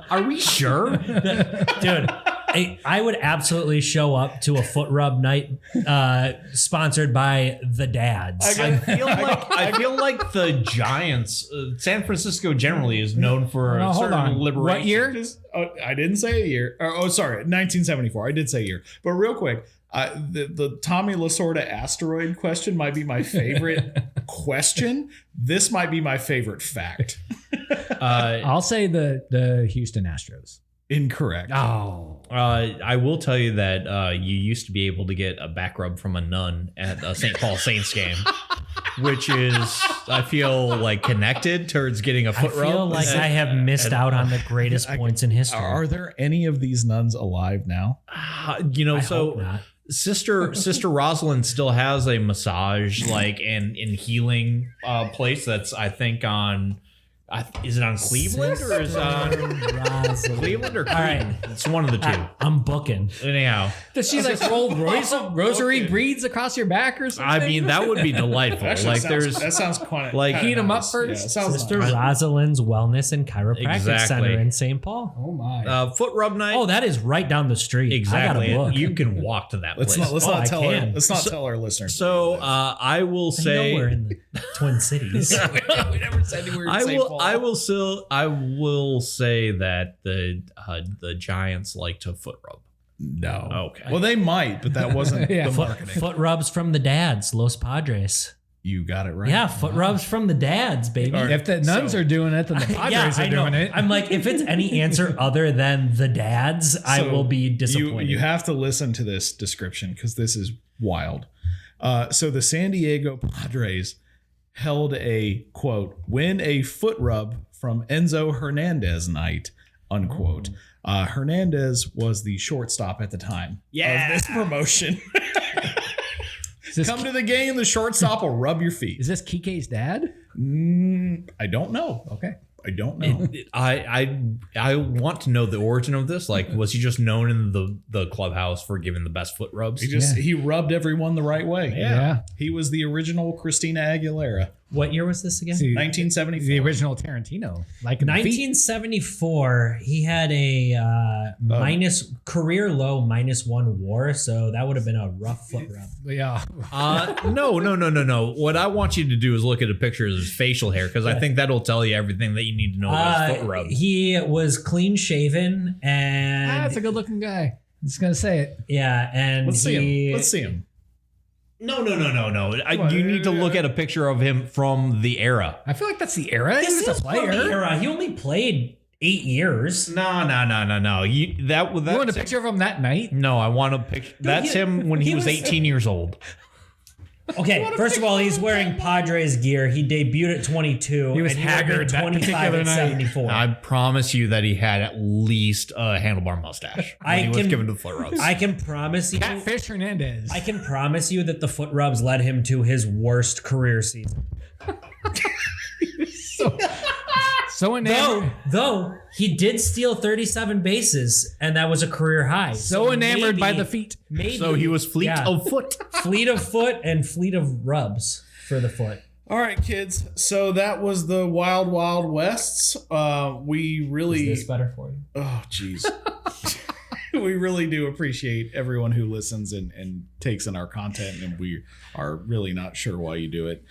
Speaker 2: Are we sure?
Speaker 3: Dude, I would absolutely show up to a foot rub night sponsored by the dads.
Speaker 2: I feel like the Giants, San Francisco generally is known for a
Speaker 4: hold
Speaker 2: certain
Speaker 4: on.
Speaker 2: liberation.
Speaker 4: What year?
Speaker 1: I didn't say a year. Sorry, 1974. I did say a year. But real quick, the Tommy Lasorda asteroid question might be my favorite question. This might be my favorite fact.
Speaker 4: I'll say the Houston Astros.
Speaker 1: Incorrect.
Speaker 4: Oh,
Speaker 2: I will tell you that you used to be able to get a back rub from a nun at a St. Paul Saints game, which is, I feel like, connected towards getting a foot
Speaker 3: I
Speaker 2: rub.
Speaker 3: feel like I have missed out on the greatest points in history.
Speaker 1: Are there any of these nuns alive now?
Speaker 3: I hope not.
Speaker 2: Sister Rosalind still has a massage and healing place that's, I think, on. Is it on Cleveland or is it on Cleveland or Cleveland?
Speaker 3: All right.
Speaker 2: It's one of the two.
Speaker 3: I'm booking.
Speaker 2: Anyhow,
Speaker 4: does she like roll rosary beads across your back or something?
Speaker 2: I mean, that would be delightful.
Speaker 1: That sounds quite
Speaker 4: like heat them up
Speaker 1: nice.
Speaker 4: first.
Speaker 1: Yeah, sounds
Speaker 3: Sister
Speaker 1: nice.
Speaker 3: Rosalind's Wellness and Chiropractic
Speaker 2: Exactly.
Speaker 3: Center in St. Paul.
Speaker 4: Oh my!
Speaker 2: foot rub night.
Speaker 3: Oh, that is right down the street.
Speaker 2: Exactly.
Speaker 3: I got a book.
Speaker 2: You can walk to that place.
Speaker 1: Let's
Speaker 3: I
Speaker 1: not tell
Speaker 3: can.
Speaker 1: tell our listeners.
Speaker 2: So I will
Speaker 3: I know we're
Speaker 2: say,
Speaker 3: in the Twin Cities.
Speaker 1: we never said we were in St. Paul.
Speaker 2: I will say that the Giants like to foot rub.
Speaker 1: No.
Speaker 2: Okay.
Speaker 1: Well, they might, but that wasn't
Speaker 4: Yeah.
Speaker 1: the
Speaker 3: Foot,
Speaker 1: marketing.
Speaker 3: foot rubs from the dads, Los Padres.
Speaker 1: You got it right.
Speaker 3: Yeah, foot rubs from the dads, baby.
Speaker 1: All right.
Speaker 4: If the nuns
Speaker 1: So-
Speaker 4: are doing it, then the Padres are doing it.
Speaker 3: I'm like, if it's any answer other than the dads, I
Speaker 1: So
Speaker 3: will be disappointed.
Speaker 1: You have to listen to this description because this is wild. So the San Diego Padres held a, quote, win a foot rub from Enzo Hernandez night, unquote. Hernandez was the shortstop at the time of this promotion. Come to the game, the shortstop will rub your feet.
Speaker 4: Is this Kike's dad?
Speaker 1: I don't know.
Speaker 4: Okay.
Speaker 1: I don't know.
Speaker 2: I want to know the origin of this. Like, was he just known in the clubhouse for giving the best foot rubs?
Speaker 1: He rubbed everyone the right way.
Speaker 4: Yeah.
Speaker 1: He was the original Christina Aguilera.
Speaker 3: What year was this again?
Speaker 4: See,
Speaker 1: 1974.
Speaker 4: the original Tarantino. Like in the feet.
Speaker 3: 1974. He had a career low -1 WAR, so that would have been a rough foot rub.
Speaker 4: Yeah.
Speaker 2: No. What I want you to do is look at a picture of his facial hair because I think that'll tell you everything that you need to know about his foot rub.
Speaker 3: He was clean shaven and
Speaker 4: That's a good looking guy. I'm just gonna say it.
Speaker 3: yeah, and
Speaker 1: Let's see him.
Speaker 2: No. You need to look at a picture of him from the era.
Speaker 4: I feel like that's the era. He
Speaker 3: This
Speaker 4: was
Speaker 3: is
Speaker 4: a player.
Speaker 3: from the era. He only played 8 years.
Speaker 2: No. You
Speaker 4: want a picture of him that night?
Speaker 2: No, I want a picture. That's him when he was 18 years old.
Speaker 3: Okay, first of all, he's wearing Padres gear. He debuted at 22.
Speaker 4: He was
Speaker 3: and
Speaker 4: haggard that
Speaker 3: 25
Speaker 4: particular
Speaker 3: at
Speaker 4: night.
Speaker 3: 74.
Speaker 2: I promise you that he had at least a handlebar mustache when he was given the foot rubs.
Speaker 3: I can promise you.
Speaker 4: Catfish Hernandez.
Speaker 3: I can promise you that the foot rubs led him to his worst career season.
Speaker 4: so enamored.
Speaker 3: Though he did steal 37 bases, and that was a career high.
Speaker 4: So enamored by
Speaker 3: maybe-
Speaker 4: the feet.
Speaker 3: Maybe,
Speaker 2: So he was fleet
Speaker 3: yeah.
Speaker 2: of foot.
Speaker 3: Fleet of foot and fleet of rubs for the foot.
Speaker 1: All right, kids. So that was the Wild Wild Wests. We really,
Speaker 3: Is this better for you?
Speaker 1: oh, jeez. We really do appreciate everyone who listens and takes in our content, and we are really not sure why you do it.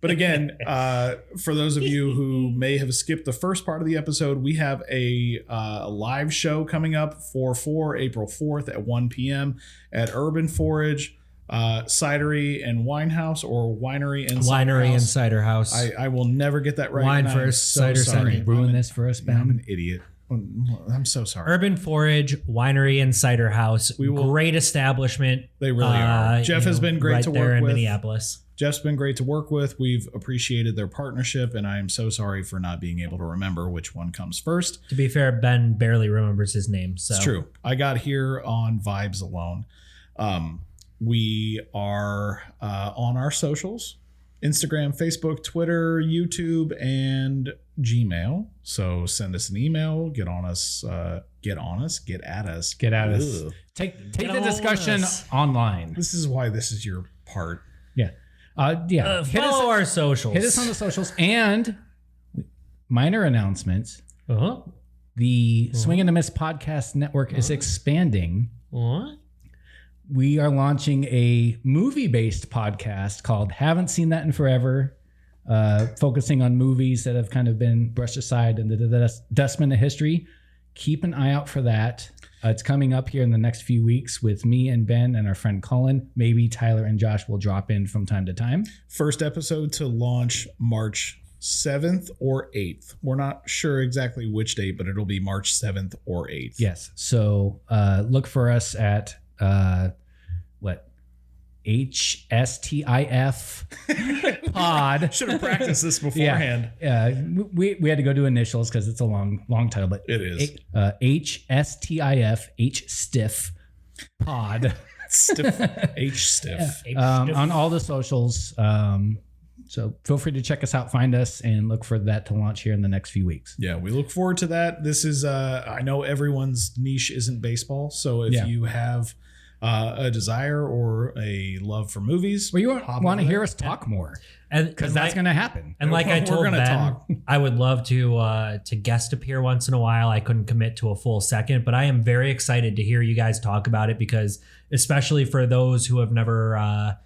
Speaker 1: But again, for those of you who may have skipped the first part of the episode, we have a live show coming up for April 4th at 1 p.m. at Urban Forage Cidery and Winehouse, or Winery and Cider
Speaker 3: Winery and
Speaker 1: House.
Speaker 3: Cider House.
Speaker 1: I will never get that right.
Speaker 3: Wine
Speaker 1: and I'm
Speaker 3: first,
Speaker 1: so
Speaker 3: cider
Speaker 1: sorry.
Speaker 3: second.
Speaker 4: Ruin this for us,
Speaker 1: I'm
Speaker 4: Ben.
Speaker 1: an idiot. I'm so sorry.
Speaker 3: Urban Forage, Winery and Cider House. Great establishment.
Speaker 1: They really are. Jeff has been great
Speaker 3: right
Speaker 1: to
Speaker 3: there
Speaker 1: work
Speaker 3: in
Speaker 1: with.
Speaker 3: Minneapolis.
Speaker 1: Jeff's been great to work with. We've appreciated their partnership, and I am so sorry for not being able to remember which one comes first.
Speaker 3: To be fair, Ben barely remembers his name. So
Speaker 1: It's true. I got here on vibes alone. We are on our socials: Instagram, Facebook, Twitter, YouTube, and Gmail. So send us an email. Get on us. Get at us.
Speaker 4: Get at us.
Speaker 1: Ugh.
Speaker 4: Take
Speaker 3: Get
Speaker 4: the
Speaker 3: on
Speaker 4: discussion
Speaker 3: us.
Speaker 4: online.
Speaker 1: This is why this is your part.
Speaker 4: Yeah.
Speaker 3: follow our socials.
Speaker 4: Hit us on the socials. And minor announcements.
Speaker 3: Uh-huh.
Speaker 4: The Swing and a Miss podcast network is expanding.
Speaker 3: What?
Speaker 4: We are launching a movie-based podcast called Haven't Seen That in Forever, focusing on movies that have kind of been brushed aside in the dustbin of history. Keep an eye out for that. It's coming up here in the next few weeks with me and Ben and our friend Cullen. Maybe Tyler and Josh will drop in from time to time.
Speaker 1: First episode to launch March 7th or 8th. We're not sure exactly which date, but it'll be March 7th or 8th.
Speaker 4: Yes. So look for us at HSTIF pod.
Speaker 1: Should have practiced this beforehand.
Speaker 4: Yeah. We had to go do initials because it's a long title, but
Speaker 1: It is.
Speaker 4: HSTIF stiff pod.
Speaker 1: Stiff. H-stiff.
Speaker 4: On all the socials. So feel free to check us out, find us, and look for that to launch here in the next few weeks.
Speaker 1: Yeah, we look forward to that. This is, I know everyone's niche isn't baseball. So if you have a desire or a love for movies,
Speaker 4: Well, you want to hear us talk more because that's going to happen.
Speaker 3: And like I
Speaker 1: We're
Speaker 3: told
Speaker 1: gonna
Speaker 3: Ben,
Speaker 1: talk.
Speaker 3: I would love to guest appear once in a while. I couldn't commit to a full second, but I am very excited to hear you guys talk about it because, especially for those who have never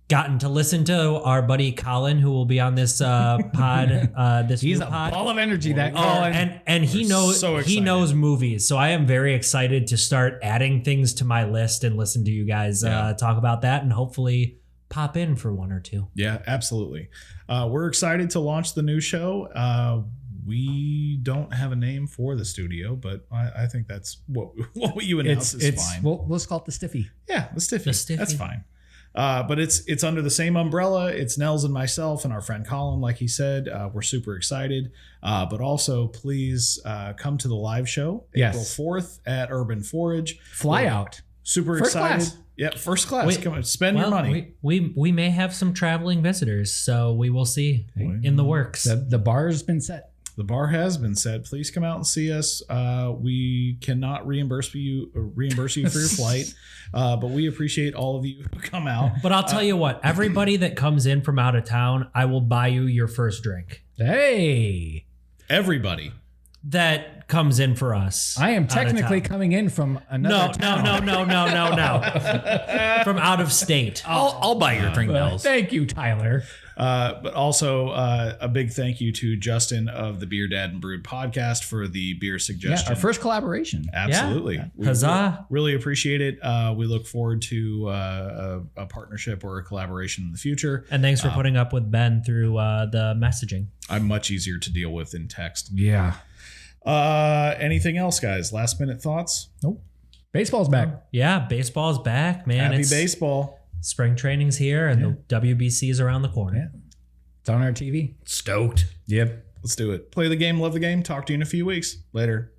Speaker 3: gotten to listen to our buddy Colin, who will be on this pod.
Speaker 4: He's
Speaker 3: new
Speaker 4: a
Speaker 3: pod.
Speaker 4: ball of energy. That
Speaker 3: Oh,
Speaker 4: Colin.
Speaker 3: and he knows
Speaker 1: so
Speaker 3: he
Speaker 1: excited.
Speaker 3: knows movies, so I am very excited to start adding things to my list and listen to you guys talk about that, and hopefully pop in for one or two.
Speaker 1: Yeah, absolutely. We're excited to launch the new show. We don't have a name for the studio, but I think that's what you announce is fine.
Speaker 4: We'll call it the Stiffy.
Speaker 1: Yeah, the Stiffy.
Speaker 3: The Stiffy.
Speaker 1: That's fine. But it's under the same umbrella. It's Nels and myself and our friend Colin, like he said. We're super excited. But also, please come to the live show
Speaker 4: Yes.
Speaker 1: April 4th at Urban Forage.
Speaker 4: Fly out.
Speaker 1: Super
Speaker 4: First
Speaker 1: excited.
Speaker 4: class.
Speaker 1: Yeah, first class.
Speaker 3: Wait,
Speaker 1: Come on, spend your money.
Speaker 3: We may have some traveling visitors, so we will see in the works.
Speaker 4: The bar's been set.
Speaker 1: The bar has been set. Please come out and see us. We cannot reimburse you for your flight, but we appreciate all of you who come out.
Speaker 3: But I'll tell you what, everybody that comes in from out of town, I will buy you your first drink.
Speaker 4: Hey,
Speaker 1: Everybody.
Speaker 3: That comes in for us.
Speaker 4: I am
Speaker 3: out of
Speaker 4: technically
Speaker 3: town.
Speaker 4: coming in from another town.
Speaker 3: No. From out of state.
Speaker 2: I'll buy your drink, Nels.
Speaker 4: Thank you, Tyler.
Speaker 1: But also a big thank you to Justin of the Beer Dad and Brewed podcast for the beer
Speaker 4: Yeah,
Speaker 1: suggestion.
Speaker 4: our first collaboration.
Speaker 1: Absolutely.
Speaker 3: Yeah.
Speaker 1: We
Speaker 3: Huzzah.
Speaker 1: really appreciate it. We look forward to a partnership or a collaboration in the future.
Speaker 3: And thanks for putting up with Ben through the messaging.
Speaker 1: I'm much easier to deal with in text.
Speaker 4: Yeah.
Speaker 1: Anything else, guys? Last minute thoughts?
Speaker 4: Nope. Baseball's back.
Speaker 3: Yeah, baseball's back, man.
Speaker 1: Happy
Speaker 3: It's
Speaker 1: baseball.
Speaker 3: spring training's here and the WBC is around the corner.
Speaker 4: Yeah. It's on our TV.
Speaker 2: Stoked.
Speaker 4: Yep.
Speaker 1: Let's do it. Play the game, love the game. Talk to you in a few weeks. Later.